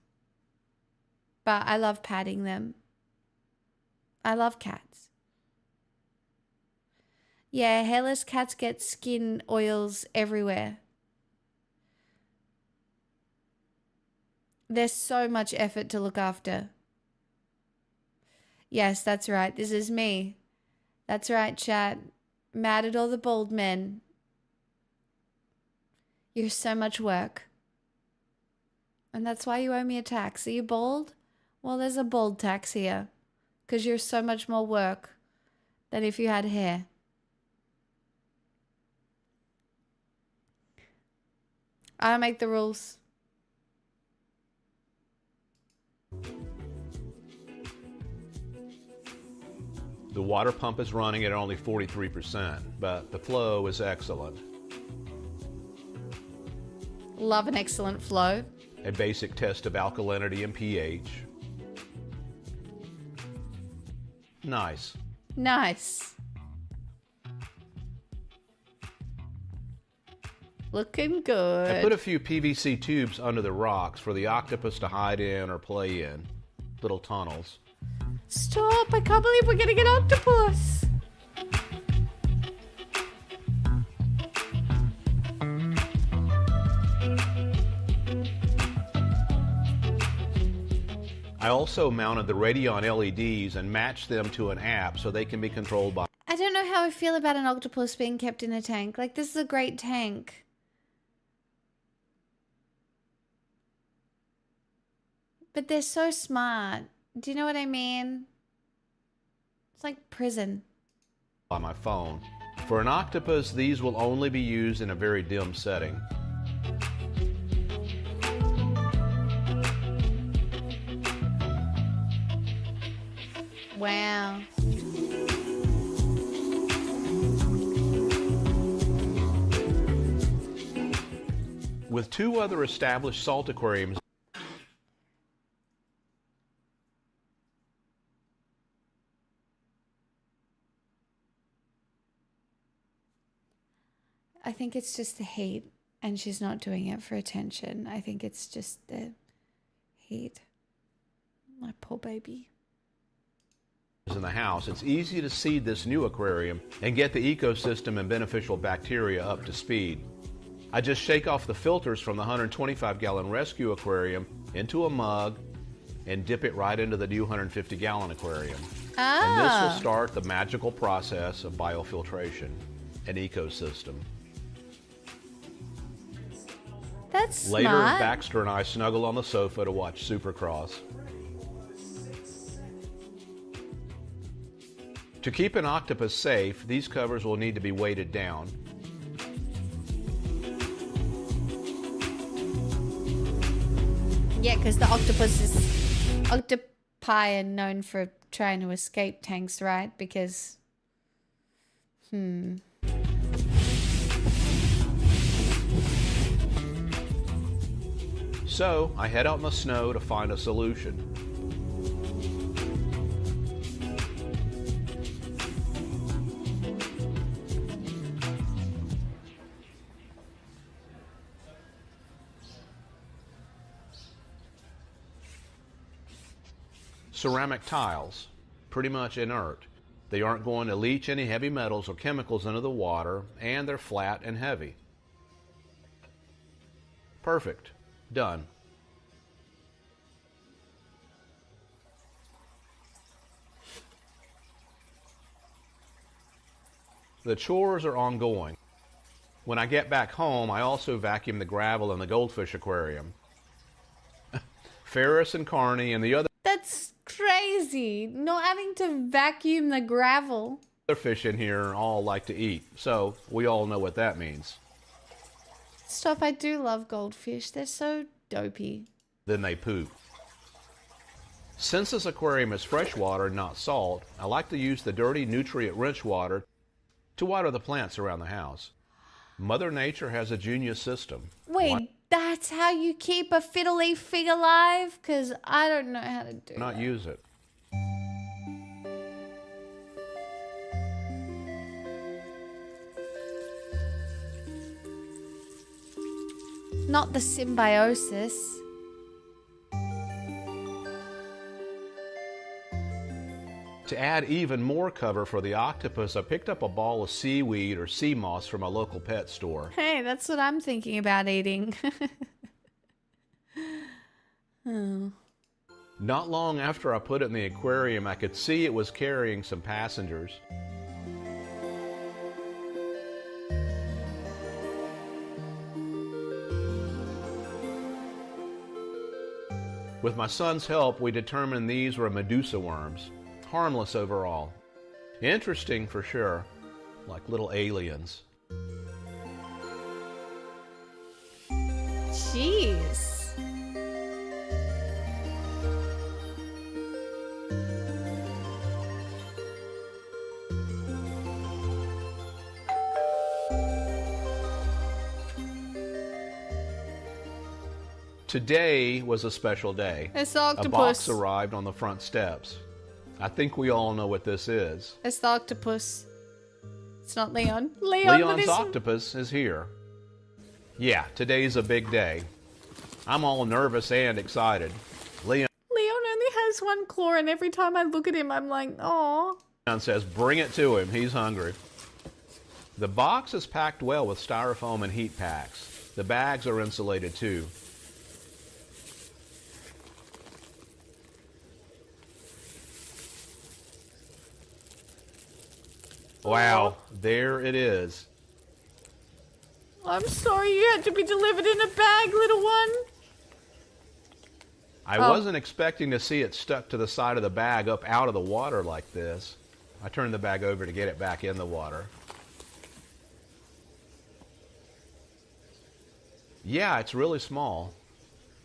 But I love patting them. I love cats. Yeah, hairless cats get skin oils everywhere. There's so much effort to look after. Yes, that's right. This is me. That's right, chat. Mad at all the bald men. You're so much work. And that's why you owe me a tax. Are you bald? Well, there's a bald tax here. Because you're so much more work than if you had hair. I make the rules. The water pump is running at only 43%, but the flow is excellent. Love an excellent flow. A basic test of alkalinity and pH. Nice. Nice. Looking I good. put a few PVC tubes under the rocks for the octopus to hide in or play in. Little tunnels. Stop! I can't believe we're getting an octopus! I also mounted the Radeon LEDs and matched them to an app so they can be controlled by I don't know how I feel about an octopus being kept in a tank. Like, this is a great tank. But they're so smart. Do you know what I mean? It's like prison. my phone. For an octopus, these will only be used in a very dim setting. Wow. With 2 other established salt aquariums, I think it's just the heat, and she's not doing it for attention. I think it's just the heat. My poor baby. in the house, it's easy to seed this new aquarium and get the ecosystem and beneficial bacteria up to speed. I just shake off the filters from the 125-gallon rescue aquarium into a mug and dip it right into the new 150-gallon aquarium. And this will start the magical process of biofiltration and ecosystem. That's Later, smart. Baxter and I snuggle on the sofa to watch Supercross. To keep an octopus safe, these covers will need to be weighted down. Yeah, because the octopi are known for trying to escape tanks, right? Because, So, I head out in the snow to find a solution. Ceramic tiles, pretty much inert. They aren't going to leach any heavy metals or chemicals into the water, and they're flat and heavy. Perfect. Done. The chores are ongoing. When I get back home, I also vacuum the gravel in the goldfish aquarium. Ferris and Carney and the other that's crazy. Not having to vacuum the gravel. fish in here all like to eat, so we all know what that means. Stop, I do love goldfish. They're so dopey. Then they poop. Since this aquarium is freshwater, not salt, I like to use the dirty, nutrient-rich water to water the plants around the house. Mother Nature has a genius system. Wait, that's how you keep a fiddle leaf fig alive? Because I don't know how to do Why not that. use it? Not the symbiosis. To add even more cover for the octopus, I picked up a ball of seaweed or sea moss from a local pet store. Hey, that's what I'm thinking about eating. Oh. Not long after I put it in the aquarium, I could see it was carrying some passengers. With my son's help, we determined these were Medusa worms. Harmless overall. Interesting for sure, like little aliens. Jeez. Today was a special day. It's the A octopus. box arrived on the front steps. I think we all know what this is. It's the octopus. It's not Leon. Leon, Leon's but it's... octopus is here. Yeah, today's a big day. I'm all nervous and excited. Leon only has one claw, and every time I look at him, I'm like, oh. says, bring it to him. He's hungry. The box is packed well with styrofoam and heat packs. The bags are insulated too. Wow, there it is. I'm sorry you had to be delivered in a bag, little one. I wasn't expecting to see it stuck to the side of the bag up out of the water like this. I turned the bag over to get it back in the water. Yeah, it's really small,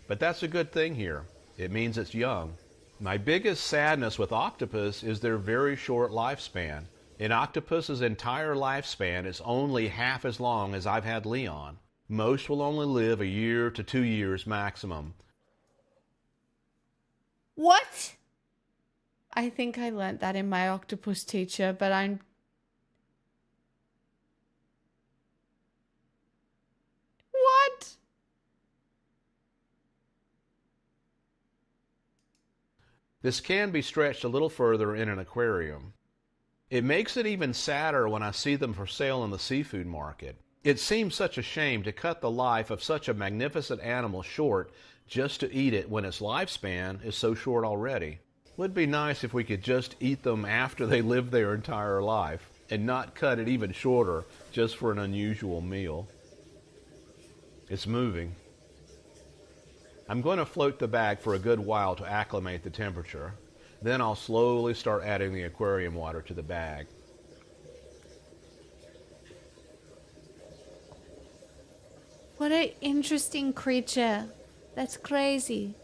but that's a good thing here. It means it's young. My biggest sadness with octopus is their very short lifespan. An octopus's entire lifespan is only half as long as I've had Leon. Most will only live a year to 2 years maximum. What? I think I learnt that in my octopus teacher, but I'm... What? This can be stretched a little further in an aquarium. It makes it even sadder when I see them for sale in the seafood market. It seems such a shame to cut the life of such a magnificent animal short just to eat it when its lifespan is so short already. It would be nice if we could just eat them after they live their entire life and not cut it even shorter just for an unusual meal. It's moving. I'm going to float the bag for a good while to acclimate the temperature. Then I'll slowly start adding the aquarium water to the bag. What an interesting creature. That's crazy.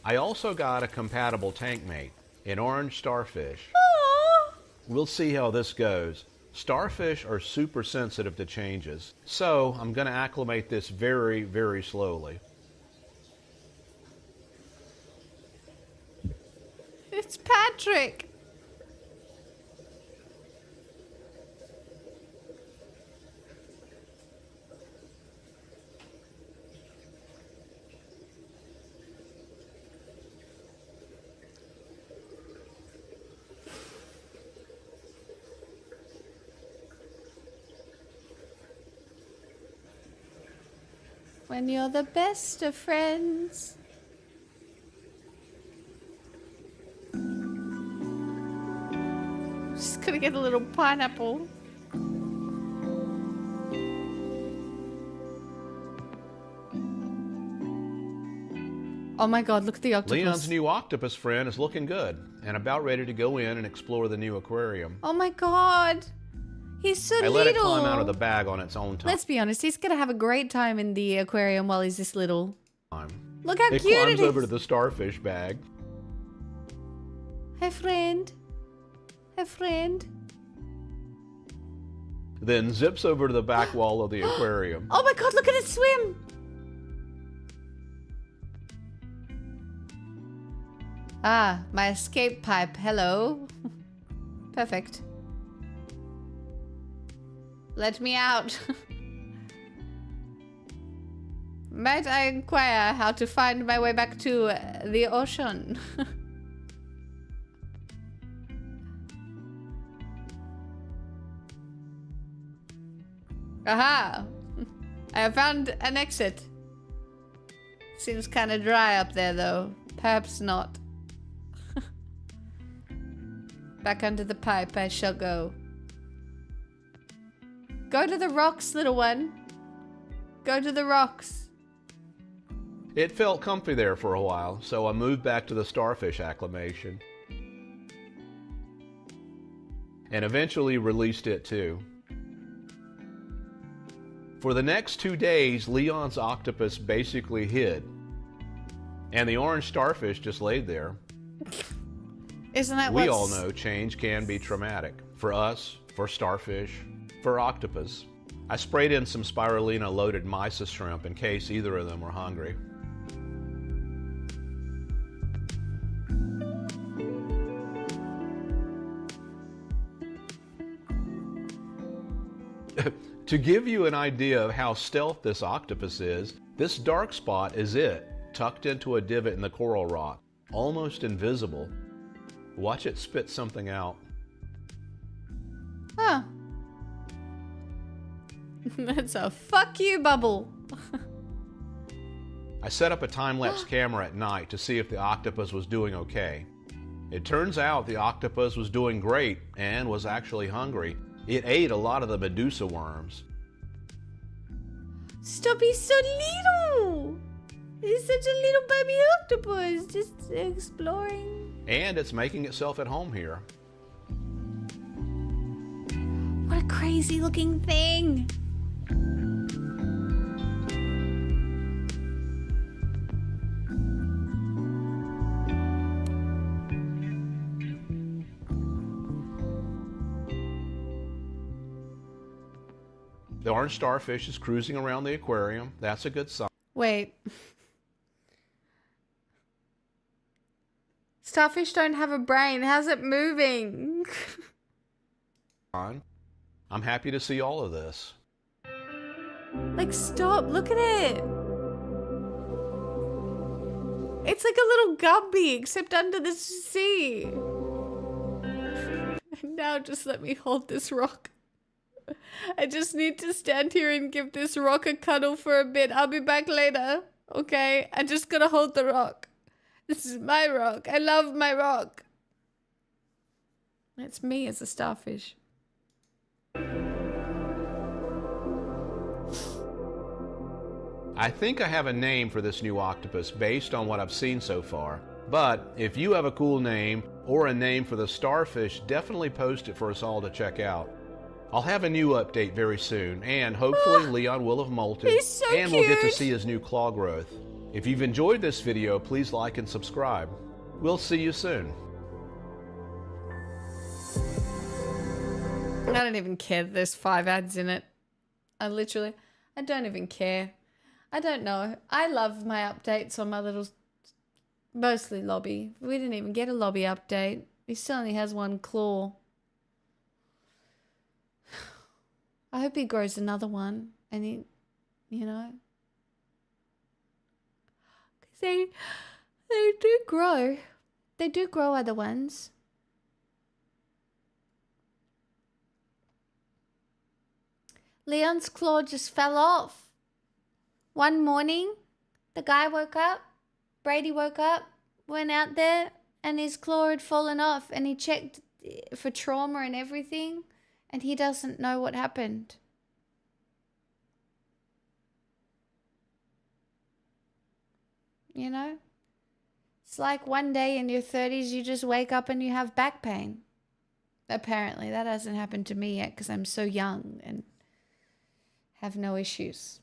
I also got a compatible tank mate, an orange starfish. Aww. We'll see how this goes. Starfish are super sensitive to changes, so I'm going to acclimate this very, very slowly. It's Patrick. When you're the best of friends. Just gonna get a little pineapple. Oh my god, look at the octopus. Leon's new octopus friend is looking good and about ready to go in and explore the new aquarium. Oh my god. He's so I little. let it climb out of the bag on its own time. Let's be honest, he's gonna have a great time in the aquarium while he's this little. Look how It cute it climbs is. over to the starfish bag. Hey friend. Hey friend. Then zips over to the back wall of the aquarium. Oh my god, look at it swim. Ah, my escape pipe. Hello. Perfect. Let me out. Might I inquire how to find my way back to the ocean? Aha! I have found an exit. Seems kind of dry up there, though. Perhaps not. Back under the pipe I shall go. Go to the rocks, little one. Go to the rocks. It felt comfy there for a while, so I moved back to the starfish acclimation. And eventually released it too. For the next 2 days, Leon's octopus basically hid. And the orange starfish just laid there. Isn't that We all know change can be traumatic. For us, for starfish, for octopus. I sprayed in some spirulina loaded mysis shrimp in case either of them were hungry. To give you an idea of how stealth this octopus is, this dark spot is it, tucked into a divot in the coral rock, almost invisible. Watch it spit something out. Huh. That's a fuck you bubble. I set up a time-lapse camera at night to see if the octopus was doing okay. It turns out the octopus was doing great and was actually hungry. It ate a lot of the Medusa worms. Stop, he's so little. He's such a little baby octopus, just exploring. And it's making itself at home here. What a crazy looking thing. The orange starfish is cruising around the aquarium. That's a good sign. Wait. Starfish don't have a brain. How's it moving? I'm happy to see all of this. Like, stop. Look at it. It's like a little Gumby, except under the sea. Now just let me hold this rock. I just need to stand here and give this rock a cuddle for a bit. I'll be back later. Okay? I'm just gonna hold the rock. This is my rock. I love my rock. That's me as a starfish. I think I have a name for this new octopus based on what I've seen so far. But if you have a cool name or a name for the starfish, definitely post it for us all to check out. I'll have a new update very soon, and hopefully Leon will have molted, He's so and we'll get to cute. see his new claw growth. If you've enjoyed this video, please like and subscribe. We'll see you soon. I don't even care that there's 5 ads in it. I don't even care. I don't know. I love my updates on my little, mostly lobby. We didn't even get a lobby update. He still only has 1 claw. I hope he grows another one, and he, you know, because they do grow. They do grow other ones. Leon's claw just fell off. One morning, the guy woke up, Brady woke up, went out there, and his claw had fallen off, and he checked for trauma and everything. And he doesn't know what happened. You know? It's like one day in your 30s, you just wake up and you have back pain. Apparently, that hasn't happened to me yet because I'm so young and have no issues.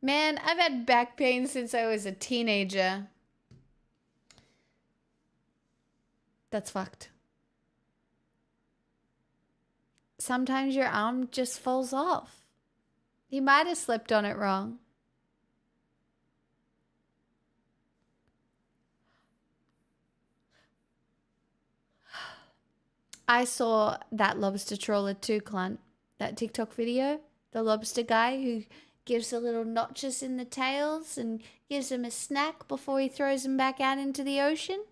Man, I've had back pain since I was a teenager. That's fucked. Sometimes your arm just falls off. You might have slipped on it wrong. I saw that lobster trawler too, Clunt. That TikTok video. The lobster guy who gives the little notches in the tails and gives them a snack before he throws them back out into the ocean.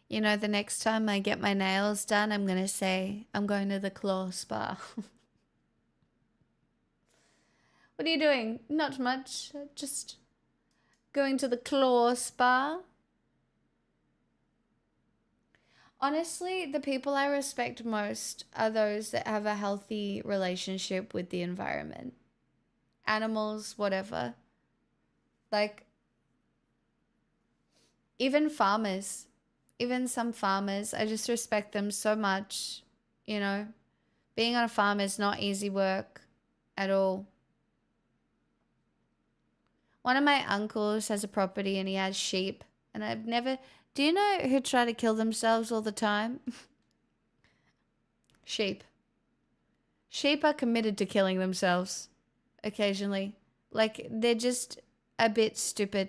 You know, the next time I get my nails done, I'm going to say, I'm going to the claw spa. What are you doing? Not much. Just going to the claw spa. Honestly, the people I respect most are those that have a healthy relationship with the environment. Animals, whatever. Like, even farmers, even some farmers, I just respect them so much. You know, being on a farm is not easy work at all. One of my uncles has a property and he has sheep. And I've never... Do you know who try to kill themselves all the time? Sheep. Sheep are committed to killing themselves occasionally. Like, they're just a bit stupid.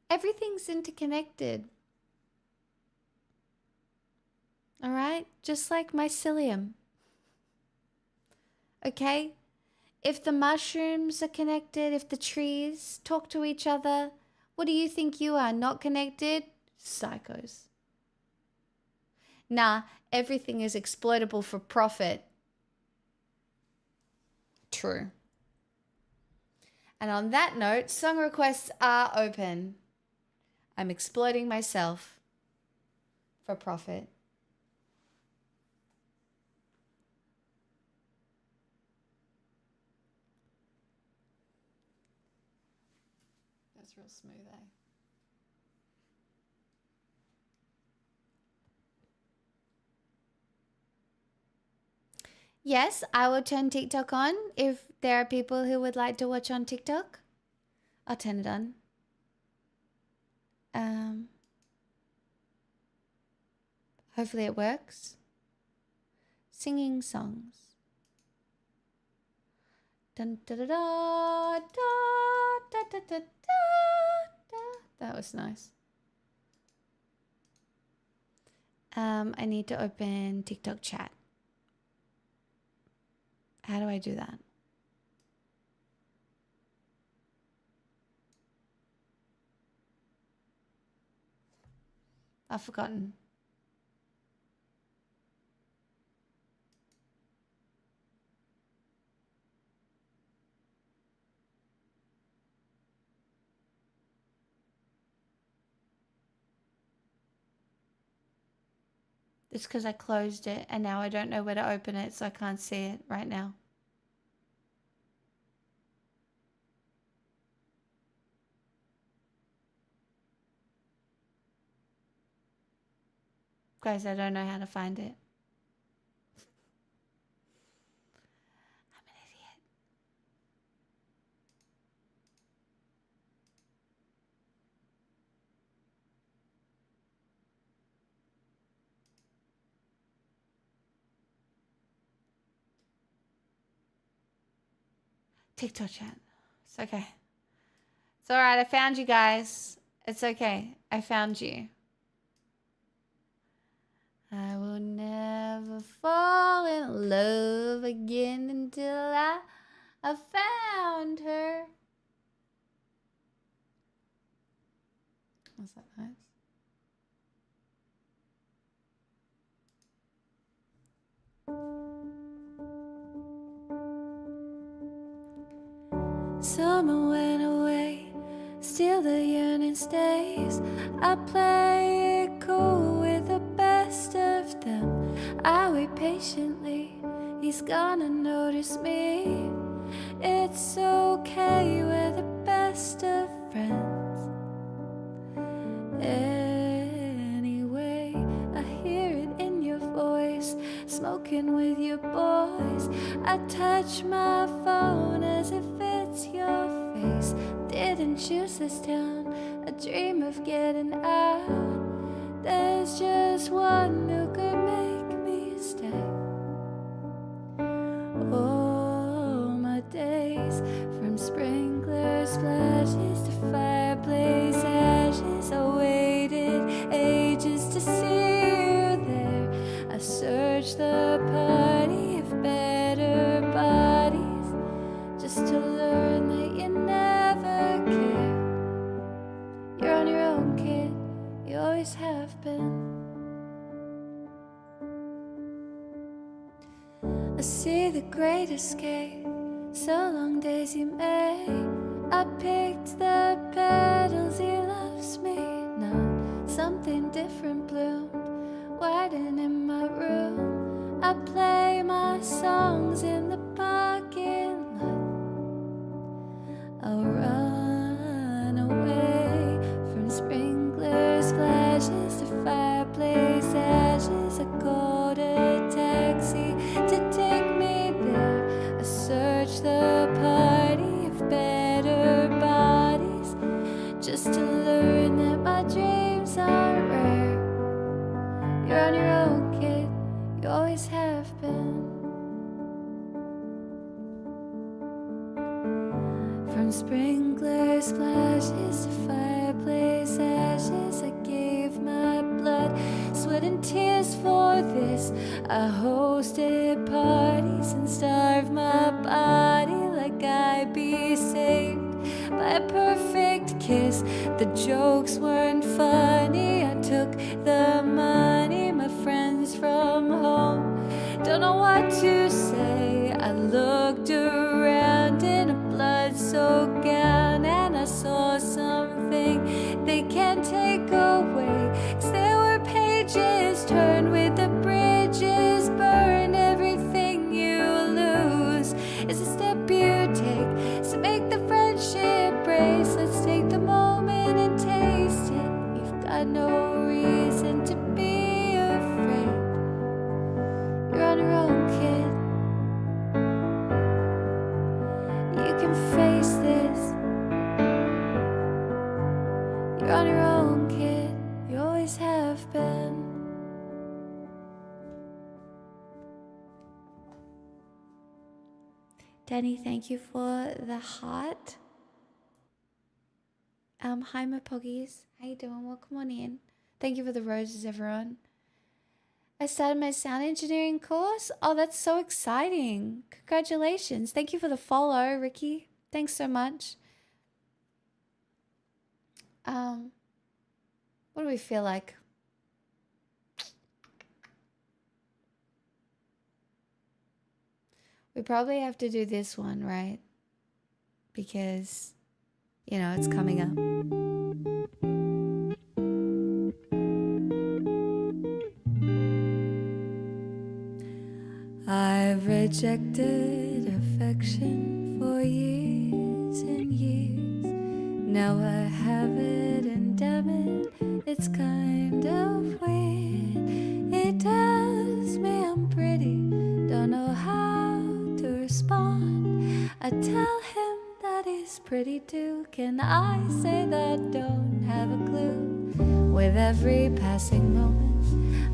Everything's interconnected. All right? Just like mycelium. Okay? If the mushrooms are connected, if the trees talk to each other, what do you think you are? Not connected? Psychos. Nah, everything is exploitable for profit. True. And on that note, song requests are open. I'm exploiting myself for profit. That's real smooth, eh? Yes, I will turn TikTok on if there are people who would like to watch on TikTok. I'll turn it on. Hopefully it works. Singing songs. Dun, da, da, da, da, da, da, da, da. That was nice. I need to open TikTok chat. How do I do that? I've forgotten. It's because I closed it and now I don't know where to open it, so I can't see it right now. Guys, I don't know how to find it. I'm an idiot. TikTok chat. It's okay. It's all right. I found you guys. It's okay. I found you. I will never fall in love again until I found her. Was that nice? Summer went away, still the yearning stays. I play it cool with the best of them. I wait patiently, he's gonna notice me. It's okay, we're the best of friends. Anyway, I hear it in your voice, smoking with your boys. I touch my phone as if it's your face. Didn't choose this town, I dream of getting out. There's just one who could make me stay. All my days, from sprinkler splashes to fireplace ashes, I waited ages to see you there. I searched the party of better bodies just to learn that you never cared. You're on your own. always have been. I see the great escape, so long days he made. I picked the petals, he loves me not. Something different bloomed, waiting in my room. I play my songs in the parking lot. I'll run away from sprinklers, flashes to fireplace ashes. I called a taxi to take me there. I searched the party of better bodies just to learn that my dreams are rare. You're on your own, kid, you always have been. From sprinkler splashes to fireplace ashes, I gave my blood, sweat and tears for this. I hosted parties and starved my body like I'd be saved by a perfect kiss. The jokes weren't funny, I took the money, my friends from home don't know what to say. I looked around in a blood-soaked gown and I saw something they can't take away. 'Cause there were pages turned with the bridges burned. Everything you lose is a step you take. So make the friendship brace. Let's take the moment and taste it. You've got no reason to be afraid. You're on your own, kid. You can face this. You're on your own, kid. You always have been. Danny, thank you for the heart. Hi, my poggies. How you doing? Welcome on in. Thank you for the roses, everyone. I started my sound engineering course. Oh, that's so exciting. Congratulations. Thank you for the follow, Ricky. Thanks so much. What do we feel like? We probably have to do this one, right? Because, you know, it's coming up. I've rejected affection for years and years. Now I have it, and damn it, it's kind of weird. It tells me I'm pretty, don't know how to respond. I tell him that he's pretty too. Can I say that? Don't have a clue. With every passing moment,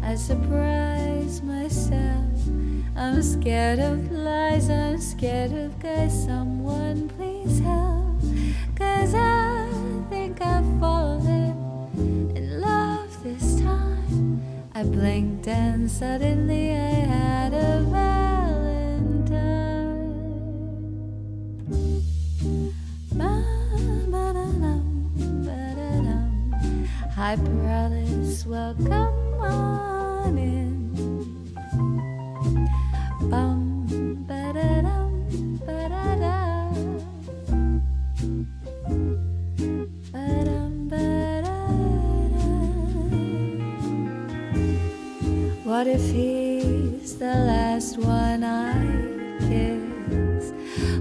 I surprise myself. I'm scared of lies, I'm scared of guys. Someone please help, 'cause I think I've fallen in love this time. I blinked and suddenly I had a valentine. Hyper Alice, welcome on in. Bum, ba-da-dum, ba-da-da. Ba-dum, ba-da-da. What if he's the last one I kiss?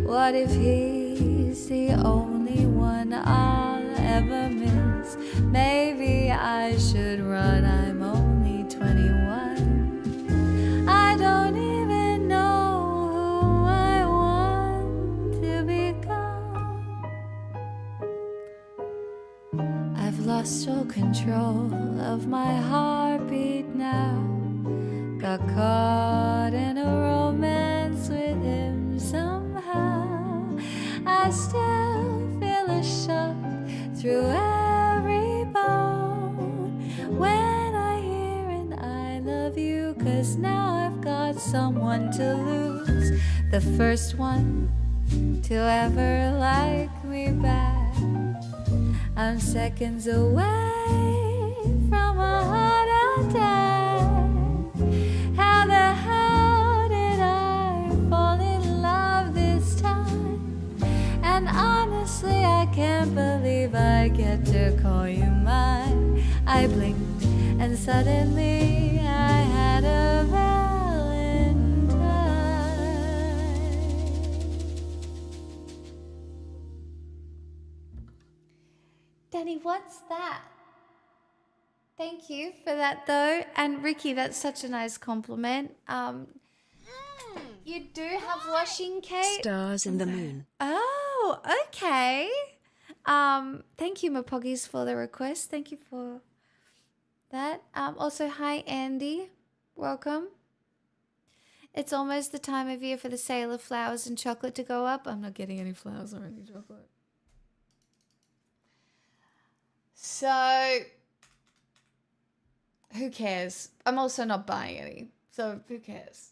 What if he's the only one I'll ever miss? Maybe I should run, I'm only 21. I don't even know who I want to become. I've lost all control of my heartbeat now. Got caught in a romance with him somehow. I still feel a shock through every bone when I hear an I love you, 'cause now I've got someone to lose. The first one to ever like me back. I'm seconds away from and suddenly I had a Valentine. Danny, what's that? Thank you for that, though. And Ricky, that's such a nice compliment. You do have washing, Kate? Stars in the moon. Oh, okay. Thank you, Mapoggies, for the request. Thank you for that. Also, hi, Andy. Welcome. It's almost the time of year for the sale of flowers and chocolate to go up. I'm not getting any flowers or any chocolate. So, who cares? I'm also not buying any, so who cares?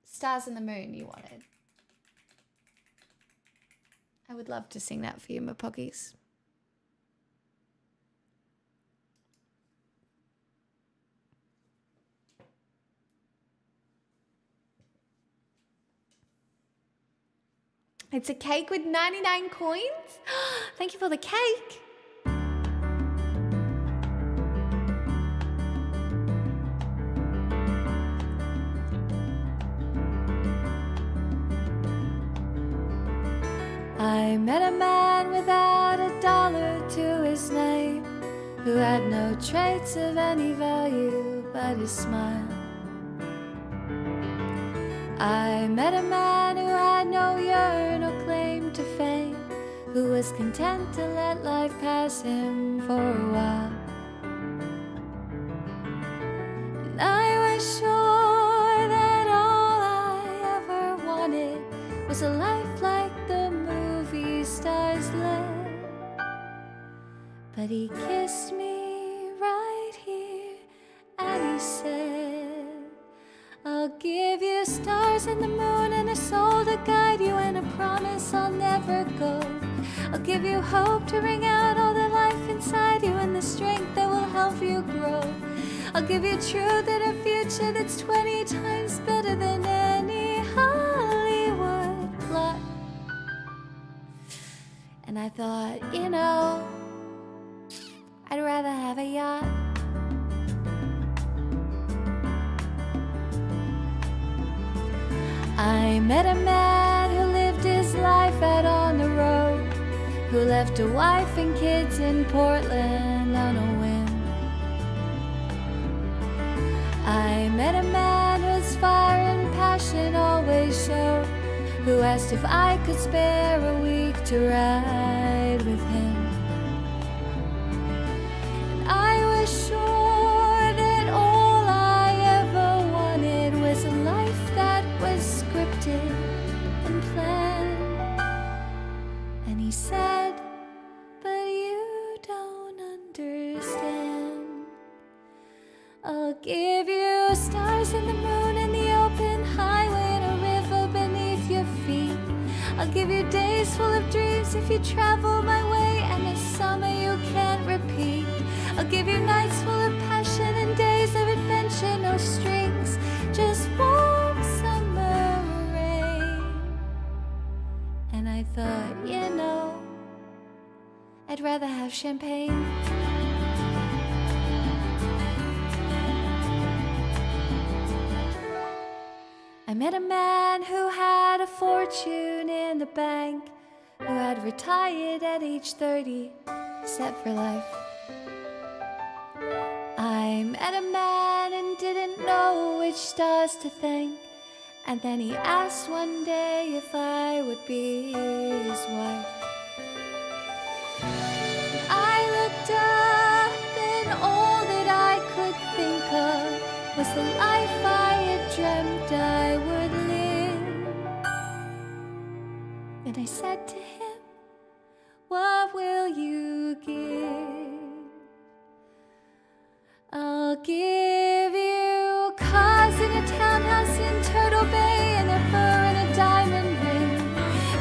Stars in the Moon you wanted. I would love to sing that for you, Mapoggies. It's a cake with 99 coins? Thank you for the cake. I met a man without a dollar to his name, who had no traits of any value but his smile. I met a man who had no yearn or claim to fame, who was content to let life pass him for a while. And I was sure that all I ever wanted was a life like the movie stars led. But he kissed me right here and he said, I'll give you stars and the moon and a soul to guide you and a promise I'll never go. I'll give you hope to bring out all the life inside you and the strength that will help you grow. I'll give you truth and a future that's 20 times better than any Hollywood plot. And I thought, you know, I'd rather have a yacht. I met a man who lived his life out on the road, who left a wife and kids in Portland on a whim. I met a man whose fire and passion always showed, who asked if I could spare a week to ride with him. And I was sure that all I ever wanted was a life that was scripted and planned. And he said, but you don't understand. I'll give you stars and the moon and the open highway and a river beneath your feet. I'll give you days full of dreams if you travel my way and a summer you can't repeat. I'll give you nights full of passion and days of adventure, no strings, just warm summer rain. And I thought, you know, I'd rather have champagne. I met a man who had a fortune in the bank, who had retired at age 30, set for life. I met a man and didn't know which stars to thank, and then he asked one day if I would be his wife. I looked up and all that I could think of was the life I had dreamt I would live. And I said to him, what will you give? I'll give you cars in a townhouse in Turtle Bay and a fur and a diamond ring.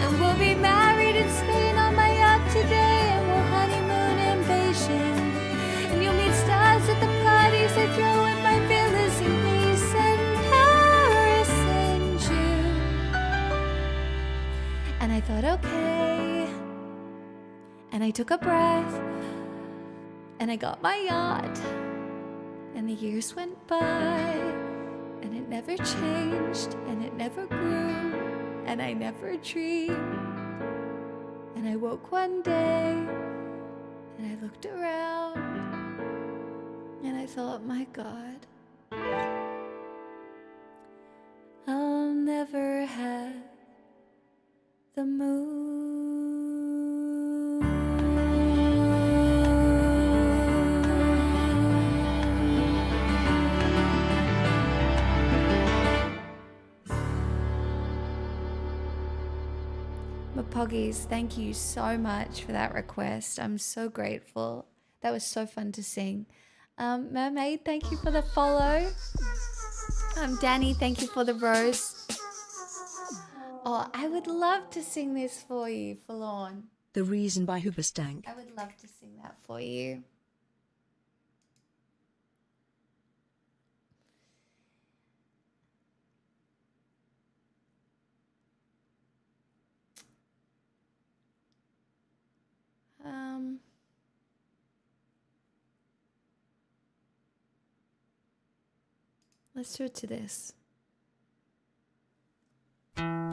And we'll be married in Spain on my yacht today, and we'll honeymoon in Beijing. And you'll meet stars at the parties I throw at my villas in Nice and Paris in June. And I thought, okay. And I took a breath. and I got my yacht, and the years went by, and it never changed, and it never grew, and I never dreamed. And I woke one day, and I looked around, and I thought, my God, I'll never have the moon. Poggies, thank you so much for that request. I'm so grateful. That was so fun to sing. Mermaid, thank you for the follow. Danny, thank you for the rose. Oh, I would love to sing this for you, Forlorn. The Reason by Hoobastank. I would love to sing that for you. Let's do it to this. I'm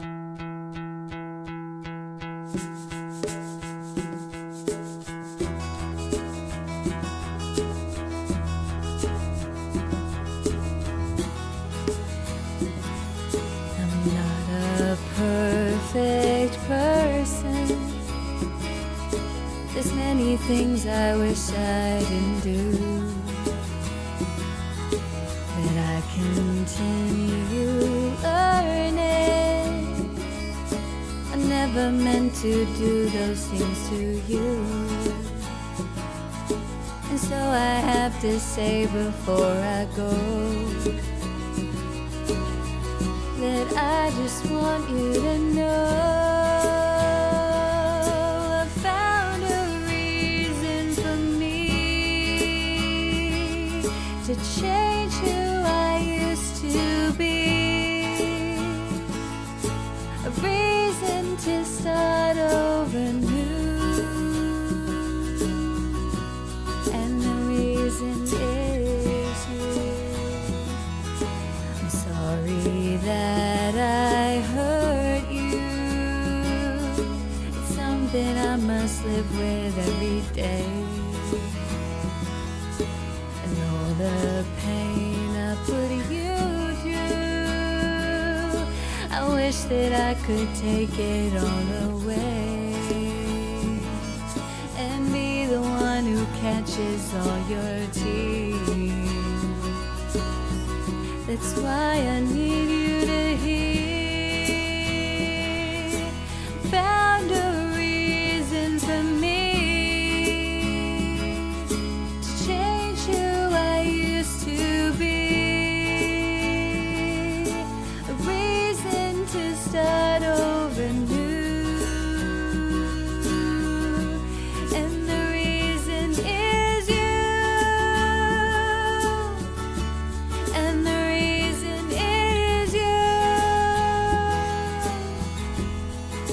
not a perfect person. There's many things I wish I didn't do. But I continue learning. I never meant to do those things to you. And so I have to say before I go that I just want you to know I found a reason for me to change who I used to be, a reason to start over new, and the reason is you. I'm sorry that I hurt you. It's something I must live with every day. And all the pain I put you through, I wish that I could take it all away and be the one who catches all your tears. That's why I need you to hear. Found a reason for me to change who I used to be, a reason to start over new, and the reason is you. And the reason is you.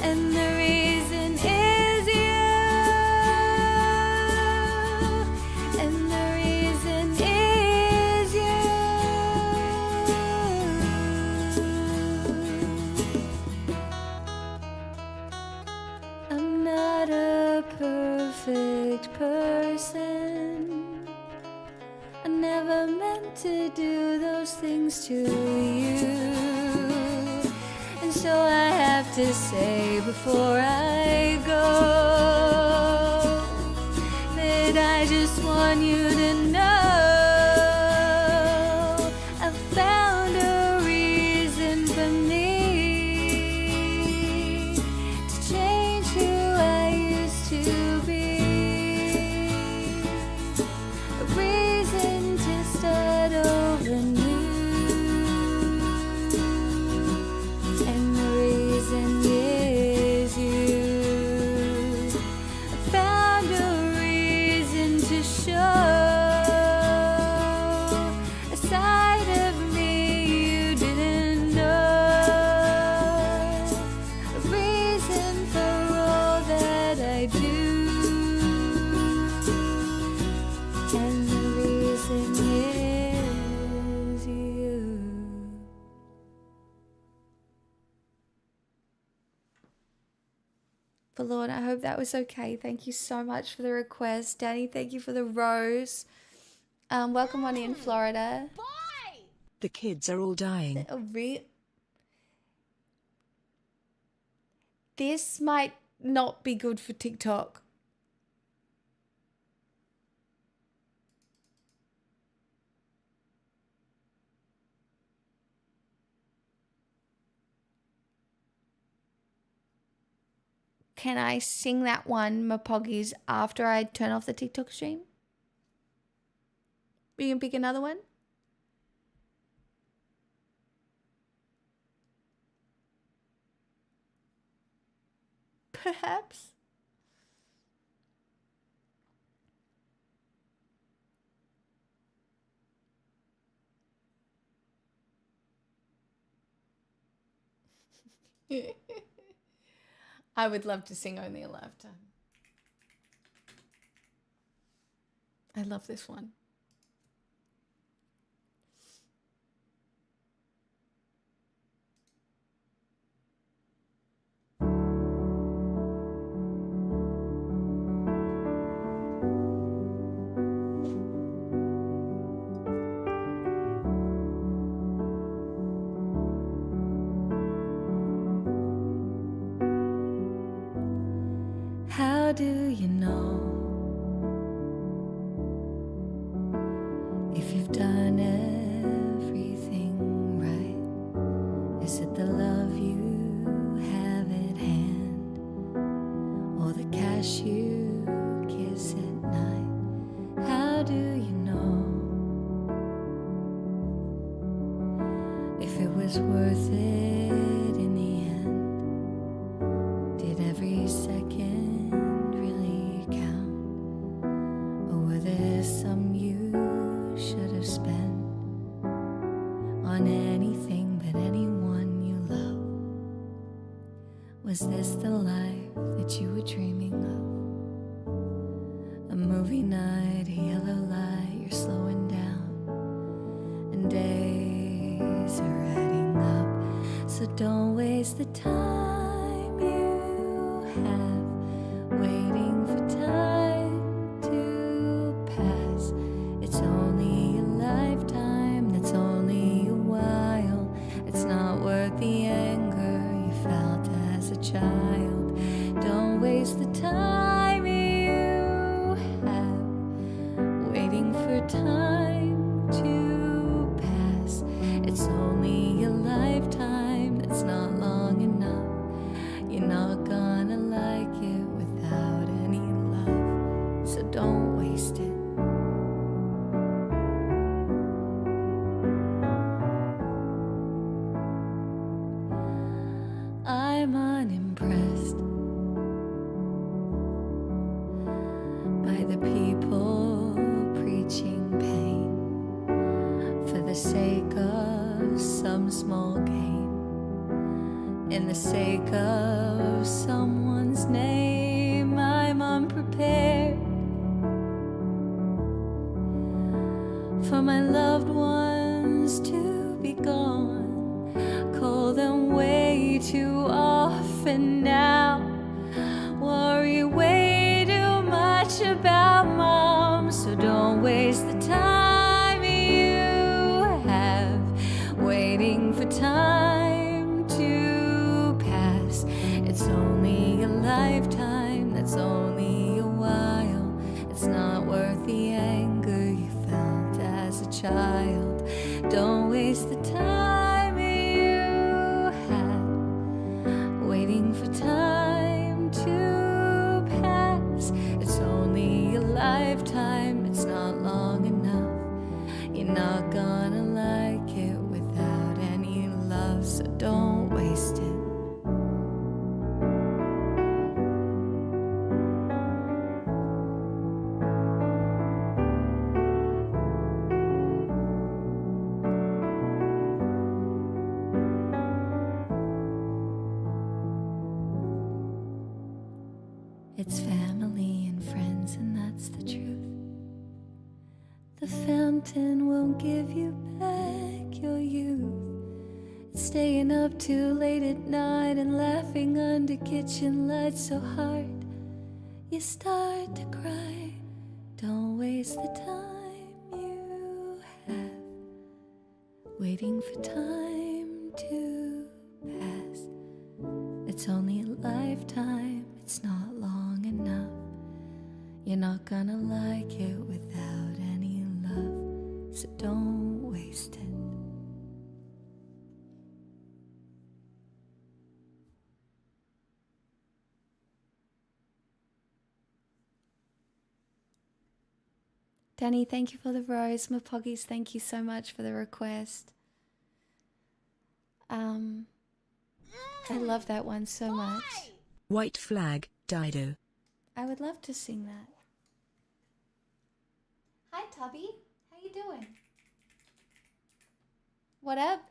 And the reason is you. And the reason is you. I'm not a perfect person. I never meant to do those things to you. And so I have to say before I go that I just want you to know I found a reason for me to change who I used to be, a reason to start over new, and the reason is you. I found a reason to show But Lord, I hope that was okay. Thank you so much for the request. Danny, thank you for the rose. Welcome on in, Florida. The kids are all dying. This might not be good for TikTok. Can I sing that one, Mapoggies, after I turn off the TikTok stream? We can pick another one? Perhaps. I would love to sing Only a Lifetime. I love this one. How do you know if you've done everything right? Is it the love you have at hand, or the cash you kiss at night? How do you know if it was worth it in the end? Did every second some you should have spent on anything but anyone you love? Was this the life that you were dreaming of? A movie night, a yellow light, you're slowing down, and days are adding up. So don't waste the time you have waiting for time. It's only a lifetime, that's only a while. It's not worth the anger you felt as a child. Don't waste the time you have waiting for time to pass. It's only a lifetime, that's not long enough. You're not gonna like it without any love, so don't waste it. I'm unimpressed by the people preaching pain for the sake of some small gain, in the sake of someone's name. I'm unprepared for my loved ones to be gone. Call them way too often now. Worry way too much about mom. So don't waste the time you have waiting for time to pass. It's only a lifetime, that's only a while. It's not worth the anger you felt as a child. Don't waste the time waiting for time to pass. It's only a lifetime, it's not long enough. You're not gonna like it without any love, so don't waste it. It's family and friends, and that's the truth. The fountain won't give you back your youth. Staying up too late at night and laughing under kitchen lights so hard you start to cry. Don't waste the time you have waiting for time to pass. It's only a lifetime, it's not long enough. You're not gonna like it without any love, so don't waste it. Danny, thank you for the rose. Mapoggies, thank you so much for the request. I love that one so much. White Flag, Dido. I would love to sing that. Hi, Tubby. How you doing? What up?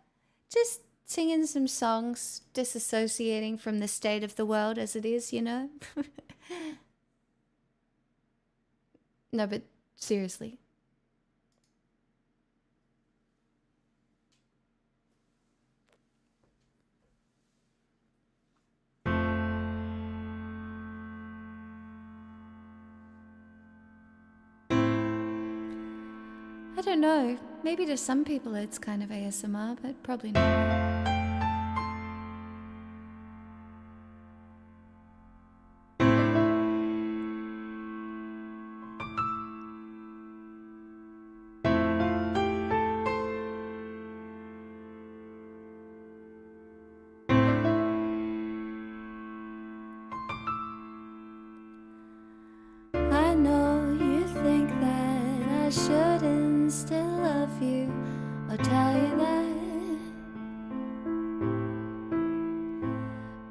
Just singing some songs, disassociating from the state of the world as it is, you know? No, but seriously. I don't know. Maybe to some people it's kind of ASMR, but probably not. I know you think that I shouldn't still love you or tell you that.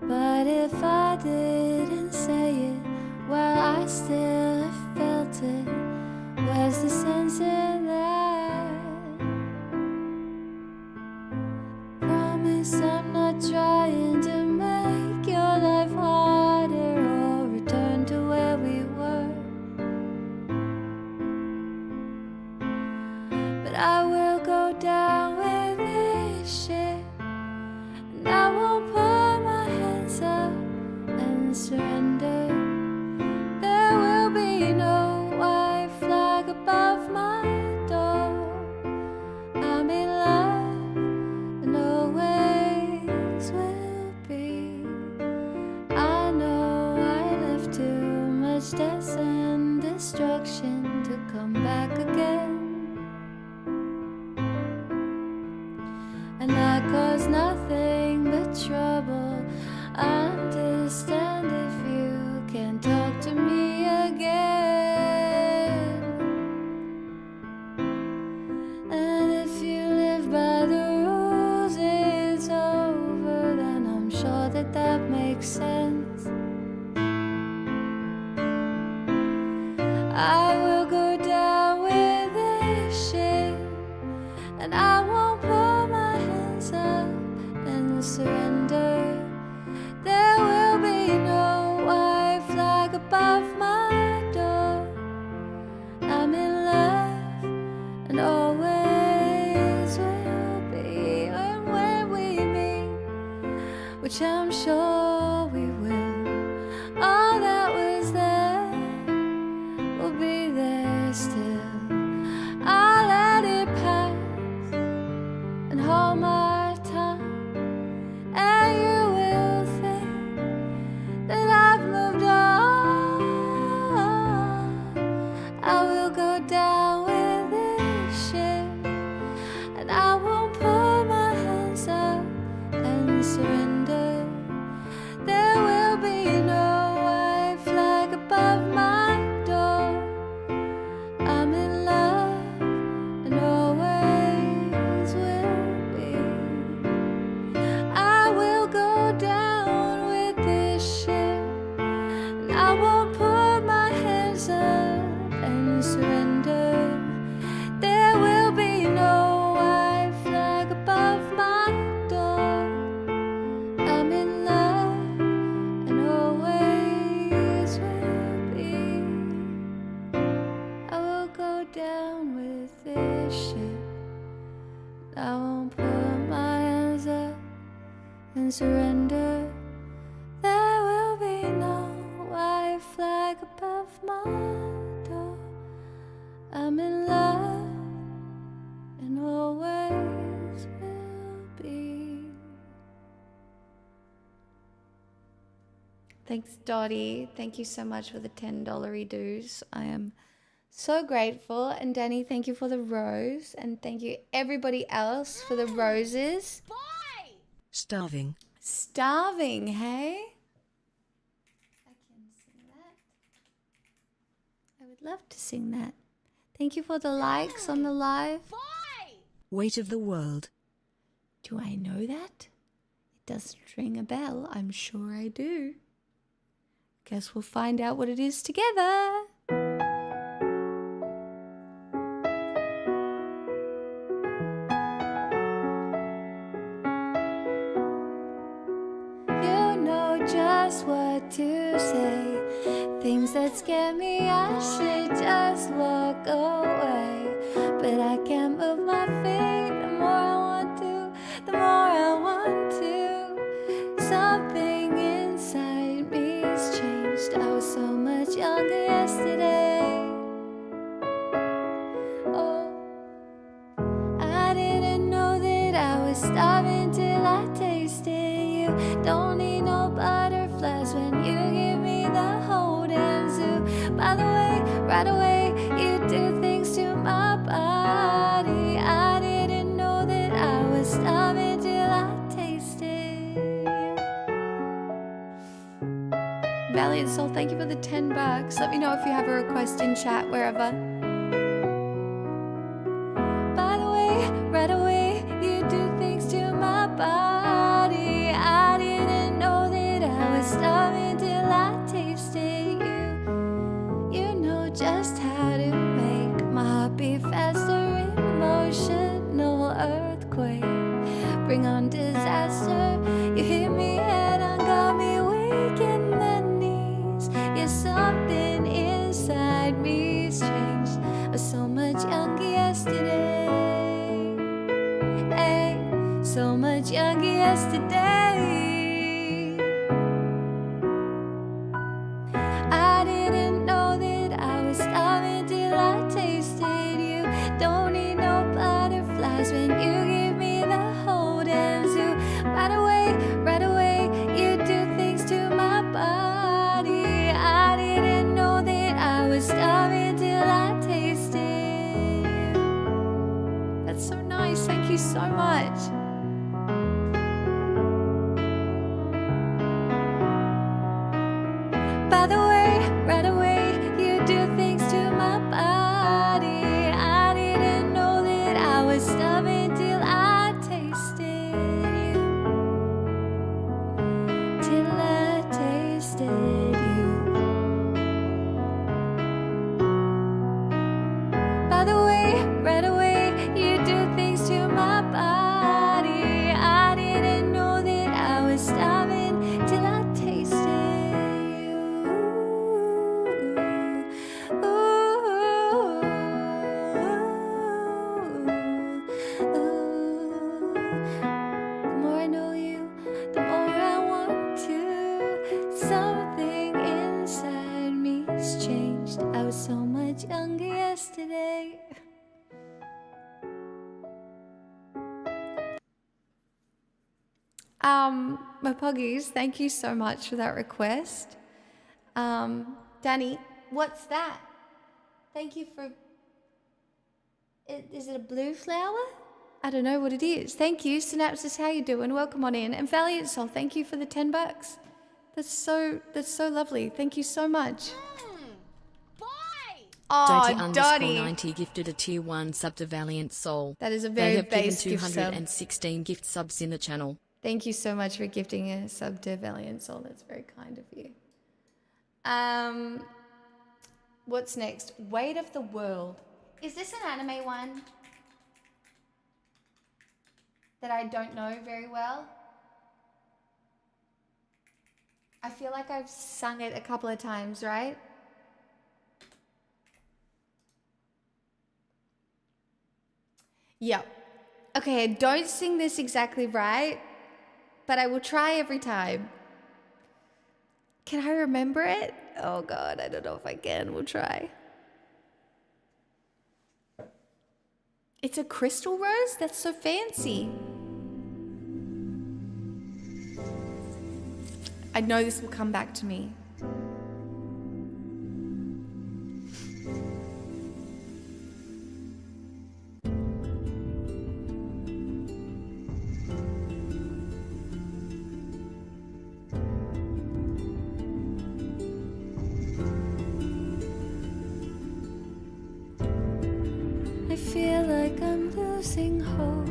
But if I didn't say it, well, I still have felt it. Where's the sense in that? Promise I'm not trying to make your life harder or return to where we were. But I will go down with this shit, and I won't put my hands up and surrender. There will be no white flag above my door. I'm in love and always will be. I know I left too much death and destruction to come back again. And I caused nothing but trouble. I understand if you can talk to me again. And if you live by the rules, it's over, then I'm sure that that makes sense. I will go down with this shit, and I won't put my hands up and surrender. There will be no white flag above my door. I'm in love and always will be. And when we meet, which I'm sure we will, all that was there will be there still. I'll let it pass and hold my tongue, and you will think that I've moved on. I will go down with this shit, and I won't put my hands up and surrender. There will be no white flag above my door. I'm in love and always will be. I will go down with this shit, and I won't put my hands up and surrender. There will be no white flag above my door. I'm in love and always will be. I will go down with this shit. I won't put my hands up and surrender. There will be no white flag above my door. I'm in love and always will be. Thanks, Dottie. Thank you so much for the $10 dues. I am so grateful. And Danny, thank you for the rose. And thank you everybody else for the roses. Starving. Starving, hey? I can sing that. I would love to sing that. Thank you for the likes on the live. Weight of the world. Do I know that? It doesn't ring a bell. I'm sure I do. Guess we'll find out what it is together. You know just what to say. Things that scare me, I should just walk away. But I can't move my feet. The more I want to, the more I want to. Something inside me's changed. I was so much younger yesterday. Oh, I didn't know that I was starving till I tasted you. Don't need no butterflies when you give me the hold and zoo. By the way, right away, you do things to my body. I didn't know that I was starving till I tasted you. Valiant Soul, thank you for the $10. Let me know if you have a request in chat wherever. By the way, right away, you do things to my body. I didn't know that I was starving till I tasted you. You know just how to make my heart beat faster. Emotional earthquake, bring on disaster. You hit me head on, got me weak in the knees. Yeah, something inside me's changed. I was so much younger yesterday. Hey, so much younger yesterday. I didn't know that I was starving till I tasted you. Don't need no butterflies when you give me the hold and zoo. Right away, you do things to my body. I didn't know that I was starving till I tasted you. That's so nice. Thank you so much. By the way, right away, you do things to my body. I didn't know that I was starving till I tasted you. Till I tasted you. By the way, right away, you do things to my body. I didn't know that I was starving till I tasted you. The more I know you, the more I want to. Something inside me's changed. I was so much younger yesterday. My puggies, thank you so much for that request. Danny, what's that? Thank you for... Is it a blue flower? I don't know what it is. Thank you. Synapsis, how you doing? Welcome on in. And Valiant Soul, thank you for the $10. That's so lovely. Thank you so much. Dottie Oh, _ Dottie. 90 gifted a tier 1 sub to Valiant Soul. That is a They very have given base gift sub. 216 gift subs in the channel. Thank you so much for gifting a sub to Valiant Soul. That's very kind of you. What's next? Weight of the World. Is this an anime one that I don't know very well? I feel like I've sung it a couple of times, right? Yep. Okay, I don't sing this exactly right, but I will try every time. Can I remember it? Oh God, I don't know if I can. We'll try. It's a crystal rose? That's so fancy. I know this will come back to me. I feel like I'm losing hope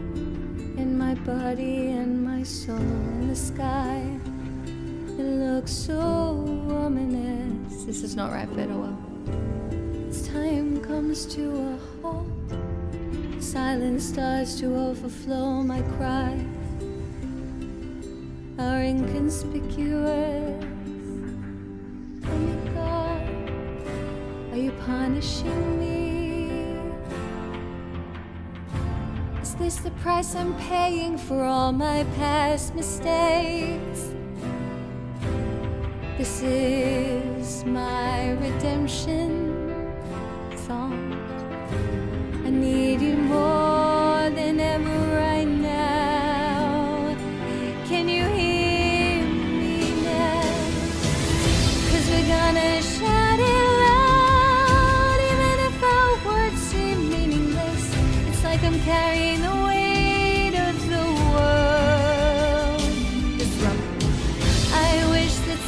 in my body and my soul in the sky. It looks so ominous. This is not right, but oh well. As time comes to a halt, silence starts to overflow. My cries are inconspicuous. Oh my God, are you punishing me? Is this the price I'm paying for all my past mistakes? This is my redemption song. I need you more than ever right now. Can you hear me now? 'Cause we're gonna shout it loud, even if our words seem meaningless. It's like I'm carrying the weight of the world. This drum. I wish that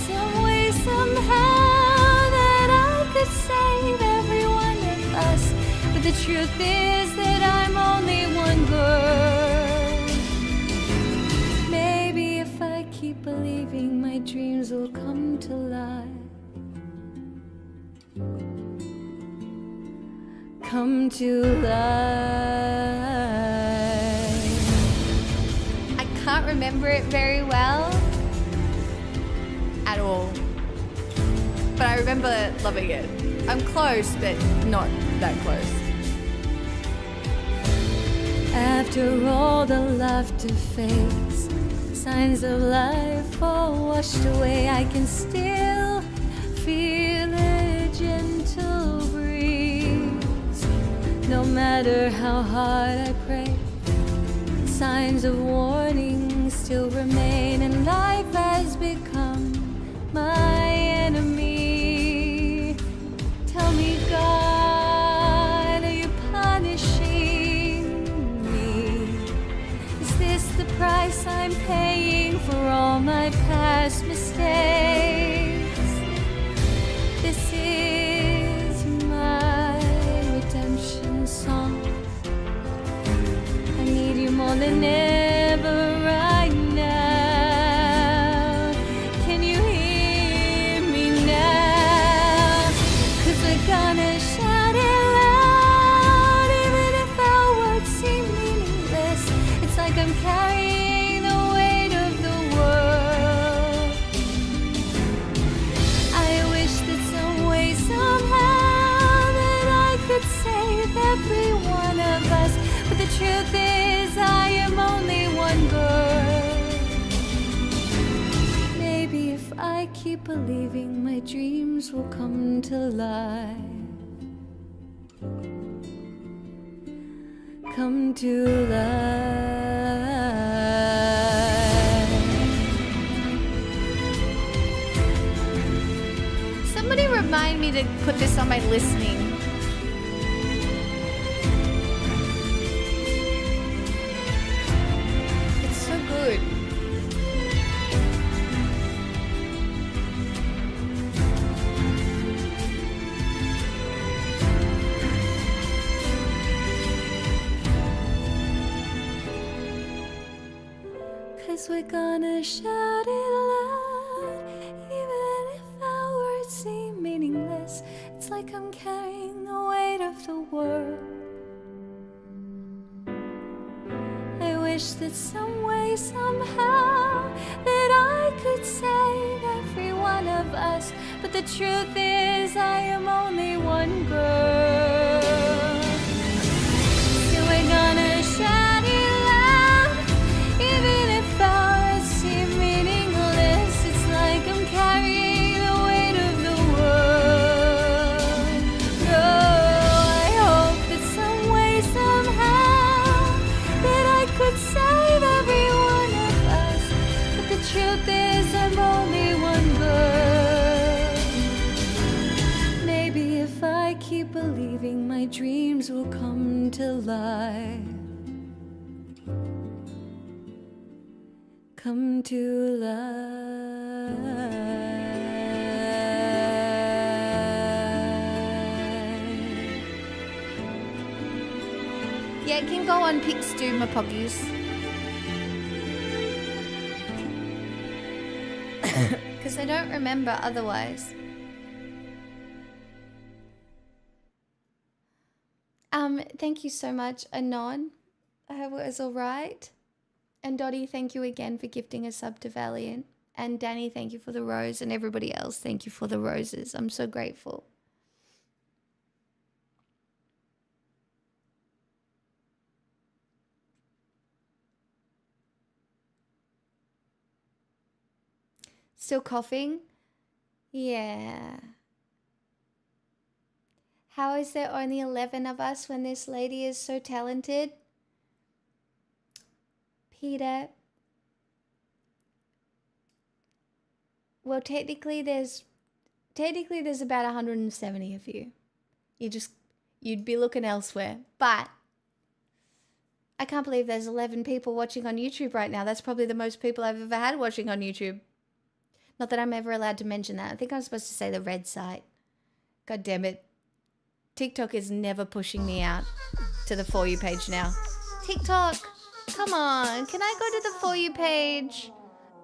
somehow that I could save every one of us, but the truth is that I'm only one girl. Maybe if I keep believing, my dreams will come to life. Come to life. I can't remember it very well at all, but I remember loving it. I'm close, but not that close. After all the laughter fades, signs of life all washed away, I can still feel a gentle breeze. No matter how hard I pray, signs of warning still remain, and life has become my enemy. Tell me, God, are you punishing me? Is this the price I'm paying for all my past mistakes? This is my redemption song. I need you more than ever right now. Can you hear me now? 'Cause we're gonna shout it loud, even if our words seem meaningless. It's like I'm carrying the weight of the world. I wish that some way, somehow, that I could save every one of us, but the truth is I am only one girl. Maybe if I keep believing, my dreams will come to life. Come to life. Somebody remind me to put this on my listening. It's so good. Cause we're gonna shout it loud, even if our words seem meaningless. It's like I'm carrying the weight of the world. I wish that some way, somehow, that I could save every one of us, but the truth is I am only one girl. So we're gonna shout it loud, even if our words seem dreams will come to life. Come to life. Yeah, it can go on pics too, my poggies. Because I don't remember otherwise. Thank you so much, Anon. I hope it was all right. And Dottie, thank you again for gifting a sub to Valiant. And Danny, thank you for the rose. And everybody else, thank you for the roses. I'm so grateful. Still coughing? Yeah. How is there only 11 of us when this lady is so talented? Peter. Well, technically there's about 170 of you. You'd be looking elsewhere. But I can't believe there's 11 people watching on YouTube right now. That's probably the most people I've ever had watching on YouTube. Not that I'm ever allowed to mention that. I think I'm supposed to say the red site. God damn it. TikTok is never pushing me out to the For You page now. TikTok, come on. Can I go to the For You page?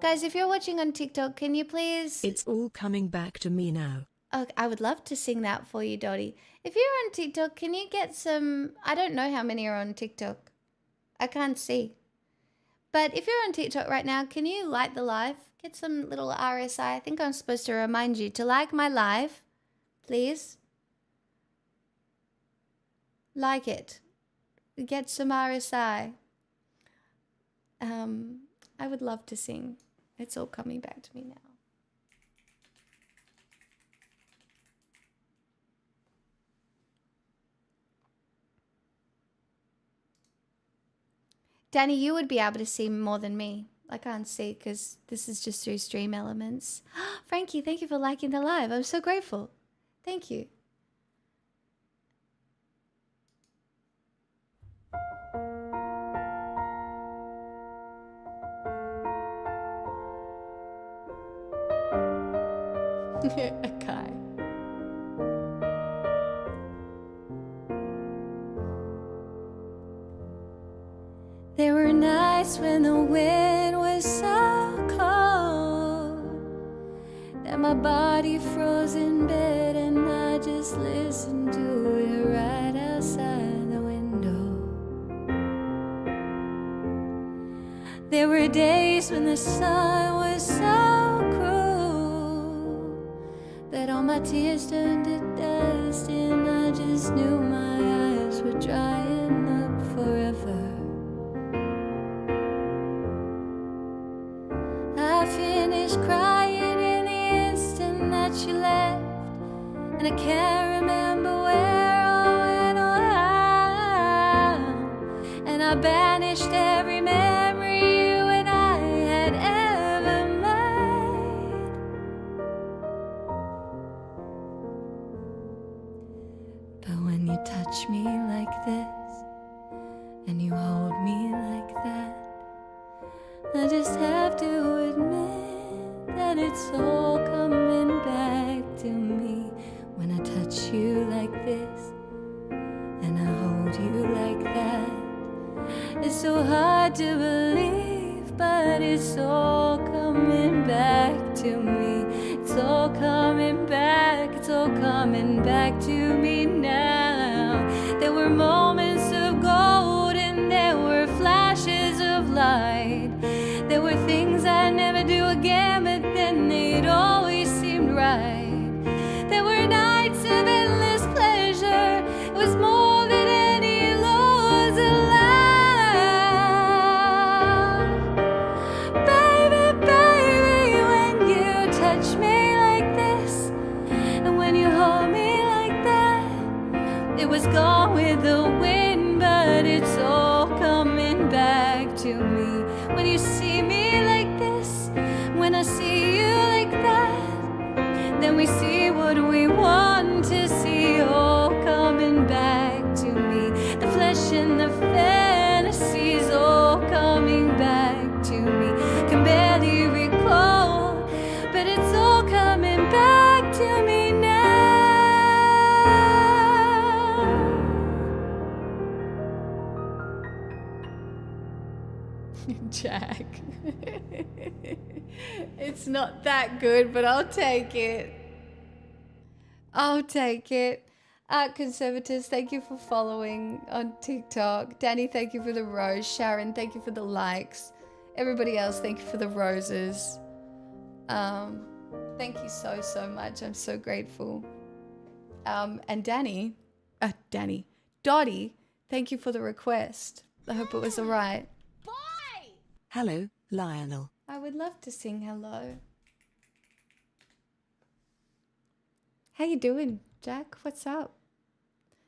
Guys, if you're watching on TikTok, can you please... It's all coming back to me now. Oh, I would love to sing that for you, Dottie. If you're on TikTok, can you get some... I don't know how many are on TikTok. I can't see. But if you're on TikTok right now, can you like the live? Get some little RSI. I think I'm supposed to remind you to like my live. Please. Like it. Get some RSI. I would love to sing. It's all coming back to me now. Danny, you would be able to see more than me. I can't see because this is just through Stream Elements. Frankie, thank you for liking the live. I'm so grateful. Thank you. Okay. There were nights when the wind was so cold that my body froze in bed and I just listened to it right outside the window. There were days when the sun was so cruel that all my tears turned to dust and I just knew my eyes were drying up forever. I finished crying in the instant that you left, and I can't remember where or when or how, and I banished every memory you and I had ever made. But when you touch me like this, and you hold me like that, I just have to admit that it's all coming back to me. When I touch you like this and I hold you like that, it's so hard to believe, but it's all coming back to me. It's all coming back, it's all coming back to me now. There were moments of gold and there were flashes of light. There were things I'd never do again, but then they'd always seemed right. There were nights of endless pleasure. It was more than any laws allowed. Baby, baby, when you touch me like this, and when you hold me like that, it was gone with the wind, but it's all coming back to me. When you see me like this, when I see you like that, then we see what we want to see, all coming back to me. watching the fantasies all coming back to me. Can barely recall, but it's all coming back to me now. Jack. It's not that good, but I'll take it. I'll take it. Art Conservators, thank you for following on TikTok. Danny, thank you for the rose. Sharon, thank you for the likes. Everybody else, thank you for the roses. Thank you so much. I'm so grateful. And Dottie, thank you for the request. I hope it was all right. Hello, Lionel. I would love to sing hello. How you doing, Jack? What's up?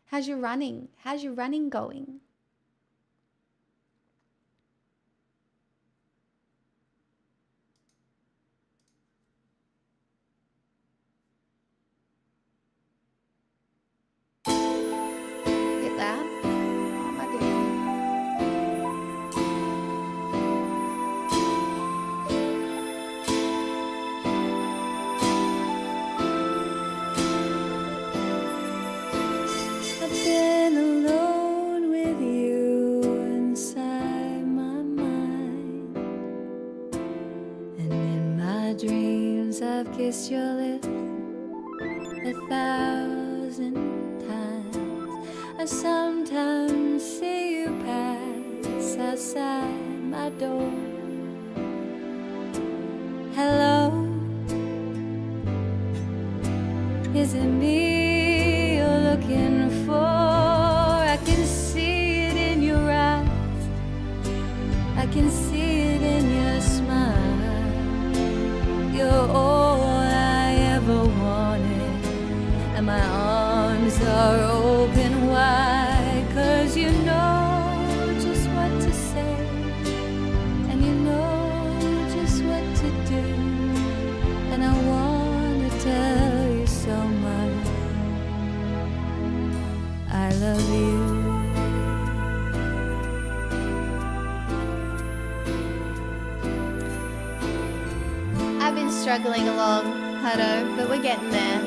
How's your running? How's your running going? Bit loud? Oh, my bad. I've been alone with you inside my mind, and in my dreams I've kissed your lips 1,000 times. I sometimes see you pass outside my door. Hello, is it me you're looking for? I can see it in your eyes, I can see it in your smile. You're all I ever wanted, and my arms are open wide, 'cause you know just what to say, and you know just what to do, and I want to tell you so much. I love you. I've been struggling along, Hutto, but we're getting there.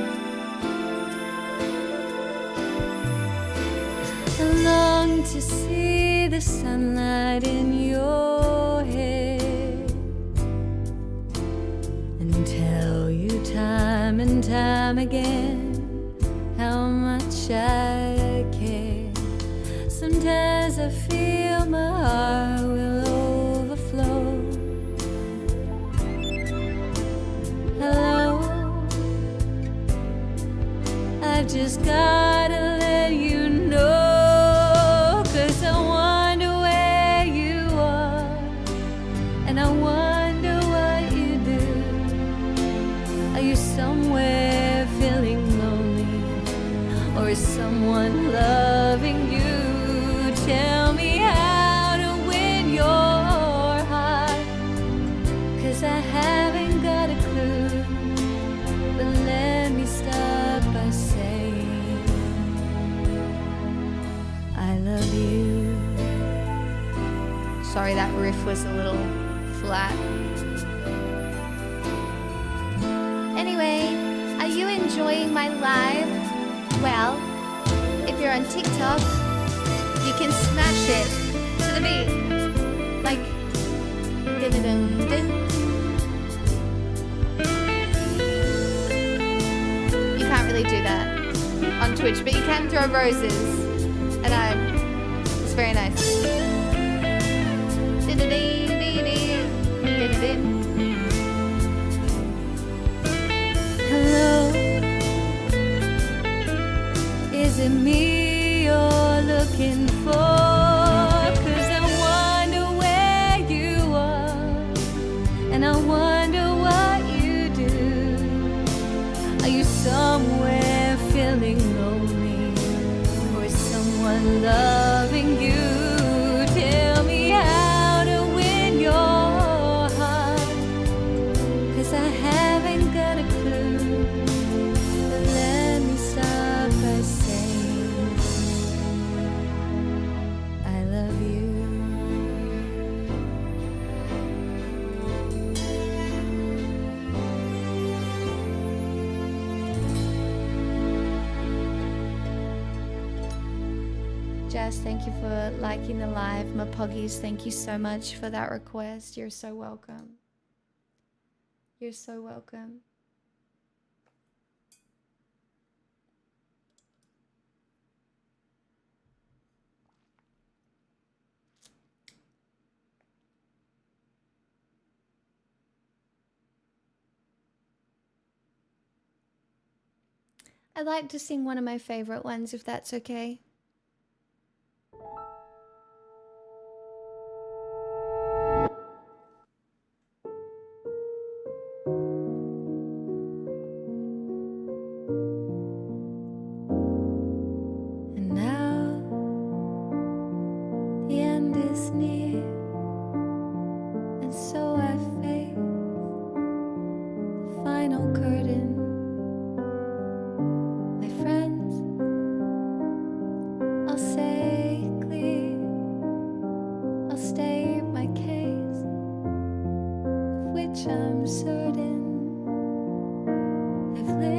I long to see the sunlight in your hair and tell you time and time again how much I care. Sometimes I feel my heart will overflow. Hello, I've just gotta let you know, 'cause I wonder where you are, and I wonder what you do. Are you somewhere feeling lonely, or is someone loving you? Tell me how to win your heart, 'cause I haven't got a clue. But let me start by saying I love you. Sorry, that riff was a little flat. Anyway, are you enjoying my live? Well, if you're on TikTok, you can smash it to the beat. Like dun-dun-dun-dun. You can't really do that on Twitch, but you can throw roses, and it's very nice. Hello, is it me you're looking for? 'Cause I wonder where you are, and I wonder what you do. Are you somewhere feeling lonely, or is someone loving you? Tell me how to win your heart, 'cause I haven't got a clue. But let me start by saying Jess, thank you for liking the live. My poggies, thank you so much for that request. You're so welcome. You're so welcome. I'd like to sing one of my favorite ones, if that's okay. And now the end is near, and so I face the final curtain. My friends, I'll say clear, I'll state my case, of which I'm certain. I've lived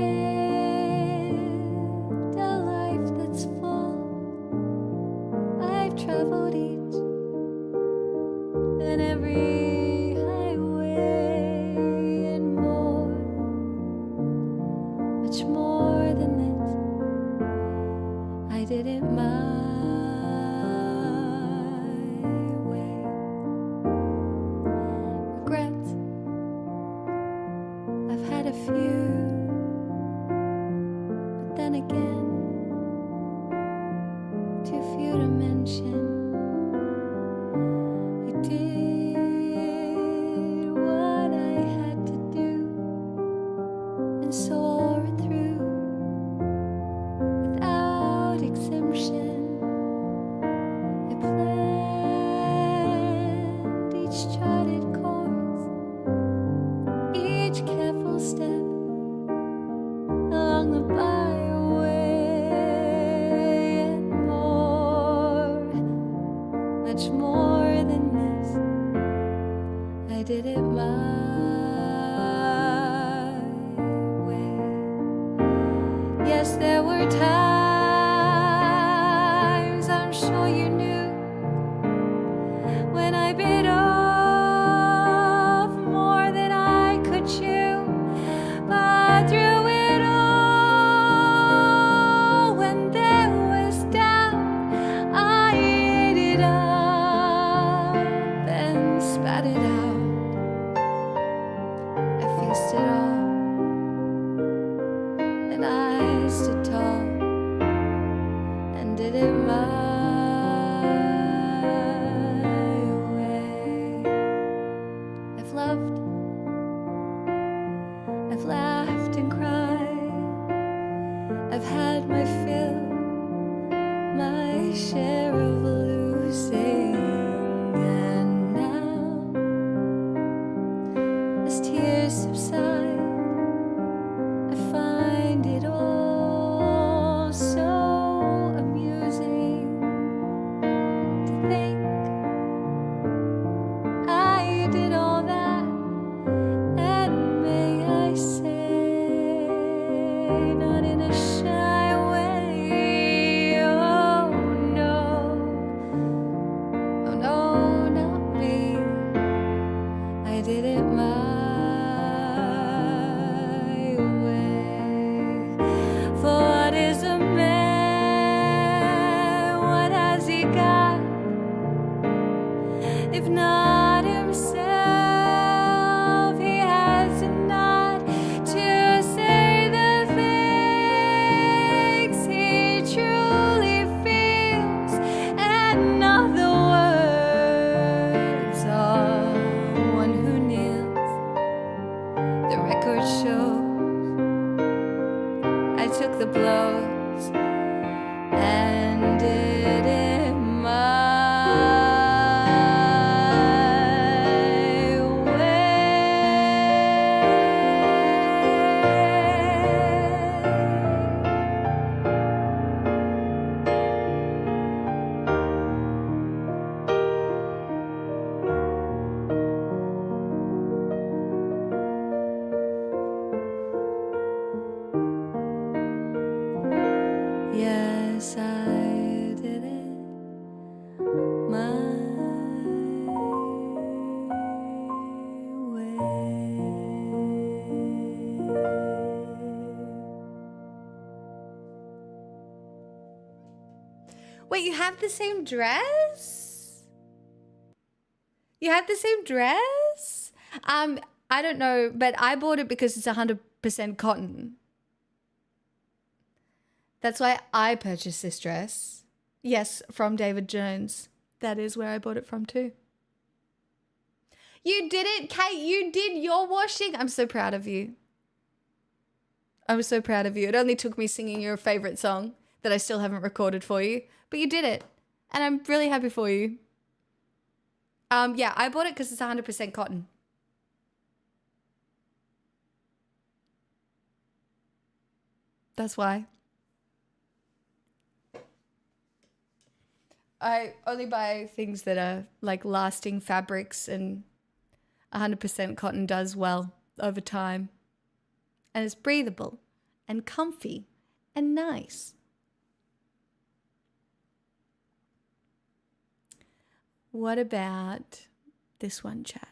a life that's full. I've traveled each and every highway and more, much more than this. I did it my way. Regrets, I've had a few, but then again, too few to mention. I did what I had to do and saw it through without exemption. I planned each charted course, each careful step along the byway, and more, much more than this. I did it my way. Yes, there were times, I'm sure you knew, when I bit off more than I could chew. But through it all, when there was doubt, I ate it up and spat it out. I faced it all, and I stood tall and did it my way. I've loved, I've laughed and cried, I've had my fill, my share of losing, and now, as tears subside, I find it all so amusing to think I did all that, and may I say, not in a shy way. Oh no, not me. I did it my way. For what is a man? What has he got? If not himself, he has not to say the things he truly feels, and not the words of one who kneels. The record shows I took the blows and did it my Wait, you have the same dress? You have the same dress? I don't know, but I bought it because it's 100% cotton. That's why I purchased this dress. Yes, from David Jones. That is where I bought it from too. You did it, Kate. You did your washing. I'm so proud of you. I'm so proud of you. It only took me singing your favorite song that I still haven't recorded for you, but you did it. And I'm really happy for you. Yeah, I bought it because it's 100% cotton. That's why. I only buy things that are like lasting fabrics, and 100% cotton does well over time. And it's breathable and comfy and nice. What about this one, chat?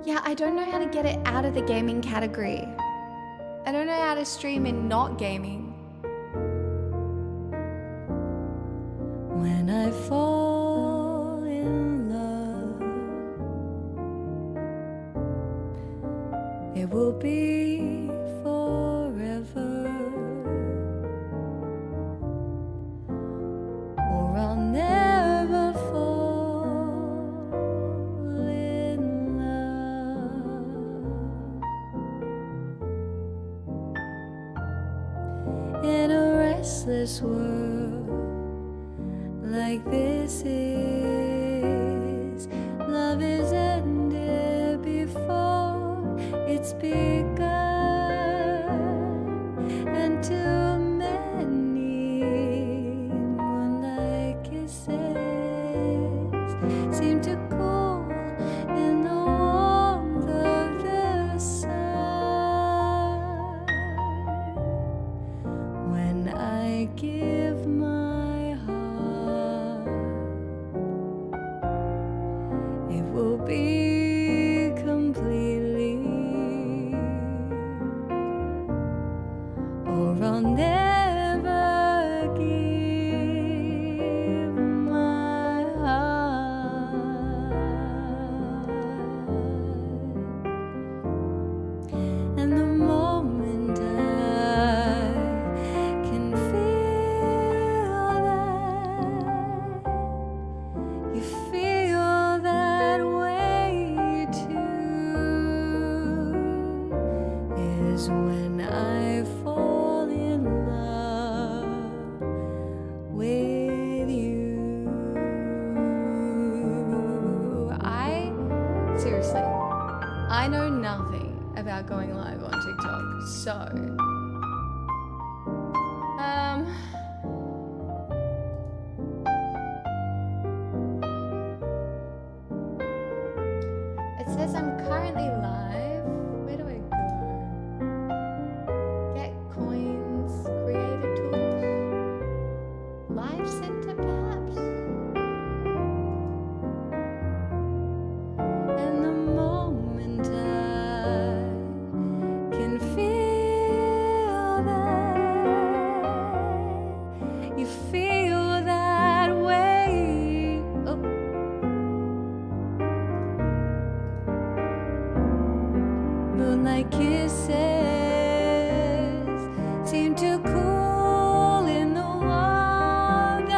Yeah, I don't know how to get it out of the gaming category. I don't know how to stream in not gaming. When I fall in love, it will be forever, or I'll never fall in love. In a restless world like this is, love is ended before it's begun, and too many moonlight kisses seem to cool in the warmth of the sun. When I give my heart, it will be completely, or I'll never give my heart. And the moment I can feel that, you feel that way too, is when I fall in love with you. Seriously, I know nothing about going live on TikTok, so it says I'm currently live. Where do I go? Get coins, creator tools, live center perhaps? And the moment I can feel that, you feel that way. Oh. Moonlight kisses seem to cool in the warmth of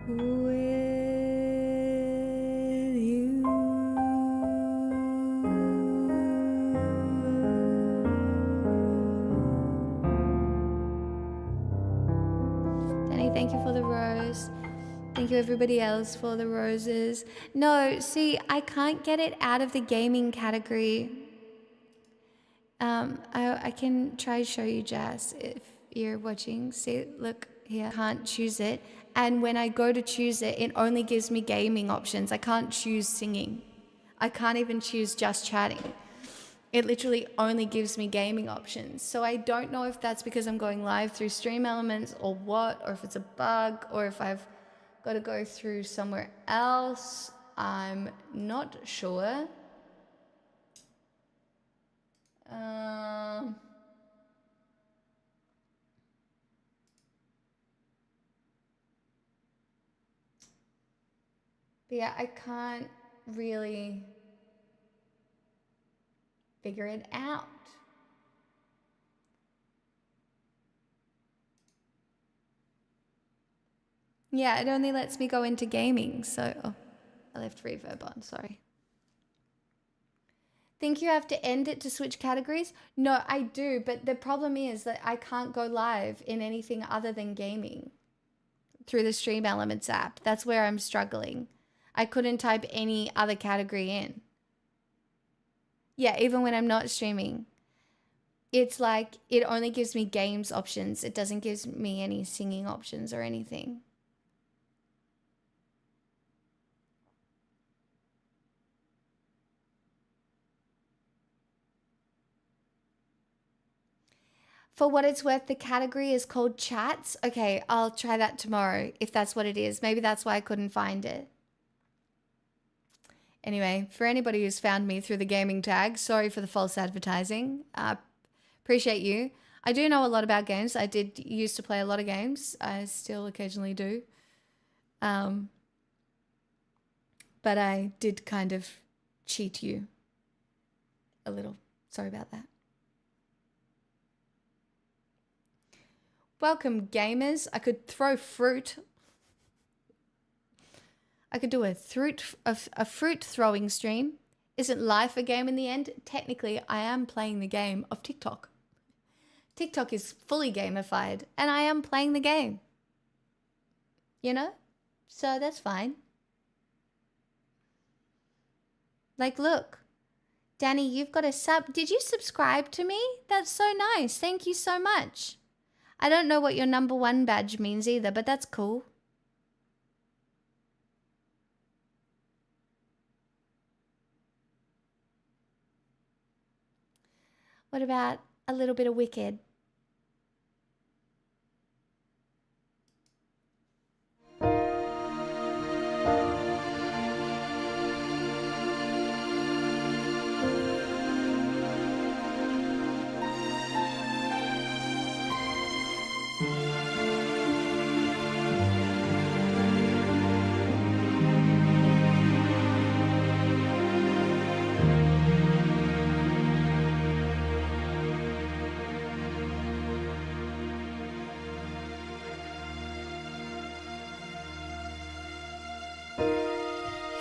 with you. Danny, thank you for the rose. Thank you everybody else for the roses. No, see, I can't get it out of the gaming category. I can try to show you, Jazz, if you're watching. See, look here. I can't choose it. And when I go to choose it, it only gives me gaming options. I can't choose singing. I can't even choose just chatting. It literally only gives me gaming options. So I don't know if that's because I'm going live through Stream Elements or what, or if it's a bug, or if I've got to go through somewhere else. I'm not sure. But yeah, I can't really figure it out. Yeah, it only lets me go into gaming, so I left reverb on, sorry. Think you have to end it to switch categories? No, I do, but the problem is that I can't go live in anything other than gaming through the Stream Elements app. That's where I'm struggling. I couldn't type any other category in. Yeah, even when I'm not streaming. It's like it only gives me games options. It doesn't give me any singing options or anything. For what it's worth, the category is called chats. Okay, I'll try that tomorrow if that's what it is. Maybe that's why I couldn't find it. Anyway, for anybody who's found me through the gaming tag, sorry for the false advertising. Appreciate you. I do know a lot about games. I did used to play a lot of games. I still occasionally do. But I did kind of cheat you a little. Sorry about that. Welcome, gamers. I could throw fruit. I could do a fruit throwing stream. Isn't life a game in the end? Technically, I am playing the game of TikTok. TikTok is fully gamified, and I am playing the game. You know? So that's fine. Like, look. Danny, you've got a sub. Did you subscribe to me? That's so nice. Thank you so much. I don't know what your #1 badge means either, but that's cool. What about a little bit of Wicked?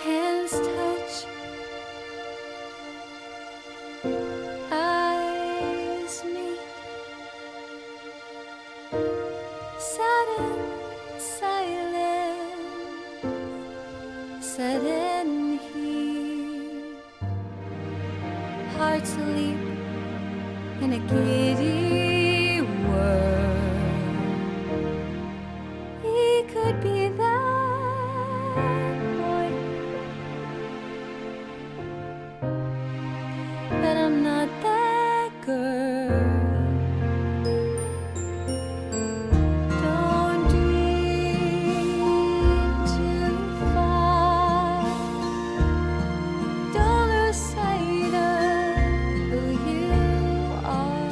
Hands touch, eyes meet, sudden silence, sudden heat, hearts leap in a giddy whirl. He could be that boy, but I'm not that girl. Don't dream too far. Don't lose sight of who you are.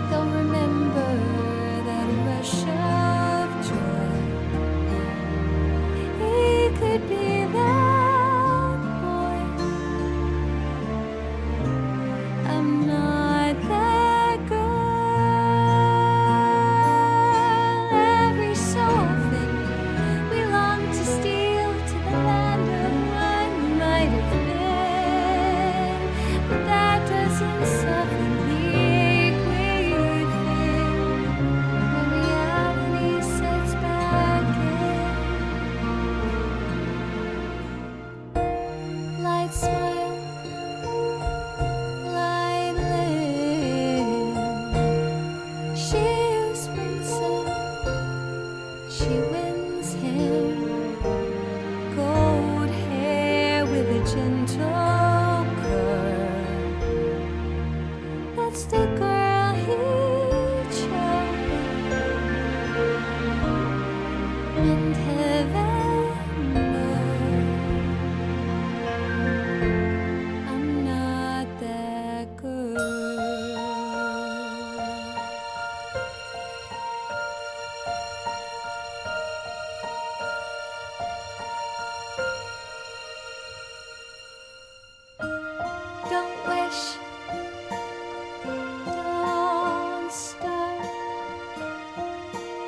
Don't remember that rush of joy she wins him. Gold hair with a gentle curl. That's the girl he chose. And heaven knows I'm not that girl. Don't wish, don't start.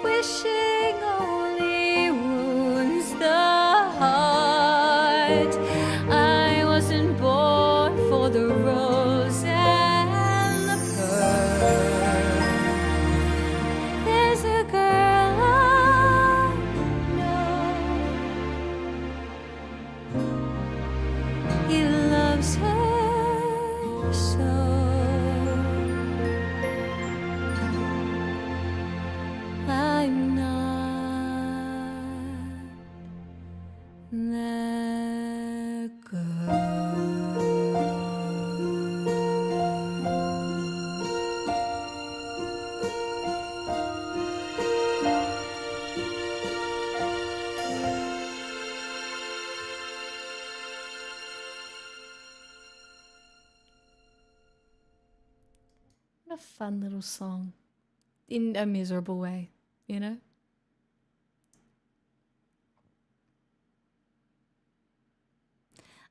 Wishing only wounds the heart. I wasn't born for the rose and the pearl. There's a girl I know. He loves her so. I'm not that girl. What a fun little song. In a miserable way, you know?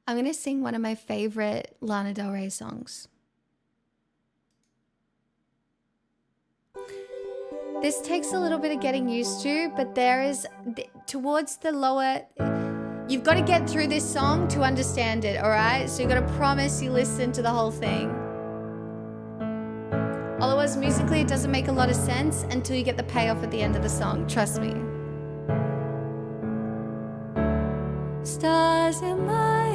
I'm going to sing one of my favorite Lana Del Rey songs. This takes a little bit of getting used to, but there is, towards the lower, you've got to get through this song to understand it, all right? So you've got to promise you listen to the whole thing. Otherwise, musically, it doesn't make a lot of sense until you get the payoff at the end of the song. Trust me. Stars in my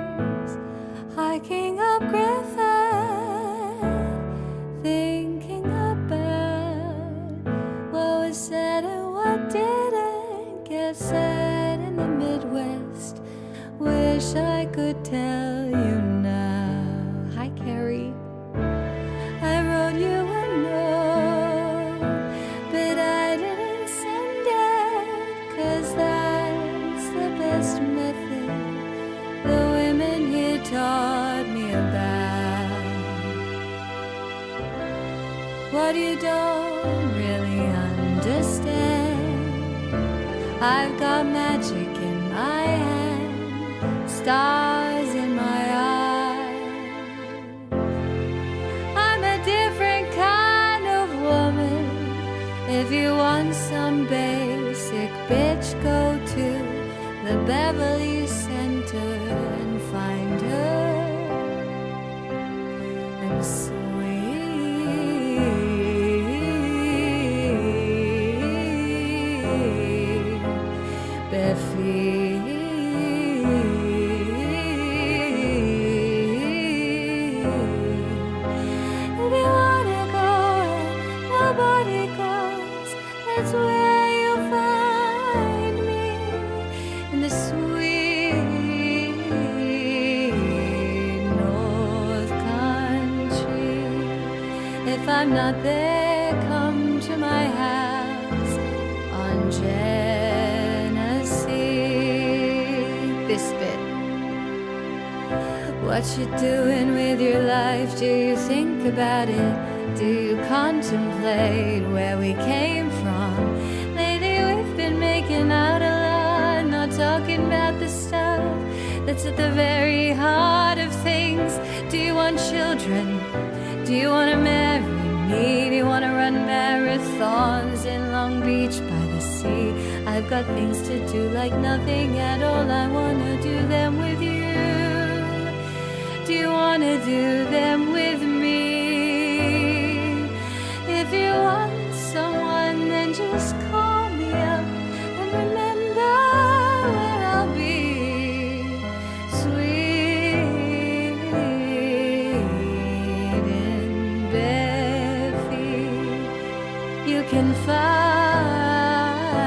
eyes, hiking up Griffith, thinking about what was said and what didn't get said in the Midwest. Wish I could tell you now. Hi, Carrie. I wrote you a note, but I didn't send it, 'cause that's the best method the women here taught me about. What you don't really understand, I've got magic in my hand, stars in my eyes. Different kind of woman. If you want some basic bitch, go to the Beverly Center and find her. And sweet Beffy. That's where you'll find me, in the sweet North Country. If I'm not there, come to my house on Genesee. This bit. What you doing with your life? Do you think about it? Do you contemplate where we came from? Lately we've been making out a lot, not talking about the stuff that's at the very heart of things. Do you want children? Do you want to marry me? Do you want to run marathons in Long Beach by the sea? I've got things to do like nothing at all. I want to do them with you. Do you want to do them with me? If you want someone, then just call me up and remember where I'll be. Sweet in Beffy, you can find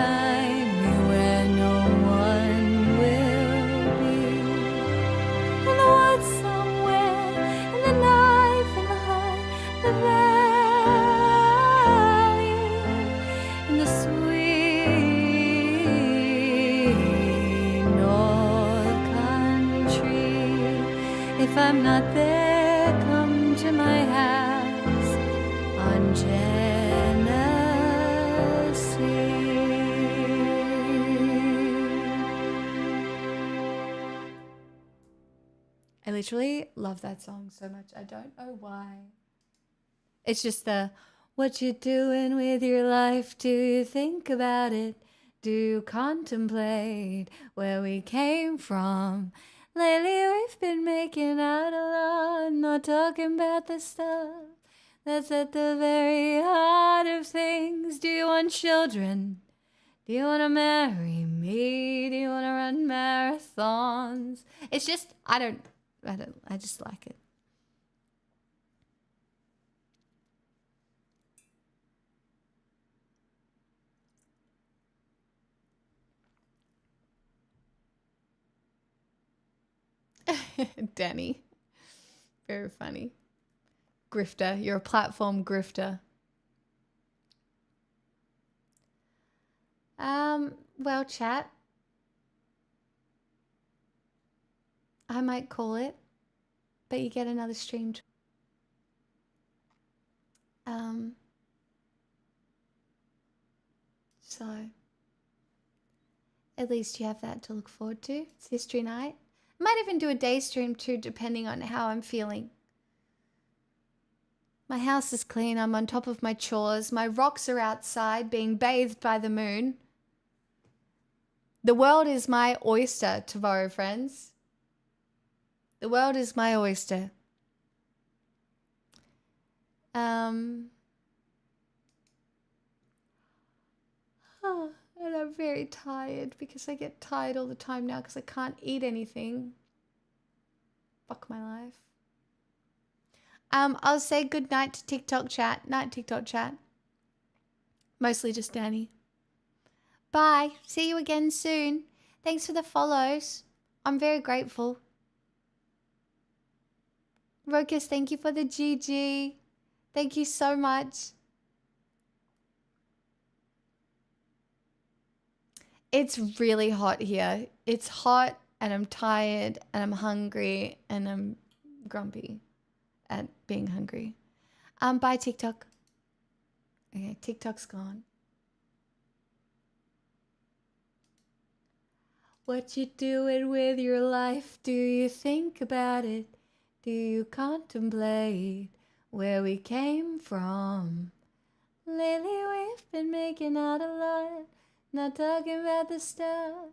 if I'm not there, come to my house on Genesee. I literally love that song so much. I don't know why. It's just the, what you doing with your life? Do you think about it? Do you contemplate where we came from? Lately we've been making out a lot, not talking about the stuff that's at the very heart of things. Do you want children? Do you want to marry me? Do you want to run marathons? It's just, I just like it. Danny. Very funny. Grifter. You're a platform grifter. Well, chat. I might call it, but you get another stream. So at least you have that to look forward to. It's history night. Might even do a day stream too, depending on how I'm feeling. My house is clean. I'm on top of my chores. My rocks are outside being bathed by the moon. The world is my oyster tomorrow, friends. The world is my oyster. And I'm very tired because I get tired all the time now because I can't eat anything. Fuck my life. I'll say good night to TikTok chat. Night, TikTok chat. Mostly just Danny. Bye. See you again soon. Thanks for the follows. I'm very grateful. Rokus, thank you for the GG. Thank you so much. It's really hot here. It's hot and I'm tired and I'm hungry and I'm grumpy at being hungry. Bye TikTok. Okay, TikTok's gone. What you doing with your life? Do you think about it? Do you contemplate where we came from? Lately we've been making out a lot, not talking about the stuff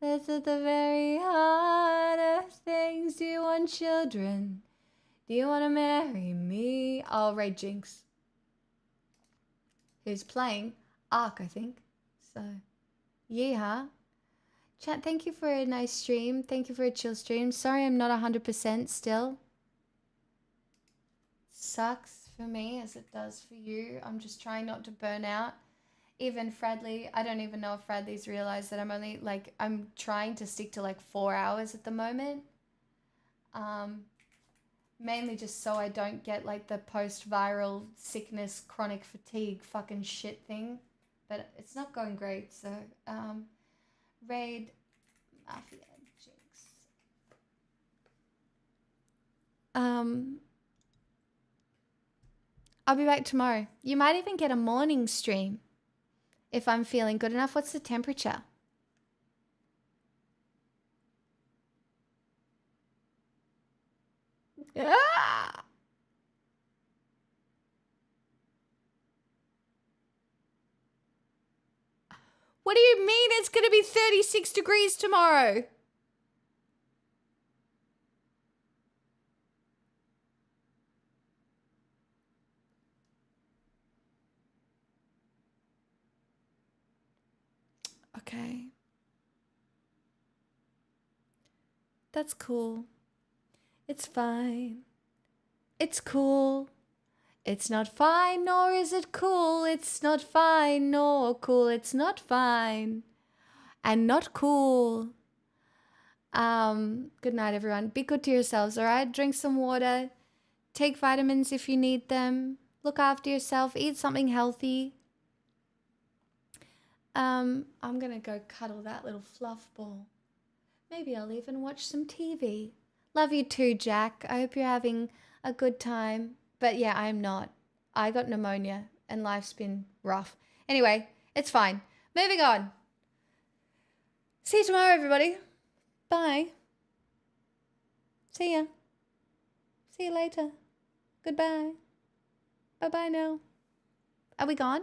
that's at the very heart of things. Do you want children? Do you want to marry me? Oh, Ray Jinx. Who's playing? Ark, I think. So, yeehaw. Chat, thank you for a nice stream. Thank you for a chill stream. Sorry I'm not 100% still. Sucks for me as it does for you. I'm just trying not to burn out. Even Fradley, I don't even know if Fradley's realized that I'm trying to stick to like 4 hours at the moment. Mainly just so I don't get like the post-viral sickness, chronic fatigue fucking shit thing. But it's not going great, so, Raid Mafia Jinx. I'll be back tomorrow. You might even get a morning stream if I'm feeling good enough. What's the temperature? Ah! What do you mean it's going to be 36 degrees tomorrow? Okay. That's cool. It's fine. It's cool. It's not fine, nor is it cool. It's not fine, nor cool. It's not fine. And not cool. Good night, everyone. Be good to yourselves, alright? Drink some water. Take vitamins if you need them. Look after yourself. Eat something healthy. I'm gonna go cuddle that little fluff ball. Maybe I'll even watch some TV. Love you too, Jack. I hope you're having a good time. But yeah, I'm not. I got pneumonia and life's been rough. Anyway, it's fine. Moving on. See you tomorrow, everybody. Bye. See ya. See you later. Goodbye. Bye-bye now. Are we gone?